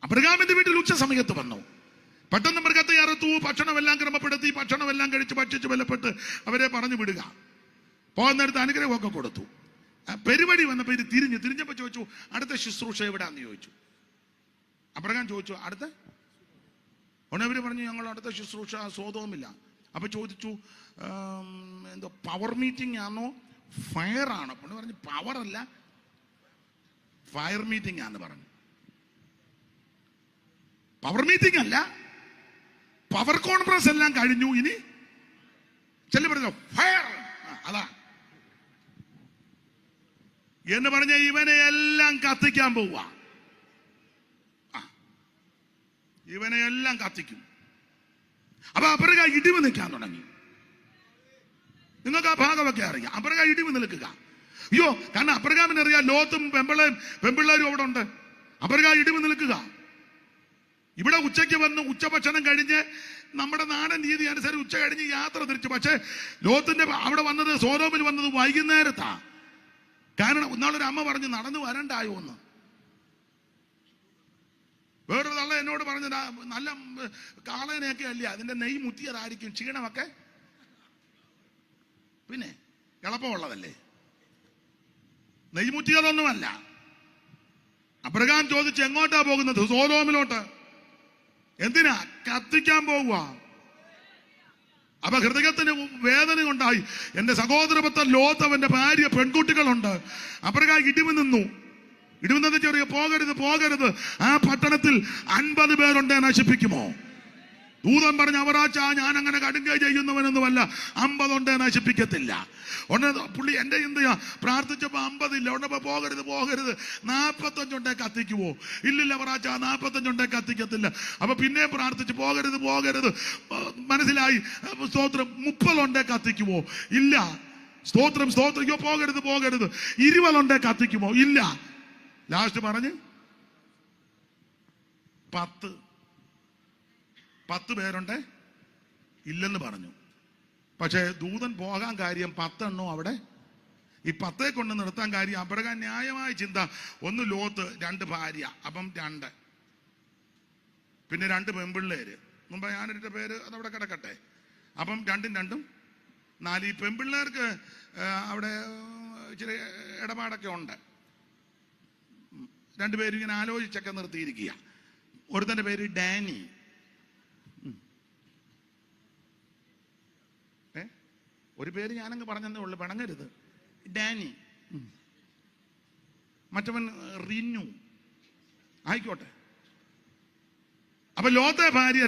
അബ്രഹാമിന്റെ വീട്ടിൽ ഉച്ച സമയത്ത് വന്നു. പെട്ടെന്ന് മൃഗത്തെ അറുത്തു, ഭക്ഷണമെല്ലാം ക്രമപ്പെടുത്തി, ഭക്ഷണമെല്ലാം കഴിച്ച് ഭക്ഷിച്ച് ബലപ്പെട്ട് അവരെ പറഞ്ഞു വിടുക. പോകുന്നിടത്ത് അനുഗ്രഹമൊക്കെ കൊടുത്തു. പെരുവഴി വന്നപ്പോൾ ഇത് തിരിഞ്ഞപ്പോ ചോദിച്ചു, അടുത്ത ശുശ്രൂഷ എവിടാന്ന് ചോദിച്ചു. അബ്രഹാം ചോദിച്ചു, അടുത്ത ഉടനെ പറഞ്ഞു, ഞങ്ങൾ അടുത്ത ശുശ്രൂഷ സോതോമില്ല. അപ്പൊ ചോദിച്ചു, എന്തോ പവർ മീറ്റിംഗ് ആണോ ഫയർ ആണോ? പുള്ളി പറഞ്ഞു, പവർ അല്ല, ഫയർ മീറ്റിംഗ് ആണെന്ന് പറഞ്ഞു. പവർ മീറ്റിംഗ് അല്ല, പവർ കോൺഫറൻസ് എല്ലാം കഴിഞ്ഞു, ഇനി ചെല്ലു പറഞ്ഞു ഫയർ. അതാ എന്ന് പറഞ്ഞ ഇവനെ എല്ലാം കത്തിക്കാൻ പോവുക. ഇവനെ എല്ലാം കത്തിക്കും. അപ്പൊ അപ്പുറക ഇടിവ് നിൽക്കാൻ തുടങ്ങി. നിങ്ങൾക്ക് ആ ഭാഗമൊക്കെ അറിയാം. അപ്പുറക ഇടിവ് നിൽക്കുക. അയ്യോ, കാരണം അബ്രഹാമിന് അറിയാം ലോത്തും പെമ്പിള്ളേരും അവിടെ ഉണ്ട്. അപ്പുറക ഇടിവ് നിൽക്കുക. ഇവിടെ ഉച്ചയ്ക്ക് വന്ന് ഉച്ചഭക്ഷണം കഴിഞ്ഞ് നമ്മുടെ നാടൻ രീതി അനുസരിച്ച് ഉച്ച കഴിഞ്ഞ് യാത്ര തിരിച്ചു. പക്ഷെ ലോത്തിന്റെ അവിടെ വന്നത്, സോദോമിൽ വന്നത് വൈകുന്നേരത്താ. കാരണം ഇന്നാളൊരു അമ്മ പറഞ്ഞു നടന്നു വരണ്ടായോ എന്ന്. വേറൊരു തള്ള എന്നോട് പറഞ്ഞു, നല്ല കാളനെയൊക്കെ അല്ലേ, അതിന്റെ നെയ് മുത്തിയതായിരിക്കും ക്ഷീണമൊക്കെ. പിന്നെ എളുപ്പമുള്ളതല്ലേ, നെയ് മുത്തിയതൊന്നുമല്ല. അബ്രഹാം ചോദിച്ച് എങ്ങോട്ടാ പോകുന്നത്? സോദോമിലോട്ട്. എന്തിനാ? കത്തിക്കാൻ പോകുക. അപ്പൊ ഹൃദയത്തിന് വേദന ഉണ്ടായി. എന്റെ സഹോദരപുത്രൻ ലോത്ത്, അവന്റെ ഭാര്യ, പെൺകുട്ടികളുണ്ട്. അബ്രഹാം ഇടിവ് നിന്നു. ഇടിവെന്നത് ചെറിയ പോകരുത് പോകരുത്. ആ പട്ടണത്തിൽ 50 പേരുണ്ട്, നശിപ്പിക്കുമോ? ദൂതൻ പറഞ്ഞ അവറാച്ച, ഞാൻ അങ്ങനെ കടുങ്കൈ ചെയ്യുന്നവനൊന്നുമല്ല, 50 ഉണ്ട്, നശിപ്പിക്കത്തില്ല. പുള്ളി എന്റെ എന്തെയാ പ്രാർത്ഥിച്ചപ്പോ 50 ഇല്ല. ഉടനെ പോകരുത് പോകരുത്, 45 ഉണ്ടേ കത്തിക്കുവോ? ഇല്ലില്ല അവറാച്ച, 45 ഉണ്ടേ കത്തിക്കത്തില്ല. അപ്പൊ പിന്നെ പ്രാർത്ഥിച്ചു, പോകരുത് പോകരുത്. മനസ്സിലായി, സ്തോത്രം. 30 ഉണ്ടേ കത്തിക്കുവോ? ഇല്ല. സ്തോത്രം സ്തോത്രം. അയ്യോ, പോകരുത് പോകരുത്. 20 ഉണ്ടേ കത്തിക്കുമോ? ഇല്ല. ലാസ്റ്റ് പറഞ്ഞ് 10 പേരുണ്ട്, ഇല്ലെന്ന് പറഞ്ഞു. പക്ഷേ ദൂതൻ പോകാൻ കാര്യം 10 എണ്ണോ അവിടെ. ഈ 10 കൊണ്ട് നിർത്താൻ കാര്യം അബ്രഹാം ന്യായമായ ചിന്ത. 1 ലോത്ത്, 2 ഭാര്യ, അപ്പം 2, പിന്നെ 2 പെൺപിള്ളേര്. മുമ്പ് ഞാനിട്ട പേര് അതവിടെ കിടക്കട്ടെ. അപ്പം 2 2 4. ഈ പെൺപിള്ളേർക്ക് അവിടെ ഇച്ചിരി ഇടപാടൊക്കെ ഉണ്ട്. 2 പേരും ഇങ്ങനെ ആലോചിച്ചൊക്കെ നിർത്തിയിരിക്കുക. ഒരുത്തന്റെ പേര് ഡാനി. ഒരു പേര് ഞാനങ്ങ് പറഞ്ഞതേ ഉള്ളു, പിണങ്ങരുത്. ഡാനി. മറ്റവൻ റിനു. ആയിക്കോട്ടെ. അപ്പൊ ലോത്തെ ഭാര്യ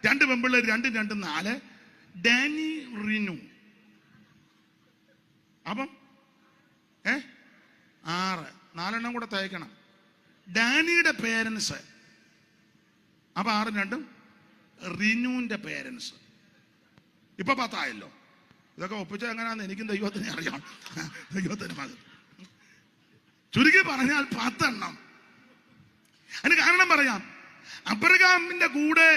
2 പെമ്പിള്ളേർ 2 2 4. ഡാനി, റിനു. അപ്പം 6. 4 എണ്ണം കൂടെ തയ്ക്കണം. ഡാനിയുടെ പേരൻസ്. അപ്പൊ 6 2 റിനുവിന്റെ പേരൻസ്. ഇപ്പൊ 10 ആയല്ലോ. ഇതൊക്കെ ഒപ്പിച്ച എങ്ങനെയാന്ന് എനിക്കും ദൈവത്തിനെ അറിയാം. ദൈവത്തിന് മകൻ. ചുരുക്കി പറഞ്ഞാൽ 10 എണ്ണം. അതിന് കാരണം പറയാം. അബ്രഹാമിന്റെ കൂടെ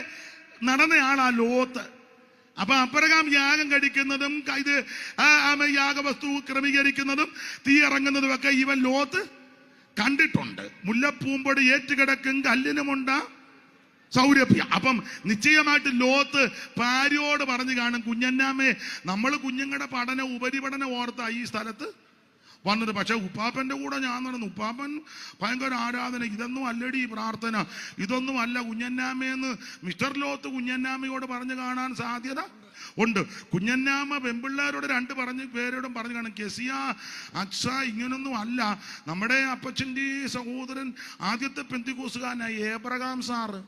നടന്നയാളാ ലോത്ത്. അപ്പൊ അബ്രഹാം യാഗം കഴിക്കുന്നതും ഇത് യാഗവസ്തു ക്രമീകരിക്കുന്നതും തീ ഇറങ്ങുന്നതും ഒക്കെ ഇവൻ ലോത്ത് കണ്ടിട്ടുണ്ട്. മുല്ലപ്പൂമ്പൊടി ഏറ്റുകിടക്കും കല്ലിനുമുണ്ട സൗരഭ്യം. അപ്പം നിശ്ചയമായിട്ട് ലോത്ത് ഭാര്യയോട് പറഞ്ഞു കാണും, കുഞ്ഞന്നാമേ, നമ്മൾ കുഞ്ഞുങ്ങളുടെ ഉപരിപഠനം ഓർത്താ ഈ സ്ഥലത്ത് വന്നത്. പക്ഷെ ഉപ്പാപ്പന്റെ കൂടെ ഞാൻ നടന്നു. ഉപ്പാപ്പൻ ഭയങ്കര ആരാധന. ഇതൊന്നും അല്ലടി പ്രാർത്ഥന, ഇതൊന്നും അല്ല കുഞ്ഞന്നാമയെന്ന് മിസ്റ്റർ ലോത്ത് കുഞ്ഞന്നാമയോട് പറഞ്ഞു കാണാൻ സാധ്യത ഉണ്ട്. കുഞ്ഞന്നാമ പെൺപിള്ളേരോട് 2 പേരോടും പറഞ്ഞു കാണും, കെസിയ, അക്സ, ഇങ്ങനൊന്നും അല്ല. നമ്മുടെ അപ്പച്ചൻ്റെ സഹോദരൻ ആദ്യത്തെ പെന്തിക്കോസുകാരനായി ഏബ്രഹാം സാറ്.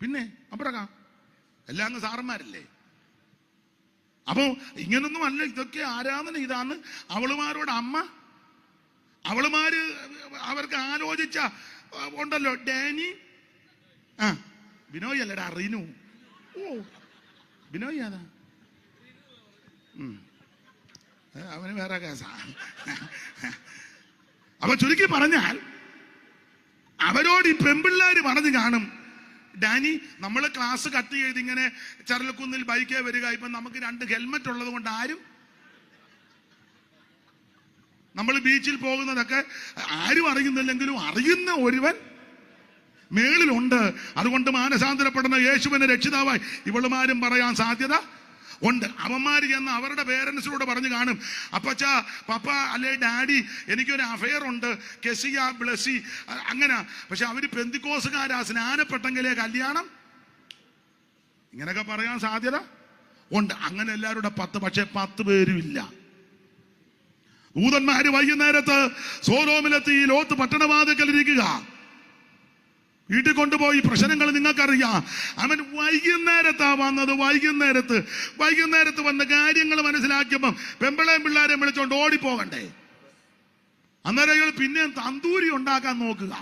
പിന്നെ അബ്രഹാം എല്ലാം അങ്ങ് സാറന്മാരല്ലേ. അപ്പോ ഇങ്ങനൊന്നും അല്ല, ഇതൊക്കെ ആരാധന. ഇതാണ് അവളുമാരോട് അമ്മ. അവളുമാര് അവർക്ക് ആലോചിച്ച ഉണ്ടല്ലോ. ഡാനി, ബിനോയ് അല്ലടാ, റിനു. ഓ, ബിനോയ് അതാ, അവന് വേറെ കേസാ. അപ്പൊ ചുരുക്കി പറഞ്ഞാൽ അവരോട് ഈ പെൺപിള്ളേര് പറഞ്ഞു കാണും, ഡാനി, നമ്മൾ ക്ലാസ് കട്ട് ചെയ്ത് ഇങ്ങനെ ചരലക്കുന്നിൽ ബൈക്കേ വരിക. ഇപ്പൊ നമുക്ക് 2 ഹെൽമറ്റ് ഉള്ളത് കൊണ്ട് ആരും, നമ്മൾ ബീച്ചിൽ പോകുന്നതൊക്കെ ആരും അറിയുന്നില്ലെങ്കിലും അറിയുന്ന ഒരുവൻ മേളിലുണ്ട്. അതുകൊണ്ട് മാനസാന്തരപ്പെടുന്ന യേശുവിനെ രക്ഷിതാവായി ഇവളുമാരും പറയാൻ സാധ്യത ഉണ്ട്. അവന്മാര് ചെന്ന് അവരുടെ പേരൻസിനോട് പറഞ്ഞു കാണും, അപ്പച്ച, പപ്പ, അല്ലെ ഡാഡി, എനിക്കൊരു അഫയർ ഉണ്ട്, കെസിയ, ബ്ലസി, അങ്ങനെ. പക്ഷെ അവര് പെന്തിക്കോസുകാരാ, സ്നാനപ്പെട്ടെങ്കിലേ കല്യാണം. ഇങ്ങനെയൊക്കെ പറയാൻ സാധ്യത ഉണ്ട്. അങ്ങനെ എല്ലാവരുടെ 10. പക്ഷെ 10 പേരും ഇല്ല. ദൂതന്മാര് വൈകുന്നേരത്ത് സോദോമിലെത്തി ലോത്ത് പട്ടണവാതിൽക്കൽ ഇരിക്കുക. വീട്ടിൽ കൊണ്ടുപോയി പ്രശ്നങ്ങൾ നിങ്ങൾക്കറിയാം. അവൻ വൈകുന്നേരത്താ വന്നത്. വൈകുന്നേരത്ത് വന്ന കാര്യങ്ങൾ മനസ്സിലാക്കിയപ്പം പെമ്പിളേം പിള്ളേരെ വിളിച്ചോണ്ട് ഓടിപ്പോകണ്ടേ? അന്നേരം അയാൾ പിന്നെ തന്തൂരി ഉണ്ടാക്കാൻ നോക്കുക.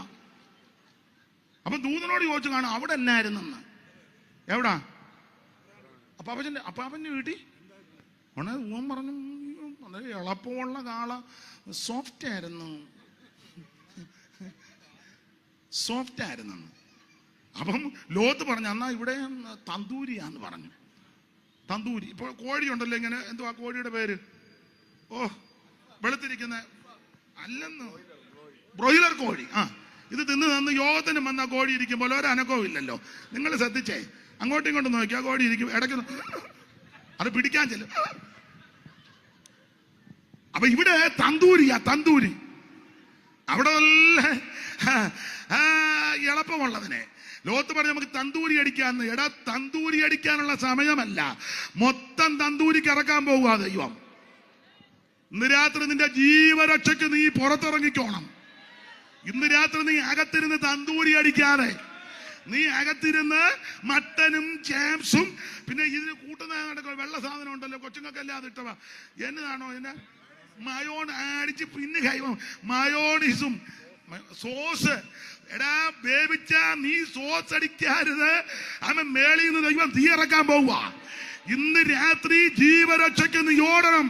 അപ്പൊ ദൂതനോട് ചോദിച്ചു കാണാം അവിടെ എന്നായിരുന്നെന്ന്. എവിടാ? അപ്പാപ്പന്റെ വീട്ടിൽ ഊൻ പറഞ്ഞു എളുപ്പമുള്ള കാള സോഫ്റ്റ് ആയിരുന്നു. അപ്പം ലോത്ത് പറഞ്ഞു എന്നാ ഇവിടെ തന്തൂരിയാന്ന് പറഞ്ഞു. തന്തൂരി. ഇപ്പോൾ കോഴി ഉണ്ടല്ലോ ഇങ്ങനെ, എന്തുവാ കോഴിയുടെ പേര്? വെളുത്തിരിക്കുന്ന അല്ലെന്ന്, ബ്രോയിലർ കോഴി. ഇത് തിന്ന് യോഗത്തിന് വന്ന കോഴി ഇരിക്കുമ്പോൾ ഒരനക്കവും ഇല്ലല്ലോ. നിങ്ങൾ ശ്രദ്ധിച്ചേ, അങ്ങോട്ടും ഇങ്ങോട്ടും നോക്കി ആ കോഴി ഇരിക്കും, ഇടയ്ക്ക് അത് പിടിക്കാൻ ചെല്ലും. അപ്പൊ ഇവിടെ തന്തൂരി. അവിടെ നല്ല എളുപ്പമുള്ളതിനെ ലോത്ത് പറഞ്ഞ് നമുക്ക് തന്തൂരി അടിക്കാന്ന്. എടാ, തന്തൂരി അടിക്കാനുള്ള സമയമല്ല, മൊത്തം തന്തൂരിക്ക് ഇറക്കാൻ പോവുക ദൈവം. ഇന്ന് രാത്രി നിന്റെ ജീവരക്ഷയ്ക്ക് നീ പുറത്തിറങ്ങിക്കോണം. ഇന്ന് രാത്രി നീ അകത്തിരുന്ന് തന്തൂരി അടിക്കാതെ, നീ അകത്തിരുന്ന് മട്ടനും ചാംസും പിന്നെ ഇതിന് കൂട്ടുന്ന വെള്ള സാധനം ഉണ്ടല്ലോ കൊച്ചുങ്ങൾക്കെല്ലാം അത് ഇട്ടവ എന്നതാണോ എന്നെ മയോൺ അടിച്ച് പിന്നെ മയോണിസും സോസ്. എടാ വേവിച്ച നീ സോസ് അടിക്കരുത്. അവൻ മേളിൽ നിന്ന് ദൈവം തീ ഇറക്കാൻ പോവുക. ഇന്ന് രാത്രി ജീവരക്ഷയ്ക്ക് നീ ഓടണം.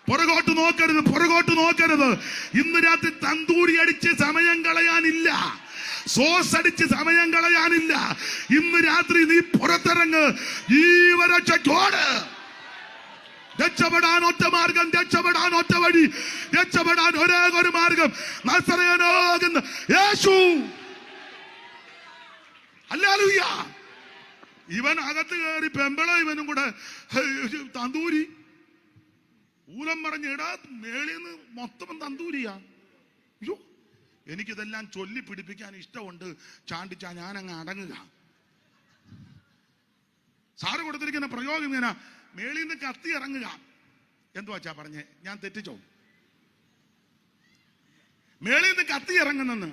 പുറകോട്ട് നോക്കരുത്. ഇന്ന് രാത്രി തന്തൂരി അടിച്ച് സമയം കളയാനില്ല, സോസ് അടിച്ച് സമയം കളയാനില്ല. ഇന്ന് രാത്രി നീ പുറത്തിറങ്ങ്, ജീവരക്ഷോട്. രക്ഷപ്പെടാൻ ഒറ്റ മാർഗം, രക്ഷപ്പെടാൻ ഒറ്റ വഴി, രക്ഷപ്പെടാൻ ഒരേ ഒരു മാർഗം നസറേയനാകുന്ന യേശു. ഹല്ലേലൂയ. ഇവൻ അകത്ത് കയറി പെമ്പള ഇവനും കൂടെ തന്തൂരി ഊലം പറഞ്ഞിടാ മേളിന്ന് മൊത്തം തന്തൂരിയാ. അയ്യോ, എനിക്കിതെല്ലാം ചൊല്ലി പിടിപ്പിക്കാൻ ഇഷ്ടമുണ്ട്. ചാണ്ടിച്ചാ ഞാനങ്ങ് അടങ്ങുക. സാറ് കൊടുത്തിരിക്കുന്ന പ്രയോഗം ഇങ്ങനെ മേളിൽ നിന്ന് കത്തി ഇറങ്ങുക. എന്തുവാച്ചാ പറഞ്ഞേ? ഞാൻ തെറ്റിച്ചോ? മേളിൽ നിന്ന് കത്തി ഇറങ്ങുന്നെന്ന്.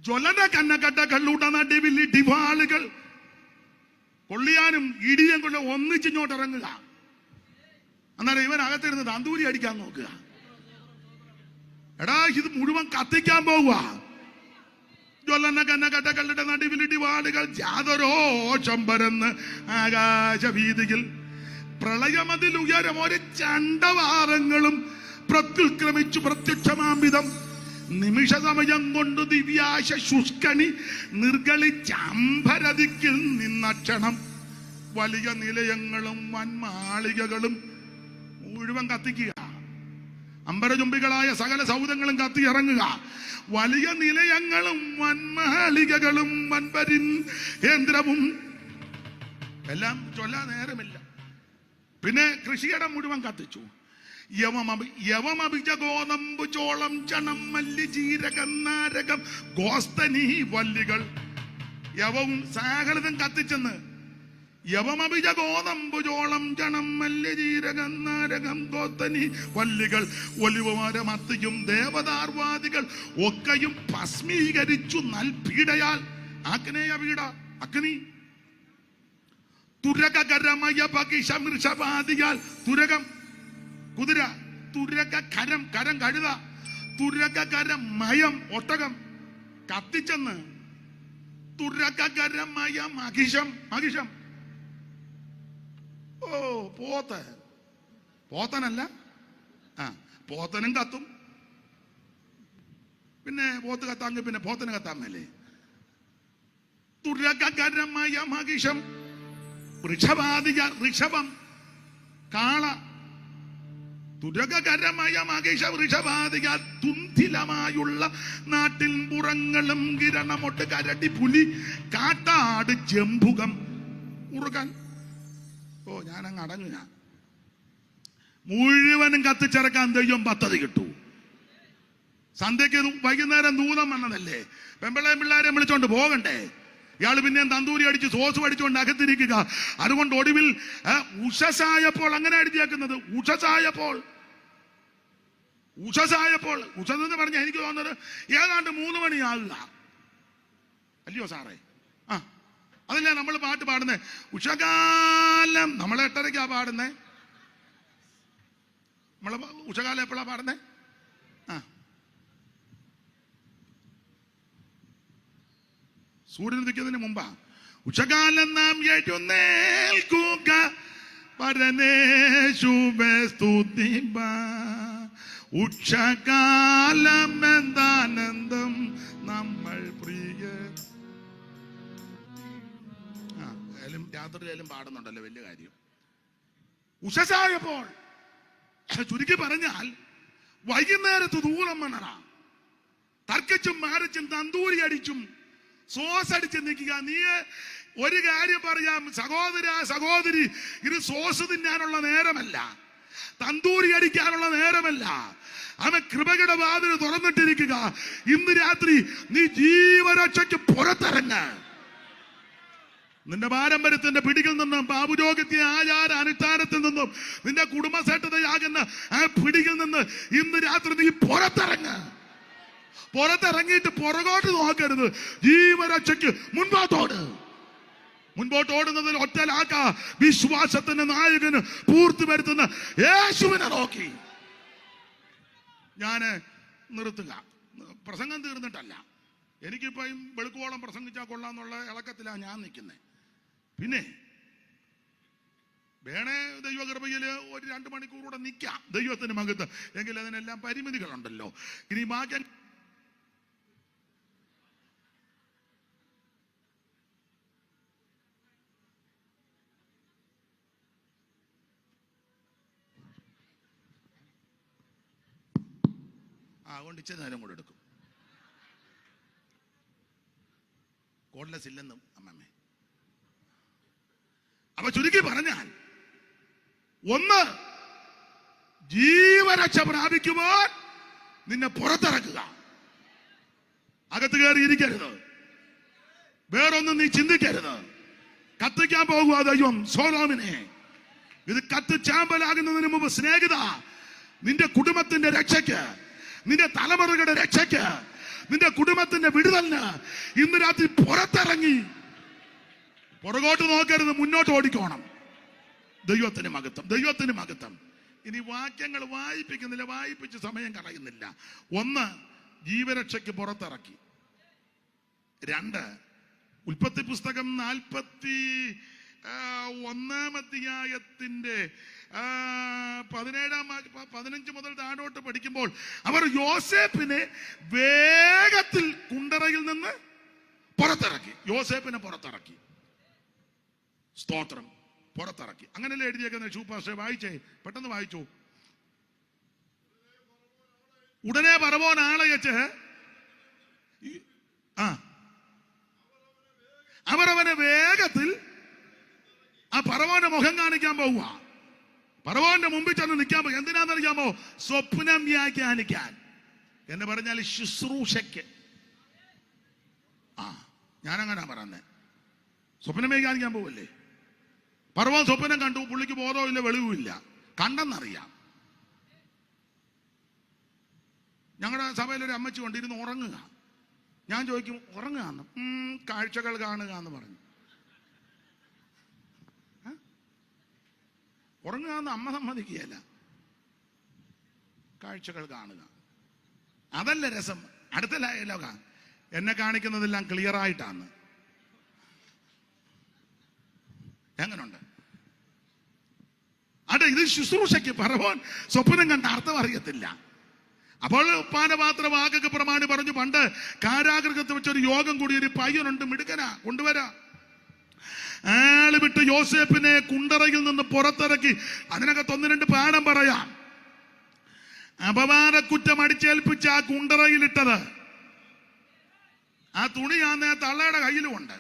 ജ്വലന കണ്ണക്കട്ട കള്ളൂട്ട നടുവിൽ ഡിവാളുകൾ കൊള്ളിയാനും ഇടിയും കൊണ്ട് ഒന്നിച്ചിങ്ങോട്ട് ഇറങ്ങുക. അന്നേരം ഇവൻ അകത്തിരുന്ന് തന്തൂരി അടിക്കാൻ നോക്കുക. എടാ, ഇത് മുഴുവൻ കത്തിക്കാൻ പോവുക. ജ്വലന കണ്ണക്കട്ട കള്ളിട്ട നടുവിൽ ഡിവാളുകൾ ജാതരോഷം പരന്ന് ആകാശവീതിയിൽ പ്രളയമതിൽ ഉയരം ഒരു ചണ്ടവാറങ്ങളും പ്രത്യുൽക്രമിച്ചു പ്രത്യക്ഷമാംവിധം നിമിഷ സമയം കൊണ്ട് ദിവ്യാശ ശുഷ്കണി നിർഗളിച്ചമ്പരതിക്കിൽ നിന്നക്ഷണം വലിയ നിലയങ്ങളും വൻമാളികകളും മുഴുവൻ കത്തിക്കുക. അമ്പരചുംബികളായ സകല സൗധങ്ങളും കത്തി ഇറങ്ങുക. വലിയ നിലയങ്ങളും വൻമാളികകളും വൻപരിൻ കേന്ദ്രവും എല്ലാം ചൊല്ലാൻ നേരമില്ല. പിന്നെ കൃഷിയിടം മുഴുവൻ കത്തിച്ചു. യവമഭിജ ഗോതമ്പ് ചോളം ചണം മല്ലി ജീരകം നാരകം ഗോസ്തനി വല്ലികൾ യവവും സകലതും കത്തിച്ചെന്ന്. യവമഭിജ ഗോതമ്പ് ചോളം ചണം മല്ലി ജീരകം നാരകം ഗോസ്തനി വല്ലികൾ ഒലിവുമരം അത്തിയും ദേവദാർവാദികൾ ഒക്കെയും ഭസ്മീകരിച്ചു നൽപീഡയാൽ ആഗ്നേയ പീഡ അഗ്നി തുരകരമയ പകിഷമൃഷപാദിയാൽ തുരകം കുതിര, തുരകരം കരം കഴുത, തുരകരം മയം ഒട്ടകം കത്തിച്ചെന്ന്. തുരകരം മയം മഹിഷം. പോത്തനല്ല, പോത്തനും കത്തും. പിന്നെ പോത്ത് കത്താമെങ്കിൽ പിന്നെ പോത്തന് കത്താൻ മേലേ. തുരകരം മയം മഹിഷം വൃഷഭാദിക ഋഷഭം കാള തുരകരമായ മകേശ വൃഷഭാദിക തുന്തിലമായുള്ള നാട്ടിൻ പുറങ്ങളും കിരണമൊട്ട് കരടി പുലി കാട്ടാട് ജംബുകം ഉറുകാൻ. ഞാനങ്ങ് അടങ്ങുക. മുഴുവനും കത്തിച്ചിറക്കാൻ ദൈവം പദ്ധതി കിട്ടു. സന്ധ്യക്ക് വൈകുന്നേരം ദൂതം വന്നതല്ലേ, പെമ്പിളേം പിള്ളേരെ വിളിച്ചോണ്ട് പോകണ്ടേ? ഇയാൾ പിന്നെയും തന്തൂരി അടിച്ച് സോസ് പഠിച്ചുകൊണ്ട് അകത്തിരിക്കുക. അതുകൊണ്ട് ഒടുവിൽ ഉഷസായപ്പോൾ അങ്ങനെ എഴുതിയേക്കുന്നത് ഉഷസായപ്പോൾ ഉഷസ് എന്ന് പറഞ്ഞാൽ എനിക്ക് തോന്നുന്നത് ഏതാണ്ട് 3 മണിയാകുക. അല്ലയോ സാറേ? ആ, അതല്ല നമ്മൾ പാട്ട് പാടുന്നേ. ഉഷകാലം നമ്മൾ 8:30-ക്കാ പാടുന്നേ. നമ്മള് ഉഷകാലം എപ്പോഴാ പാടുന്നേ? ആ, സൂര്യൻ ഉദിക്കുന്നതിന് മുമ്പാ. ഉഷകാലം നാം എഴുന്നേൽക്കുക, പരനേശുവേ സ്തുതിപ്പ. ഉഷകാലം എന്താനന്ദം നമ്മൾ പ്രിയ. രാത്രിയിലും പാടുന്നുണ്ടല്ലോ, വലിയ കാര്യം. ഉഷസായപ്പോൾ, ചുരുക്കി പറഞ്ഞാൽ വൈകുന്നേരത്ത് ദൂരം വന്നടാ. തർക്കിച്ചും മാരച്ചും തന്തൂരി അടിച്ചും സോസ് അടിച്ച് നിൽക്കുക. നീ ഒരു കാര്യം പറയാം സഹോദര സഹോദരി, ഇത് സോസ് തിന്നാനുള്ള നേരമല്ല, തന്തൂരി അടിക്കാനുള്ള നേരമല്ല. അവൻ കൃപയുടെ വാതിൽ തുറന്നിട്ടിരിക്കുക. ഇന്ന് രാത്രി നീ ജീവരക്ഷയ്ക്ക് പുറത്തിറങ്ങ. നിന്റെ പാരമ്പര്യത്തിന്റെ പിടിയിൽ നിന്നും, ബാബുരോഗത്തിന്റെ ആചാര അനുഷ്ഠാനത്തിൽ നിന്നും, നിന്റെ കുടുംബസേട്ടതയാകുന്ന ആ പിടിയിൽ നിന്ന് ഇന്ന് രാത്രി നീ പുറത്തിറങ്ങ. പുറത്തിറങ്ങിയിട്ട് പുറകോട്ട് നോക്കരുത്. ജീവരക്ഷയ്ക്ക് മുൻപോട്ടോട്. മുൻപോട്ട് ഓടുന്നതിൽ ഒറ്റലാക്ക വിശ്വാസത്തിന്റെ നായകന് പൂർത്തി വരുത്തുന്ന യേശുവിനെ നോക്കി. ഞാന് നിർത്തുക. പ്രസംഗം തീർന്നിട്ടല്ല, എനിക്കിപ്പോ വെളുക്കോളം പ്രസംഗിച്ചാൽ കൊള്ളാന്നുള്ള ഇളക്കത്തിലാണ് ഞാൻ നിൽക്കുന്നത്. പിന്നെ വേണേ ദൈവകൃപയില് ഒരു 2 മണിക്കൂർ കൂടെ നിൽക്കാം, ദൈവത്തിന് മകത്ത്. എങ്കിൽ അതിനെല്ലാം പരിമിതികളുണ്ടല്ലോ. ഇനി ബാക്കി അതുകൊണ്ട് ഇച്ചിരി നേരം കൂടെ എടുക്കും. കോഡ്ലെസ് ഇല്ലെന്നും അമ്മമ്മേ. അപ്പൊ ചുരുക്കി പറഞ്ഞാൽ, ഒന്ന്, ജീവരക്ഷ പ്രാപിക്കുവാൻ നിന്നെ പുറത്തിറക്കുക. അകത്ത് കയറിയിരിക്കരുത്. വേറൊന്നും നീ ചിന്തിക്കരുത്. കത്തിക്കാൻ പോകുക ദൈവം സോലോമിനെ. ഇത് കത്ത് ചാമ്പലാകുന്നതിന് മുമ്പ് സ്നേഹിത, നിന്റെ കുടുംബത്തിന്റെ രക്ഷയ്ക്ക്, നിന്റെ തലമുറകളുടെ രക്ഷയ്ക്ക്, നിന്റെ കുടുംബത്തിന്റെ വിടുതലിന് ഇന്ന് രാത്രി പുറത്തിറങ്ങി. പുറകോട്ട് നോക്കരുത്, മുന്നോട്ട് ഓടിക്കോണം. ദൈവത്തിന് മഹത്വം, ദൈവത്തിന് മഹത്വം. ഇനി വാക്യങ്ങൾ വായിപ്പിക്കുന്നില്ല, വായിപ്പിച്ച് സമയം കളയുന്നില്ല. 1, ജീവരക്ഷയ്ക്ക് പുറത്തിറക്കി. 2, ഉൽപ്പത്തി പുസ്തകം 41-ാം അധ്യായത്തിന്റെ 15 മുതൽ താഴോട്ട് പഠിക്കുമ്പോൾ അവർ യോസേപ്പിനെ വേഗത്തിൽ കുണ്ടറയിൽ നിന്ന് പുറത്തിറക്കി. യോസേപ്പിനെ പുറത്തിറക്കി. സ്തോത്രം, പുറത്തിറക്കി. അങ്ങനെയല്ലേ എഴുതിയേക്കുന്നത്? ഷൂപ്പാഷെ വായിച്ചേ, പെട്ടെന്ന് വായിച്ചു. ഉടനെ പറവോൻ ആളയച്ച് അവരവനെ വേഗത്തിൽ ആ പറവോന്റെ മുഖം കാണിക്കാൻ പോവുക. പറവോന്റെ മുമ്പിൽ ചെന്ന് നിൽക്കാൻ പോകും. എന്തിനാന്നറിയാമോ? സ്വപ്നം വ്യാഖ്യാനിക്കാൻ, എന്ന് പറഞ്ഞാൽ ശുശ്രൂഷയ്ക്ക്. ഞാനങ്ങനെ പറഞ്ഞേ. സ്വപ്നം വ്യാഖ്യാനിക്കാൻ പോവല്ലേ? പറവോൻ സ്വപ്നം കണ്ടു. പുള്ളിക്ക് ബോധവും ഇല്ല, വെളിവുമില്ല. കണ്ടെന്നറിയാം. ഞങ്ങളുടെ സഭയിലൊരു അമ്മച്ചി കൊണ്ടിരുന്ന് ഉറങ്ങുക. ഞാൻ ചോദിക്കും, ഉറങ്ങുകയെന്ന്? കാഴ്ചകൾ കാണുക എന്ന് പറഞ്ഞു. ഉറങ്ങുകയെന്ന് അമ്മ സമ്മതിക്കുകയല്ല, കാഴ്ചകൾ കാണുക. അതല്ല രസം. അടുത്ത ഡയലോഗ, എന്നെ കാണിക്കുന്നതെല്ലാം ക്ലിയർ ആയിട്ടാണ്. എങ്ങനുണ്ട്? ഇത് ശുശ്രൂഷയ്ക്ക്. പറവോൻ സ്വപ്നം കണ്ട അർത്ഥം അറിയത്തില്ല. അപ്പോൾ പാനപാത്ര വാക്കൊക്കെ പ്രമാണി പറഞ്ഞു, പണ്ട് കാരാഗൃഹത്തിൽ വെച്ചൊരു യോഗം കൂടി, ഒരു പയ്യനുണ്ട്, മിടുക്കനാ, കൊണ്ടുവരാ. ആള് വിട്ട് യോസേപ്പിനെ കുണ്ടറയിൽ നിന്ന് പുറത്തിറക്കി. അതിനകത്ത് 1-2 പാഠം പറയാം. അപമാനക്കുറ്റം അടിച്ചേൽപ്പിച്ച ആ കുണ്ടറയിലിട്ടത് ആ തുണിയാന്ന് തള്ളയുടെ കയ്യിലുമുണ്ട്.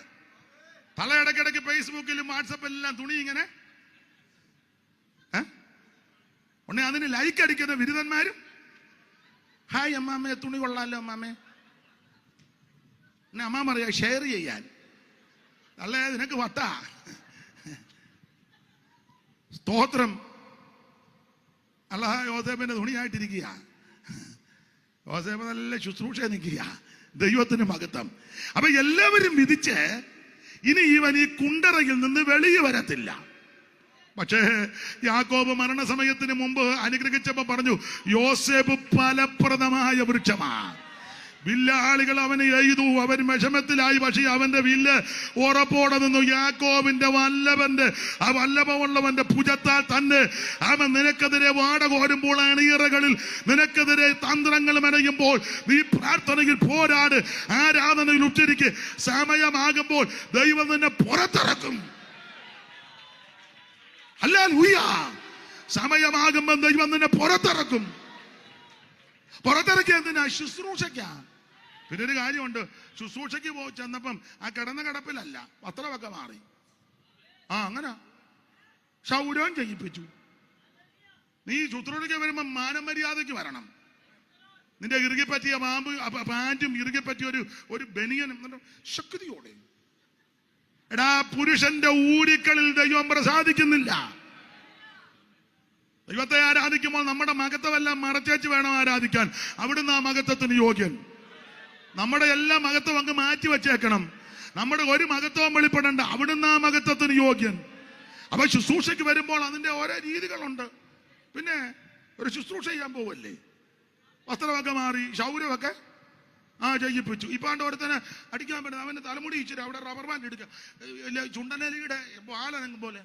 തള്ള ഇടയ്ക്കിടയ്ക്ക് ഫേസ്ബുക്കിലും വാട്സപ്പിലെല്ലാം തുണി ഇങ്ങനെ ഉടനെ അതിന് ലൈക്ക് അടിക്കുന്ന ബിരുദന്മാരും, ഹായ് അമ്മാമ്മേ, തുണി കൊള്ളാലോ അമ്മാമ്മേ. എന്നെ അമ്മാമ്മ അറിയാം ഷെയർ ചെയ്യാൻ. അല്ലേ, നിനക്ക് വട്ടാ. സ്തോത്രം. അല്ലാ, യോസേപ്പിന്റെ തുണിയായിട്ടിരിക്കുക. യോസേഫ് നല്ല ശുശ്രൂഷ നിൽക്കുക, ദൈവത്തിന് മഹത്വം. അപ്പൊ എല്ലാവരും വിധിച്ച് ഇനി ഇവൻ ഈ കുണ്ടറയിൽ നിന്ന് വെളിയെ വരത്തില്ല. പക്ഷേ യാക്കോബ് മരണസമയത്തിന് മുമ്പ് അനുഗ്രഹിച്ചപ്പോ പറഞ്ഞു, യോസേഫ് ഫലപ്രദമായ വൃക്ഷമാ. വില്ലാളികൾ അവനെ എയ്തു, അവൻ വിഷമത്തിലായി. പക്ഷേ അവന്റെ വില്ല് ഉറപ്പോടെ നിന്നു. യാക്കോബിന്റെ വല്ലഭന്റെ ആ വല്ലഭമുള്ളവന്റെ ഭുജത്താൽ തന്നെ അവൻ നിനക്കെതിരെ വാട കോരുമ്പോൾ, അണിയറകളിൽ നിനക്കെതിരെ തന്ത്രങ്ങൾ മെനയുമ്പോൾ നീ പ്രാർത്ഥനയിൽ പോരാട്, ആരാധനയിൽ ഉച്ചരിക്ക്. സമയമാകുമ്പോൾ ദൈവം നിന്നെ പുറത്തിറക്കും. ഹല്ലേലൂയ. സമയമാകുമ്പോൾ ദൈവം നിന്നെ പുറത്തിറക്കും. പുറത്തിറക്കിയ എന്തിനാ? ശുശ്രൂഷയ്ക്കാ. പിന്നെ ഒരു കാര്യമുണ്ട്, ശുശ്രൂഷയ്ക്ക് പോയി ചെന്നപ്പം ആ കിടന്ന കിടപ്പിലല്ല, വസ്ത്രമൊക്കെ മാറി. അങ്ങനെ ക്ഷൗരവും ചെയ്യിപ്പിച്ചു. നീ ശുശ്രൂഷയ്ക്ക് വരുമ്പോ മാനമര്യാദയ്ക്ക് വരണം. നിന്റെ ഇറുകി പറ്റിയ പാൻറ്റും ഇറുകി പറ്റിയ ഒരു ബനിയനും ശക്തിയോടെ. എടാ, പുരുഷന്റെ ഊരിക്കളിൽ ദൈവം പ്രസാദിക്കുന്നില്ല. ദൈവത്തെ ആരാധിക്കുമ്പോൾ നമ്മുടെ മഹത്വമെല്ലാം മറച്ചേച്ച് വേണം ആരാധിക്കാൻ. അവിടുന്ന് ആ മഹത്വത്തിന് യോഗ്യൻ. നമ്മുടെ എല്ലാ മഹത്വം അങ്ങ് മാറ്റി വെച്ചേക്കണം. നമ്മുടെ ഒരു മഹത്വം വെളിപ്പെടേണ്ട, അവിടുന്ന് ആ മഹത്വത്തിന് യോഗ്യൻ. അപ്പൊ ശുശ്രൂഷയ്ക്ക് വരുമ്പോൾ അതിന്റെ ഓരോ രീതികളുണ്ട്. പിന്നെ ഒരു ശുശ്രൂഷ ചെയ്യാൻ പോവല്ലേ, വസ്ത്രമൊക്കെ മാറി ക്ഷൗരമൊക്കെ ചെയ്യിപ്പിച്ചു. ഇപ്പാണ്ട് ഒരുത്തനെ അടിക്കാൻ പറ്റുന്നത് അവന്റെ തലമുടി ഇച്ചിരി അവിടെ റബ്ബർ ബാൻഡ് എടുക്കുക, ചുണ്ടനലിയുടെ പാലനങ്ങും പോലെ.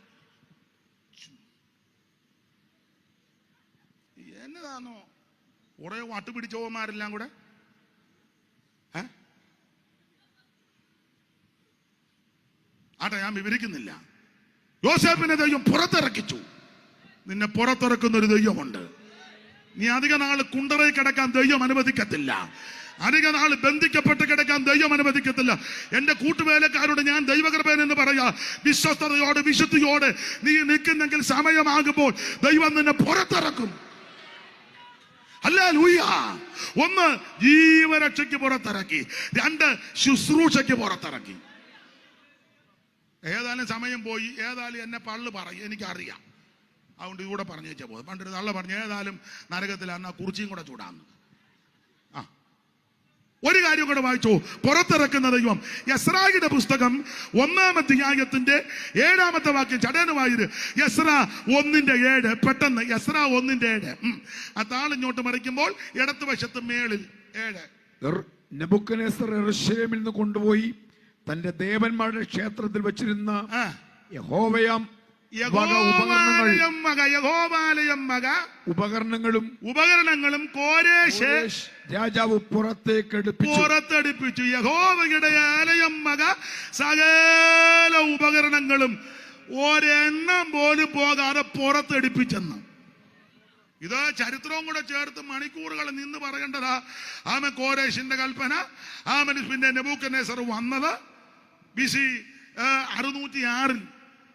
എന്നതാണോ കുറെ വട്ടുപിടിച്ചവന്മാരെല്ലാം കൂടെ. ആട്ടെ, ഞാൻ വിവരിക്കുന്നില്ല. യോസേഫിനെ ദൈവം പുറത്തിറക്കിച്ചു. നിന്നെ പുറത്തിറക്കുന്ന ഒരു ദൈവമുണ്ട്. നീ അധിക നാള് കുണ്ടറയിൽ കിടക്കാൻ ദൈവം അനുവദിക്കത്തില്ല. അധിക നാൾ ബന്ധിക്കപ്പെട്ട് കിടക്കാൻ ദൈവം അനുവദിക്കത്തില്ല. എന്റെ കൂട്ടുവേലക്കാരോട് ഞാൻ ദൈവകൃപൻ എന്ന് പറയാ, വിശ്വസ്തയോടെ വിശുദ്ധിയോടെ നീ നിൽക്കുന്നെങ്കിൽ സമയമാകുമ്പോൾ ദൈവം നിന്നെ പുറത്തിറക്കും. ഹല്ലേലൂയ. ഒന്ന്, ജീവരക്ഷയ്ക്ക് പുറത്തിറക്കി. രണ്ട്, ശുശ്രൂഷയ്ക്ക് പുറത്തിറക്കി. ഏതായാലും സമയം പോയി, ഏതായാലും എന്നെ പള്ളു പറയും, എനിക്കറിയാം. അതുകൊണ്ട് ഇതുകൂടെ പറഞ്ഞു വെച്ചാൽ പോകും. പണ്ടൊരു തള്ള പറഞ്ഞു, ഏതായാലും നരകത്തിലാണ്, ആ കുറിച്ചിയും കൂടെ ചൂടാന്ന്. ഒരു കാര്യം കൂടെ വായിച്ചോ, പുറത്തിറക്കുന്ന ദൈവം. യെസ്രായുടെ പുസ്തകം 1-ാം അധ്യായത്തിന്റെ 7-ാമത്തെ വാക്യം ചടേന്ന് വായിര്. യെസ്രാ 1:7. പെട്ടെന്ന് യെസ്രാ 1:7. ആ താളിങ്ങോട്ട് മറിക്കുമ്പോൾ ഇടത്തുവശത്ത് മേളിൽ 7. നെബൂഖദ്നേസർ യെരൂശലേമിൽ നിന്ന് കൊണ്ടുപോയി തന്റെ ദേവന്മാരുടെ ക്ഷേത്രത്തിൽ വെച്ചിരുന്ന യഹോവയാം ഉപകരണങ്ങളും കോരേശ് രാജാവ് പുറത്തെടുപ്പിച്ചു. യഹോവയുടെ ആലയം വക സകല ഉപകരണങ്ങളും ഒരെണ്ണം പോലും പോകാതെ പുറത്തെടുപ്പിച്ചെന്ന്. ഇത് ചരിത്രവും കൂടെ ചേർത്ത് മണിക്കൂറുകൾ നിന്ന് പറയേണ്ടതാ. ആമൻ കോരേശിന്റെ കൽപ്പന. ആമൻ പിന്നെ നെബൂഖദ്നേസർ വന്നത് BC 606.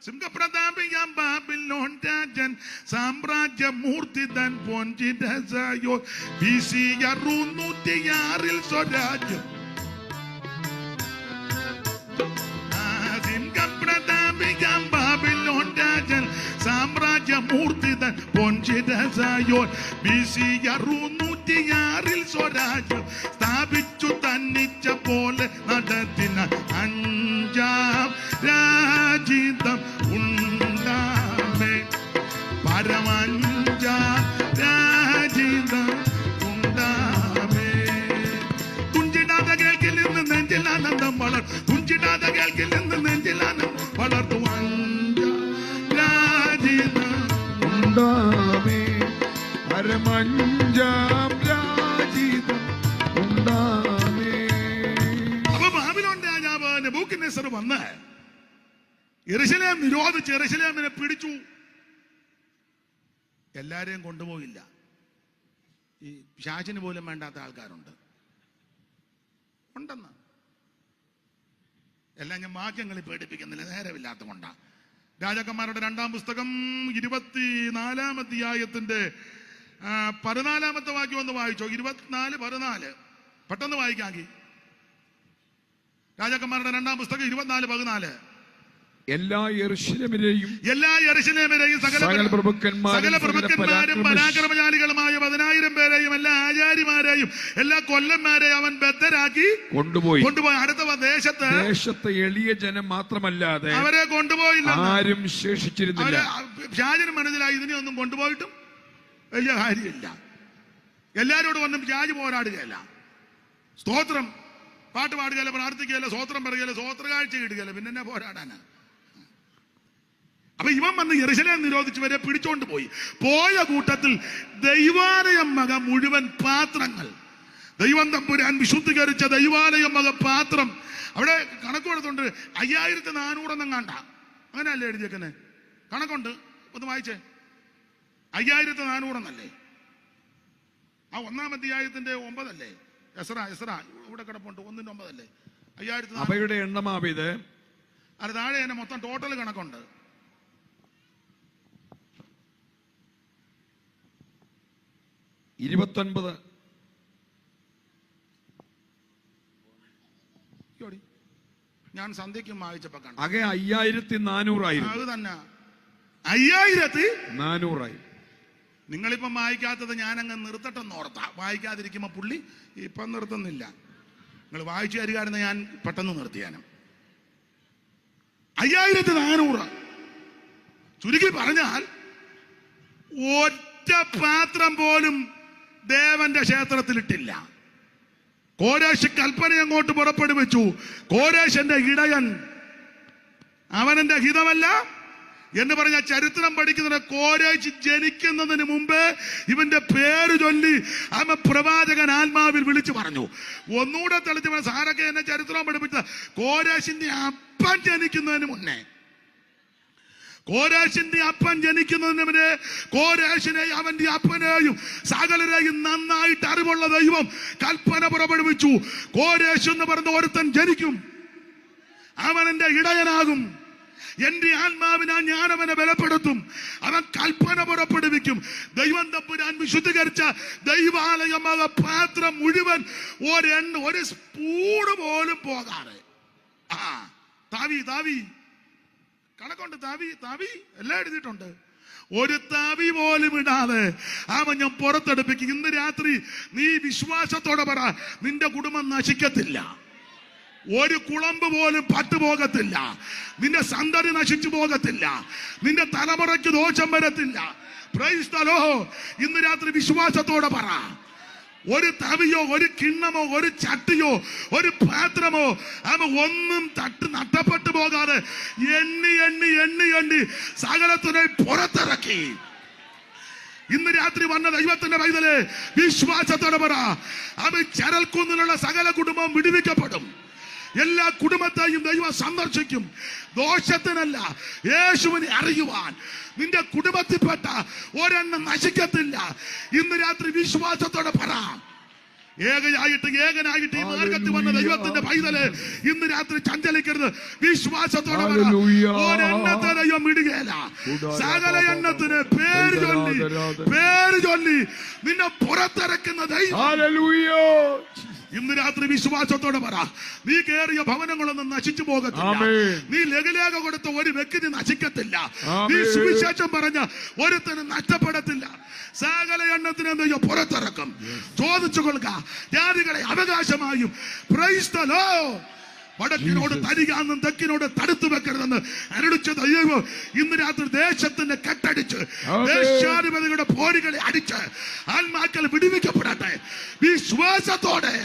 സിംഹപ്രതാപിയാം ബാബിലോൺ രാജൻ സാമ്രാജ്യമൂർത്തിതൻ പൊൻചിതയോ BC 606 സ്വരാജ്യം. സിംഹപ്രതാപിയാം ബാബിലോൺ രാജൻ സാമ്രാജ്യമൂർത്തിതൻ പൊൻചിതയോ BC 606 സ്വരാജ്യം സ്ഥാപിച്ചു തന്നിച്ച പോലെ നടത്തിന അഞ്ചാം രാജിതം ഉണ്ടാമേ. പരമഞ്ചാം രാജിതം ഉണ്ടാമേ. തുഞ്ചിടാതെ കേൾക്കിൽ നിന്ന് നെഞ്ചിലാനന്ദം വളർ, തുഞ്ചിടാതെ കേൾക്കിൽ നിന്ന് നെഞ്ചിലാനന്ദം വളർത്തു അഞ്ചാം രാജിതം ഉണ്ടാമേ. പരമഞ്ചാം രാജിതം ഉണ്ടാമേ. അപ്പൊ ബാബിലോൺ രാജാവ് നെബൂഖദ്നേസർ വന്ന് യെരൂശലേം നിരോധിച്ച് യെരൂശലേമിനെ പിടിച്ചു. എല്ലാരെയും കൊണ്ടുപോയില്ല. ഈ പിശാചിന് പോലും വേണ്ടാത്ത ആൾക്കാരുണ്ട്, ഉണ്ടെന്ന്. എല്ലാം ഞാൻ വാക്യങ്ങളിൽ പേടിപ്പിക്കുന്നില്ല, നേരമില്ലാത്ത കൊണ്ടാണ്. രാജാക്കന്മാരുടെ 2-ാം പുസ്തകം 24-ാം അധ്യായത്തിന്റെ 14-ാമത്തെ വാക്യം ഒന്ന് വായിച്ചോ. 24:14 പെട്ടെന്ന് വായിക്കാമെങ്കിൽ. രാജാക്കന്മാരുടെ 2-ാം പുസ്തകം 24:14. എല്ലാ യെരൂശലേമിലെയും സകല പ്രഭുക്കന്മാരും പരാക്രമശാലികളുമായ 10,000 പേരെയും എല്ലാ ആചാര്യമാരെയും എല്ലാ കൊല്ലന്മാരെയും അവൻ ബദ്ധരാക്കി കൊണ്ടുപോയി. അടുത്ത ദേശത്ത് എളിയ ജനം മാത്രമല്ലാതെ അവരെ കൊണ്ടുപോയില്ല, ആരും ശേഷിച്ചിരുന്നില്ല. ഷാജിന് മനസ്സിലായി ഇതിനെയൊന്നും കൊണ്ടുപോയിട്ടും വലിയ കാര്യമില്ല. എല്ലാരോടും ഒന്നും ഷാജി പോരാടുകയല്ല, സ്തോത്രം പാട്ട് പാടുകയല്ല, പ്രാർത്ഥിക്കുകയല്ല, സ്തോത്രം പറയുകയല്ല, സ്തോത്രകാഴ്ച കിട്ടുകയല്ല, പിന്നെ എന്നെ പോരാടാനാ. അപ്പൊ ഇവൻ വന്ന് യെരൂശലേം നിരോധിച്ചവരെ പിടിച്ചോണ്ട് പോയ കൂട്ടത്തിൽ ദൈവാലയം വക മുഴുവൻ പാത്രങ്ങൾ, ദൈവം തമ്പുരാൻ വിശുദ്ധീകരിച്ച ദൈവാലയം വക പാത്രം അവിടെ കണക്ക് കൊടുത്തുണ്ട്. 5400 കണ്ട, അങ്ങനെയല്ലേ എഴുതിയേക്കന്നെ? കണക്കുണ്ട്, ഒന്ന് വായിച്ചേ. 5400 എന്നല്ലേ? ആ 1-ാം അധ്യായത്തിന്റെ 9 അല്ലേ? എസ്രാ ഇവിടെ കിടപ്പുണ്ട്, 1-9 അല്ലേ? 5400 അവയുടെ എണ്ണമാവിത്. അത് താഴെ തന്നെ മൊത്തം ടോട്ടൽ കണക്കുണ്ട്. ഞാൻ സന്ധ്യയ്ക്കും വായിച്ചപ്പോ കണ്ടു. 5400 അത് തന്നെ 5400. നിങ്ങളിപ്പം വായിക്കാത്തത് ഞാനങ്ങ് നിർത്തട്ടെന്ന് ഓർത്താ. വായിക്കാതിരിക്കുമ്പോ പുള്ളി ഇപ്പം നിർത്തുന്നില്ല. നിങ്ങൾ വായിച്ചു തരികയായിരുന്നു, ഞാൻ പെട്ടെന്ന് നിർത്തിയാനും. 5400. ചുരുക്കി പറഞ്ഞാൽ ഒറ്റ പാത്രം പോലും ദേവന്റെ ക്ഷേത്രത്തിലിട്ടില്ല. കോരേശ് കൽപ്പന അങ്ങോട്ട് പുറപ്പെടുവിച്ചു. കോരേശന്റെ ഇടയൻ, അവനെന്റെ ഹിതമല്ല എന്ന് പറഞ്ഞ ചരിത്രം പഠിക്കുന്ന കോരേശ് ജനിക്കുന്നതിന് മുമ്പ് ഇവന്റെ പേര് ചൊല്ലി പ്രവാചകൻ ആത്മാവിൽ വിളിച്ചു പറഞ്ഞു. ഒന്നുകൂടെ തെളിച്ച് സാരൊക്കെ എന്നെ ചരിത്രം പഠിപ്പിച്ച കോരേശിന്റെ അപ്പൻ ജനിക്കുന്നതിന് മുന്നേ, കോരേശിന്റെ അപ്പൻ ജനിക്കുന്നതിന് മുന്നേ കോരേശിനെ അവന്റെ അപ്പനെയും സകലരെയും നന്നായിട്ട് അറിവുള്ള ദൈവം കൽപ്പന പുറപ്പെടുവിച്ചു. കോരേശ് എന്ന് പറഞ്ഞ ഒരുത്തൻ ജനിക്കും, അവൻ എന്റെ ഇടയനാകും, എന്റെ ആത്മാവിനാൽ ഞാൻ അവനെ ബലപ്പെടുത്തും, അവൻ കൽപ്പന പുറപ്പെടുവിക്കും. ദൈവം തമ്പുരാൻ വിശുദ്ധീകരിച്ച ദൈവാലയമായ പാത്രം മുഴുവൻ ഒരു സ്പൂണ് പോലും പോകാതെ താവി കണക്കുണ്ട്. താവി എല്ലാം എഴുതിയിട്ടുണ്ട്. ഒരു താവി പോലും ഇടാതെ അവൻ ഞാൻ പുറത്തെടുപ്പിക്കും. ഇന്ന് രാത്രി നീ വിശ്വാസത്തോടെ പറ, നിന്റെ കുടുംബം നശിക്കത്തില്ല, ഒരു കുളമ്പ് പോലും പട്ടുപോകത്തില്ല, നിന്റെ സന്തതി നശിച്ചു പോകത്തില്ല, നിന്റെ തലമുറയ്ക്ക് ദോഷം വരത്തില്ല. Price the Lord. ഇന്ന് രാത്രി വിശ്വാസത്തോടെ പറ, ഒരു തവിയോ ഒരു കിണ്ണമോ ഒരു ചട്ടിയോ ഒരു പാത്രമോ ഒന്നും നഷ്ടപ്പെട്ടു പോകാതെ എണ്ണി സകലത്തിനെ പുറത്തിറക്കി. ഇന്ന് രാത്രി വന്ന ദൈവത്തിന്റെ പൈതലേ, വിശ്വാസത്തോടെ പറ, ചരൽക്കുന്നിലുള്ള സകല കുടുംബം വിടുവിക്കപ്പെടും. എല്ലാ കുടുംബത്തെയും ദൈവം സന്ദർശിക്കും. ദോഷത്തിനല്ല, യേശുവിനെ അറിയുവാൻ. നിന്റെ കുടുംബത്തിൽപ്പെട്ട ഒരെണ്ണം നശിക്കത്തില്ല. ഇന്ന് രാത്രി വിശ്വാസത്തോടെ പറ. ഏകനായിട്ട് ഈ മാർഗത്തിൽ വന്ന ദൈവത്തിന്റെ പൈതല്, ഇന്ന് രാത്രി ചഞ്ചലിക്കരുത്. വിശ്വാസത്തോടെ പറ, ഒരെണ്ണത്തെ ദൈവം വിടുകയില്ല. സകല എണ്ണത്തിന് പേര് ചൊല്ലി നിന്നെ പുറത്തിറക്കുന്ന ദൈവം. ഇന്ന് രാത്രി വിശ്വാസത്തോടെ പറ, നീ കേറിയ ഭവനങ്ങളൊന്നും നശിച്ചു പോകത്തില്ല. നീ ലഘുലേഖ കൊടുത്ത ഒരു വ്യക്തി നശിക്കത്തില്ല. നീ സുവിശേഷം പറഞ്ഞ ഒരുത്തനും നഷ്ടപ്പെടത്തില്ല. സകല എണ്ണത്തിനെ പുറത്തിറക്കും. ചോദിച്ചു കൊള്ളുക, ജാതികളെ അവകാശമായും. Praise the Lord. വടക്കിനോട് തരികാന്നും തെക്കിനോട് തടുത്തു വെക്കരുതെന്ന് അരുളിച്ച ദൈവം ഇന്ന് രാത്രി ദേശത്തിന്റെ കെട്ടടിച്ച് ദേശാധിപതികളുടെ പോരുകളെ അടിച്ച് ആത്മാക്കൾ വിടുവിക്കപ്പെടട്ടെ വിശ്വാസത്തോടെ.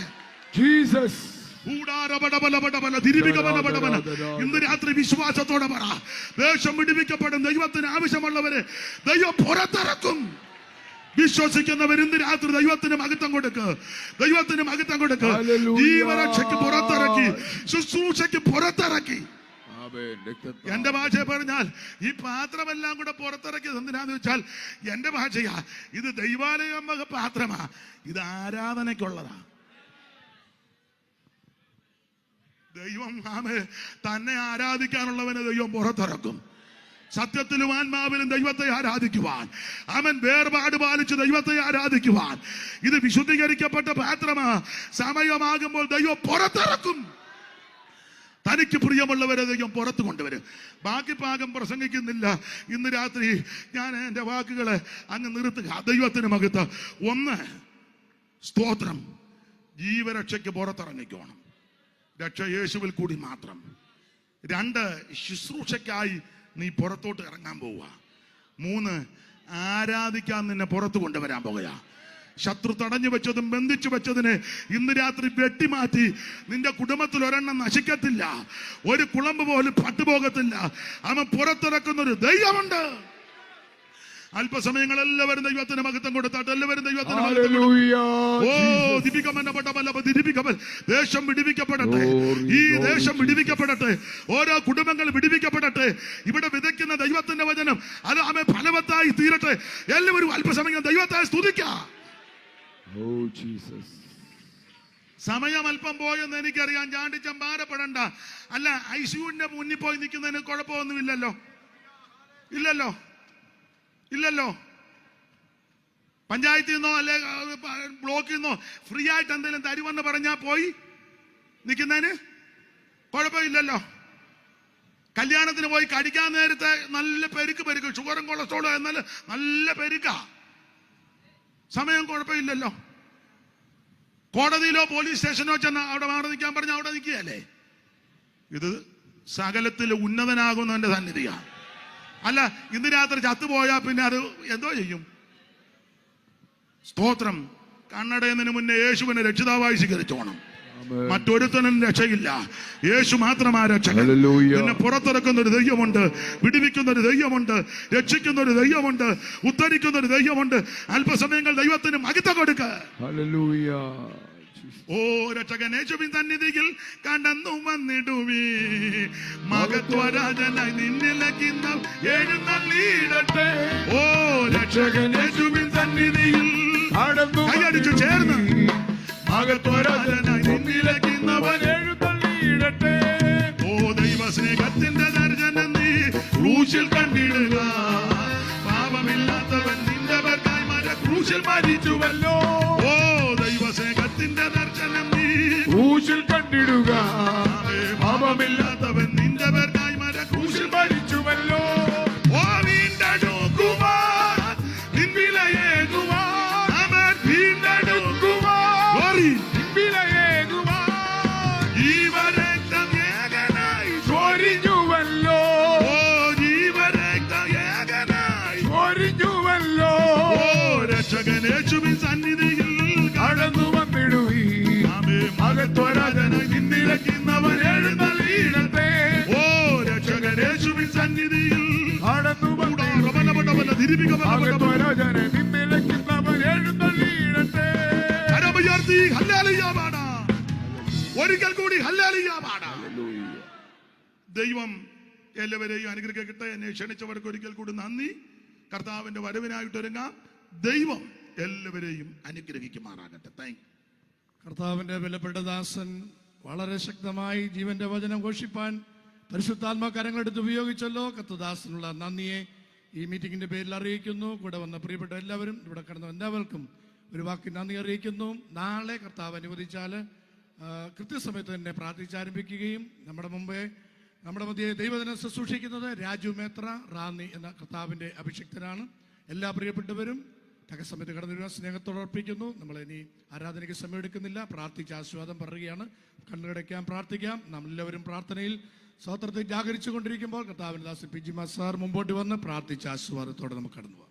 ജീസസ്. ഇന്ന് രാത്രി വിശ്വാസത്തോടെ പറ, ദേശം വിടുവിക്കപ്പെടും. ദൈവത്തിന് ആവശ്യമുള്ളവരെ ദൈവം പുറത്തിറക്കും. വിശ്വസിക്കുന്നവർ ഇന്ന് രാത്രി ദൈവത്തിന് മഹത്വം കൊടുക്ക്, ദൈവത്തിന് മഹത്വം കൊടുക്ക്. ജീവരക്ഷയ്ക്ക് പുറത്തിറക്കി, ശുശ്രൂഷയ്ക്ക് പുറത്തിറക്കി. എന്റെ ഭാഷ പറഞ്ഞാൽ ഈ പാത്രമെല്ലാം കൂടെ പുറത്തിറക്കിയത് എന്തിനാന്ന് വെച്ചാൽ എന്റെ ഭാഷയാ, ഇത് ദൈവാലയം പാത്രമാ, ഇത് ആരാധനയ്ക്കുള്ളതാ. ദൈവം തന്നെ ആരാധിക്കാനുള്ളവനെ ദൈവം പുറത്തിറക്കും. സത്യത്തിലും ആത്മാവിലും ദൈവത്തെ ആരാധിക്കുവാൻ, അവൻ വേർപാട് പാലിച്ച് ദൈവത്തെ ആരാധിക്കുവാൻ. ഇത് വിശുദ്ധീകരിക്കപ്പെട്ട പാത്രമാ. സമയമാകുമ്പോൾ ദൈവം പുറത്തിറക്കും. തനിക്ക് പ്രിയമുള്ളവരെ ദൈവം പുറത്തു കൊണ്ടുവരും. ബാക്കി ഭാഗം പ്രസംഗിക്കുന്നില്ല. ഇന്ന് രാത്രി ഞാൻ എൻ്റെ വാക്കുകളെ അങ്ങ് നിർത്തുക. ദൈവത്തിന് മഹത്വം. ഒന്ന്, സ്തോത്രം, ജീവരക്ഷയ്ക്ക് പുറത്തിറങ്ങിക്കോണം. രക്ഷ യേശുവിൽ കൂടി മാത്രം. രണ്ട്, ശുശ്രൂഷയ്ക്കായി നീ പുറത്തോട്ട് ഇറങ്ങാൻ പോവുക. മൂന്ന്, ആരാധിക്കാൻ നിന്നെ പുറത്തു കൊണ്ടുവരാൻ പോകുക. ശത്രു തടഞ്ഞു വെച്ചതും ബന്ധിച്ചു വെച്ചതിനെ ഇന്ന് രാത്രി വെട്ടിമാറ്റി. നിന്റെ കുടുംബത്തിൽ ഒരെണ്ണം നശിക്കത്തില്ല, ഒരു കുളമ്പ് പോലും പട്ടുപോകത്തില്ല. അവൻ പുറത്തിറക്കുന്നൊരു ദൈവമുണ്ട്. അല്പസമയങ്ങൾ എല്ലാവരും ദൈവത്തിന് മഹത്വം കൊടുത്താട്ട് എല്ലാവരും ദൈവത്തിന് മഹത്വം. ഓ ദിരിപ്പിക്കമൻ. ദേശം വിടിവിക്കപ്പെടട്ടെ. ഈ ദേശം വിടിവിക്കപ്പെടട്ടെ. ഓരോ കുടുംബങ്ങൾ വിടിവിക്കപ്പെടട്ടെ. ഇവിടെ വിതയ്ക്കുന്ന ദൈവത്തിന്റെ വചനം അത് അവൻ ഫലവത്തായി തീരട്ടെ. എല്ലാവരും അല്പസമയം ദൈവത്തെ സ്തുതിക്കാം. സമയം അല്പം പോയെന്ന് എനിക്കറിയാം. ചാണ്ടിച്ചം ഭാരപ്പെടണ്ട. അല്ല, ഐസിയുവിന്റെ മുന്നിൽ പോയി നിൽക്കുന്നതിന് കുഴപ്പമൊന്നുമില്ലല്ലോ. ഇല്ലല്ലോ, ഇല്ലല്ലോ. പഞ്ചായത്തിൽ നിന്നോ അല്ലെ ബ്ലോക്കിൽ നിന്നോ ഫ്രീ ആയിട്ട് എന്തെങ്കിലും തരുമെന്ന് പറഞ്ഞാൽ പോയി നിൽക്കുന്നതിന് കുഴപ്പമില്ലല്ലോ. കല്യാണത്തിന് പോയി കടിക്കാൻ നേരത്തെ നല്ല പെരുക്ക് ഷുഗറും കൊളസ്ട്രോളും എന്നാൽ നല്ല പെരുക്ക. സമയം കുഴപ്പമില്ലല്ലോ. കോടതിയിലോ പോലീസ് സ്റ്റേഷനോ ചെന്ന് അവിടെ മാറി നിൽക്കാൻ പറഞ്ഞാൽ അവിടെ നിൽക്കുകയല്ലേ. ഇത് സകലത്തിൽ ഉന്നതനാകുന്നവന്റെ സന്നിധിയാണ്. അല്ല, ഇന്ന് രാത്രി ചത്തുപോയാൽ പിന്നെ അത് എന്തോ ചെയ്യും? സ്തോത്രം. കണ്ണടയുന്നതിന് മുന്നേ യേശുവിനെ രക്ഷിതാവായി സ്വീകരിച്ചോണം. മറ്റൊരുത്തനും രക്ഷയില്ല. യേശു മാത്രമാ രക്ഷകൻ. നിന്നെ പുറത്തിറക്കുന്ന ഒരു ദൈവമുണ്ട്, വിടുവിക്കുന്ന ഒരു ദൈവമുണ്ട്, രക്ഷിക്കുന്ന ഒരു ദൈവമുണ്ട്, ഉദ്ധരിക്കുന്ന ഒരു ദൈവമുണ്ട്. അല്പസമയങ്ങൾ ദൈവത്തിന് മഹത്വം കൊടുക്ക. ഓ രക്ഷകൻ യേശുവിൻ സന്നിധിയിൽ കടന്നു വന്നിടുവീ. മഹത്വരാജനായി നിന്നിലക്കുന്ന എഴുന്നള്ളിയിടട്ടെ. ഓ രക്ഷകൻ യേശുവിൻ സന്നിധിയിൽ കൈയടിച്ചു ചേർന്ന് മഹത്വരാജനായി നിന്നിലക്കുന്നവൻ എഴുന്നള്ളിയിടട്ടെ. ഓ ദൈവസ്നേഹത്തിന്റെ ദർശനം നീ ക്രൂശിൽ കണ്ടിടുക. പാപമില്ലാത്തവൻ നിന്റെ പേർക്കായി ക്രൂശിൽ മരിച്ചുവല്ലോ. ഓ ദൈവസ്നേഹത്തിന്റെ ദർശനം നീ ക്രൂശിൽ കണ്ടിടുക. പാപമില്ലാത്തവൻ നിന്റെ പേർക്കായി ക്രൂശിൽ മരിച്ചുവല്ലോ. ഓ വീണ്ടെടുക്കുവാൻ നിൻ വിലയേകുവാൻ അവൻ വീണ്ടെടുക്കുവാൻ വിലയേകുവാൻ ജീവരക്തം ഏകനായി ചൊരിഞ്ഞുവല്ലോ. ഓ ജീവരക്തം ഏകനായി ചൊരിഞ്ഞുവല്ലോ. ഓ രക്ഷകൻ യേശുവിൻ സന്നിധിയിൽ കടന്നു വന്നിടുവീ. മഹത്വരാജനായി നിന്നിലക്കുന്നവൻ എഴുന്നള്ളിയിടട്ടെ. ഓ രക്ഷകൻ യേശുവിൻ സന്നിധിയിൽ കടന്നു മഹത്വരാജനായി നിന്നിലക്കുന്നവൻ എഴുന്നള്ളിയിടട്ടെ. കരമുയർത്തി ഹല്ലേലൂയ പാടാ. ഒരിക്കൽ കൂടി ഹല്ലേലൂയ പാടാ. ദൈവം എല്ലാവരെയും അനുഗ്രഹിക്കട്ടെ. എന്നെ ക്ഷണിച്ചവർക്ക് ഒരിക്കൽ കൂടി നന്ദി. കർത്താവിന്റെ വരവിനായിട്ടൊരുങ്ങാം. ദൈവം എല്ലാവരെയും അനുഗ്രഹിക്കുമാറാകട്ടെ. Thank you. കർത്താവിന്റെ വിലപ്പെട്ട ദാസൻ വളരെ ശക്തമായി ജീവന്റെ വചനം ഘോഷിപ്പാൻ പരിശുദ്ധാത്മാ കരങ്ങളെടുത്ത് ഉപയോഗിച്ചല്ലോ. കർത്തദാസനുള്ള നന്ദിയെ ഈ മീറ്റിംഗിന്റെ പേരിൽ അറിയിക്കുന്നു. കൂടെ വന്ന പ്രിയപ്പെട്ട എല്ലാവരും, ഇവിടെ കടന്ന എല്ലാവർക്കും ഒരു വാക്കി നന്ദി അറിയിക്കുന്നു. നാളെ കർത്താവ് അനുവദിച്ചാൽ കൃത്യസമയത്ത് തന്നെ പ്രാർത്ഥിച്ചാരംഭിക്കുകയും നമ്മുടെ മധ്യേ ദൈവദിനം ശുശ്രൂഷിക്കുന്നത് രാജു മേത്ര റാന്നി എന്ന കർത്താവിന്റെ അഭിഷിക്തനാണ്. എല്ലാ പ്രിയപ്പെട്ടവരും തകസമയത്ത് കടന്നു വരുവാൻ സ്നേഹത്തോടെ അർപ്പിക്കുന്നു. നമ്മളിനി ആരാധനയ്ക്ക് സമയമെടുക്കുന്നില്ല, പ്രാർത്ഥിച്ച് ആശീർവാദം പറയുകയാണ്. കണ്ണുകടയ്ക്കാൻ പ്രാർത്ഥിക്കാം. നാം എല്ലാവരും പ്രാർത്ഥനയിൽ സ്വതന്ത്രത്തെ ജാഗരിച്ചു കൊണ്ടിരിക്കുമ്പോൾ കർത്താവിന്റെ ദാസൻ പി.ജി. സാർ മുമ്പോട്ട് വന്ന് പ്രാർത്ഥിച്ച ആശീർവാദത്തോടെ നമുക്ക് കടന്നു പോകാം.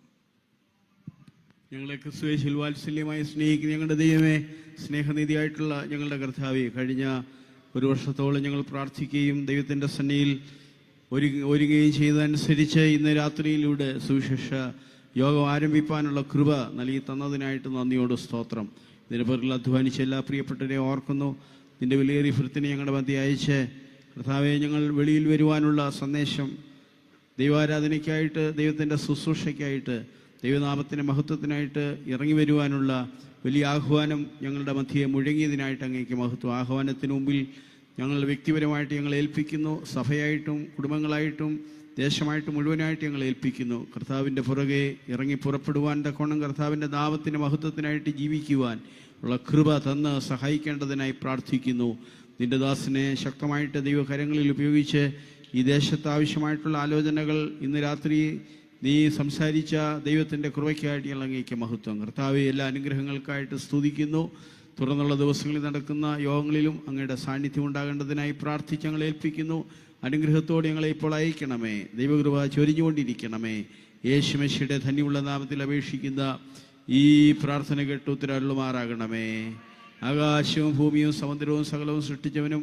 ഞങ്ങളെ ക്രിസ്തുയേശുവിൽ വാത്സല്യമായി സ്നേഹിക്കുന്ന ഞങ്ങളുടെ ദൈവമേ, സ്നേഹനിധിയായിട്ടുള്ള ഞങ്ങളുടെ കർത്താവേ, കഴിഞ്ഞ ഒരു വർഷത്തോളം ഞങ്ങൾ പ്രാർത്ഥിക്കുകയും ദൈവത്തിൻ്റെ സന്നിധിയിൽ ഒരുങ്ങുകയും ചെയ്തതനുസരിച്ച് ഇന്ന് രാത്രിയിലൂടെ സുവിശേഷ യോഗം ആരംഭിക്കാനുള്ള കൃപ നൽകി തന്നതിനായിട്ട് നന്ദിയോട് സ്തോത്രം. ഇതിന് പേരിൽ അധ്വാനിച്ച എല്ലാ പ്രിയപ്പെട്ടവരെയും ഓർക്കുന്നു. നിന്റെ വിലയേറിയ ഫലത്തിനെ ഞങ്ങളുടെ മധ്യ അയച്ച് കർത്താവെ, ഞങ്ങൾ വെളിയിൽ വരുവാനുള്ള സന്ദേശം ദൈവാരാധനയ്ക്കായിട്ട്, ദൈവത്തിൻ്റെ ശുശ്രൂഷയ്ക്കായിട്ട്, ദൈവനാമത്തിൻ്റെ മഹത്വത്തിനായിട്ട് ഇറങ്ങി വരുവാനുള്ള വലിയ ആഹ്വാനം ഞങ്ങളുടെ മധ്യയെ മുഴങ്ങിയതിനായിട്ട് അങ്ങേക്ക് മഹത്വം. ആഹ്വാനത്തിന് മുമ്പിൽ ഞങ്ങൾ വ്യക്തിപരമായിട്ട് ഞങ്ങൾ ഏൽപ്പിക്കുന്നു. സഭയായിട്ടും കുടുംബങ്ങളായിട്ടും ദേശമായിട്ട് മുഴുവനായിട്ട് ഞങ്ങൾ ഏൽപ്പിക്കുന്നു. കർത്താവിൻ്റെ പുറകെ ഇറങ്ങി പുറപ്പെടുവാൻ തക്കോണം കർത്താവിൻ്റെ നാമത്തിൻ്റെ മഹത്വത്തിനായിട്ട് ജീവിക്കുവാൻ ഉള്ള കൃപ തന്ന് സഹായിക്കേണ്ടതിനായി പ്രാർത്ഥിക്കുന്നു. നിന്റെ ദാസനെ ശക്തമായിട്ട് ദൈവകരങ്ങളിൽ ഉപയോഗിച്ച് ഈ ദേശത്ത് ആവശ്യമായിട്ടുള്ള ആലോചനകൾ ഇന്ന് രാത്രി നീ സംസാരിച്ച ദൈവത്തിൻ്റെ കൃപയ്ക്കായിട്ട് ഞങ്ങൾ അങ്ങേക്ക് മഹത്വം. കർത്താവെ, എല്ലാ അനുഗ്രഹങ്ങൾക്കായിട്ട് സ്തുതിക്കുന്നു. തുറന്നുള്ള ദിവസങ്ങളിൽ നടക്കുന്ന യോഗങ്ങളിലും അങ്ങയുടെ സാന്നിധ്യം ഉണ്ടാകേണ്ടതിനായി പ്രാർത്ഥിച്ച് ഞങ്ങളെ ഏൽപ്പിക്കുന്നു. അനുഗ്രഹത്തോടെ ഞങ്ങളെ ഇപ്പോൾ അയക്കണമേ. ദൈവകൃപ ചൊരിഞ്ഞുകൊണ്ടിരിക്കണമേ. യേശുമശിയുടെ ധന്യമുള്ള നാമത്തിൽ അപേക്ഷിക്കുന്ന ഈ പ്രാർത്ഥന കേട്ട് ഉത്തരവരുമാറാകണമേ. ആകാശവും ഭൂമിയും സമുദ്രവും സകലവും സൃഷ്ടിച്ചവനും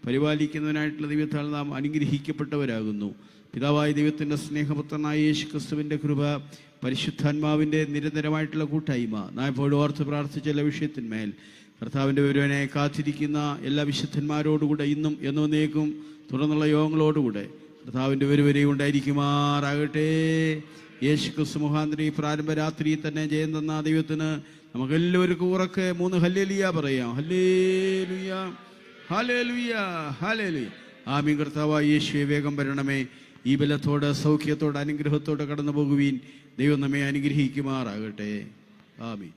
പരിപാലിക്കുന്നവനായിട്ടുള്ള ദൈവത്താൽ നാം അനുഗ്രഹിക്കപ്പെട്ടവരാകുന്നു. പിതാവായ ദൈവത്തിൻ്റെ സ്നേഹപുത്രനായ യേശു ക്രിസ്തുവിൻ്റെ കൃപ, പരിശുദ്ധാത്മാവിൻ്റെ നിരന്തരമായിട്ടുള്ള കൂട്ടായ്മ നാം എപ്പോഴും ഓർത്ത് പ്രാർത്ഥിച്ച എല്ലാ വിഷയത്തിന്മേൽ കർത്താവിൻ്റെ ഒരുവനെ കാത്തിരിക്കുന്ന എല്ലാ വിശുദ്ധന്മാരോടുകൂടെ ഇന്നും എന്നേക്കും തുടർന്നുള്ള യോഗങ്ങളോടുകൂടെ കർത്താവിൻ്റെ ഒരുവരെയും ഉണ്ടായിരിക്കുമാറാകട്ടെ. യേശു ക്രിസ്തു മുഖാന്തരം ഈ പ്രാരംഭ രാത്രി തന്നെ ജയം തന്ന ദൈവത്തിന് നമുക്കെല്ലാവർക്കും ഉറക്കെ 3 ഹല്ലേലൂയ പറയാം. ഹല്ലേലൂയ, ഹല്ലേലൂയ, ഹല്ലേലൂയ. ആമീൻ. കർത്താവായ യേശുവേ, വേഗം വരണമേ. ഈ ബലത്തോടെ സൗഖ്യത്തോടെ അനുഗ്രഹത്തോടെ കടന്നു പോകുവീൻ. ദൈവം നമ്മെ അനുഗ്രഹിക്കുമാറാകട്ടെ. ആമീൻ.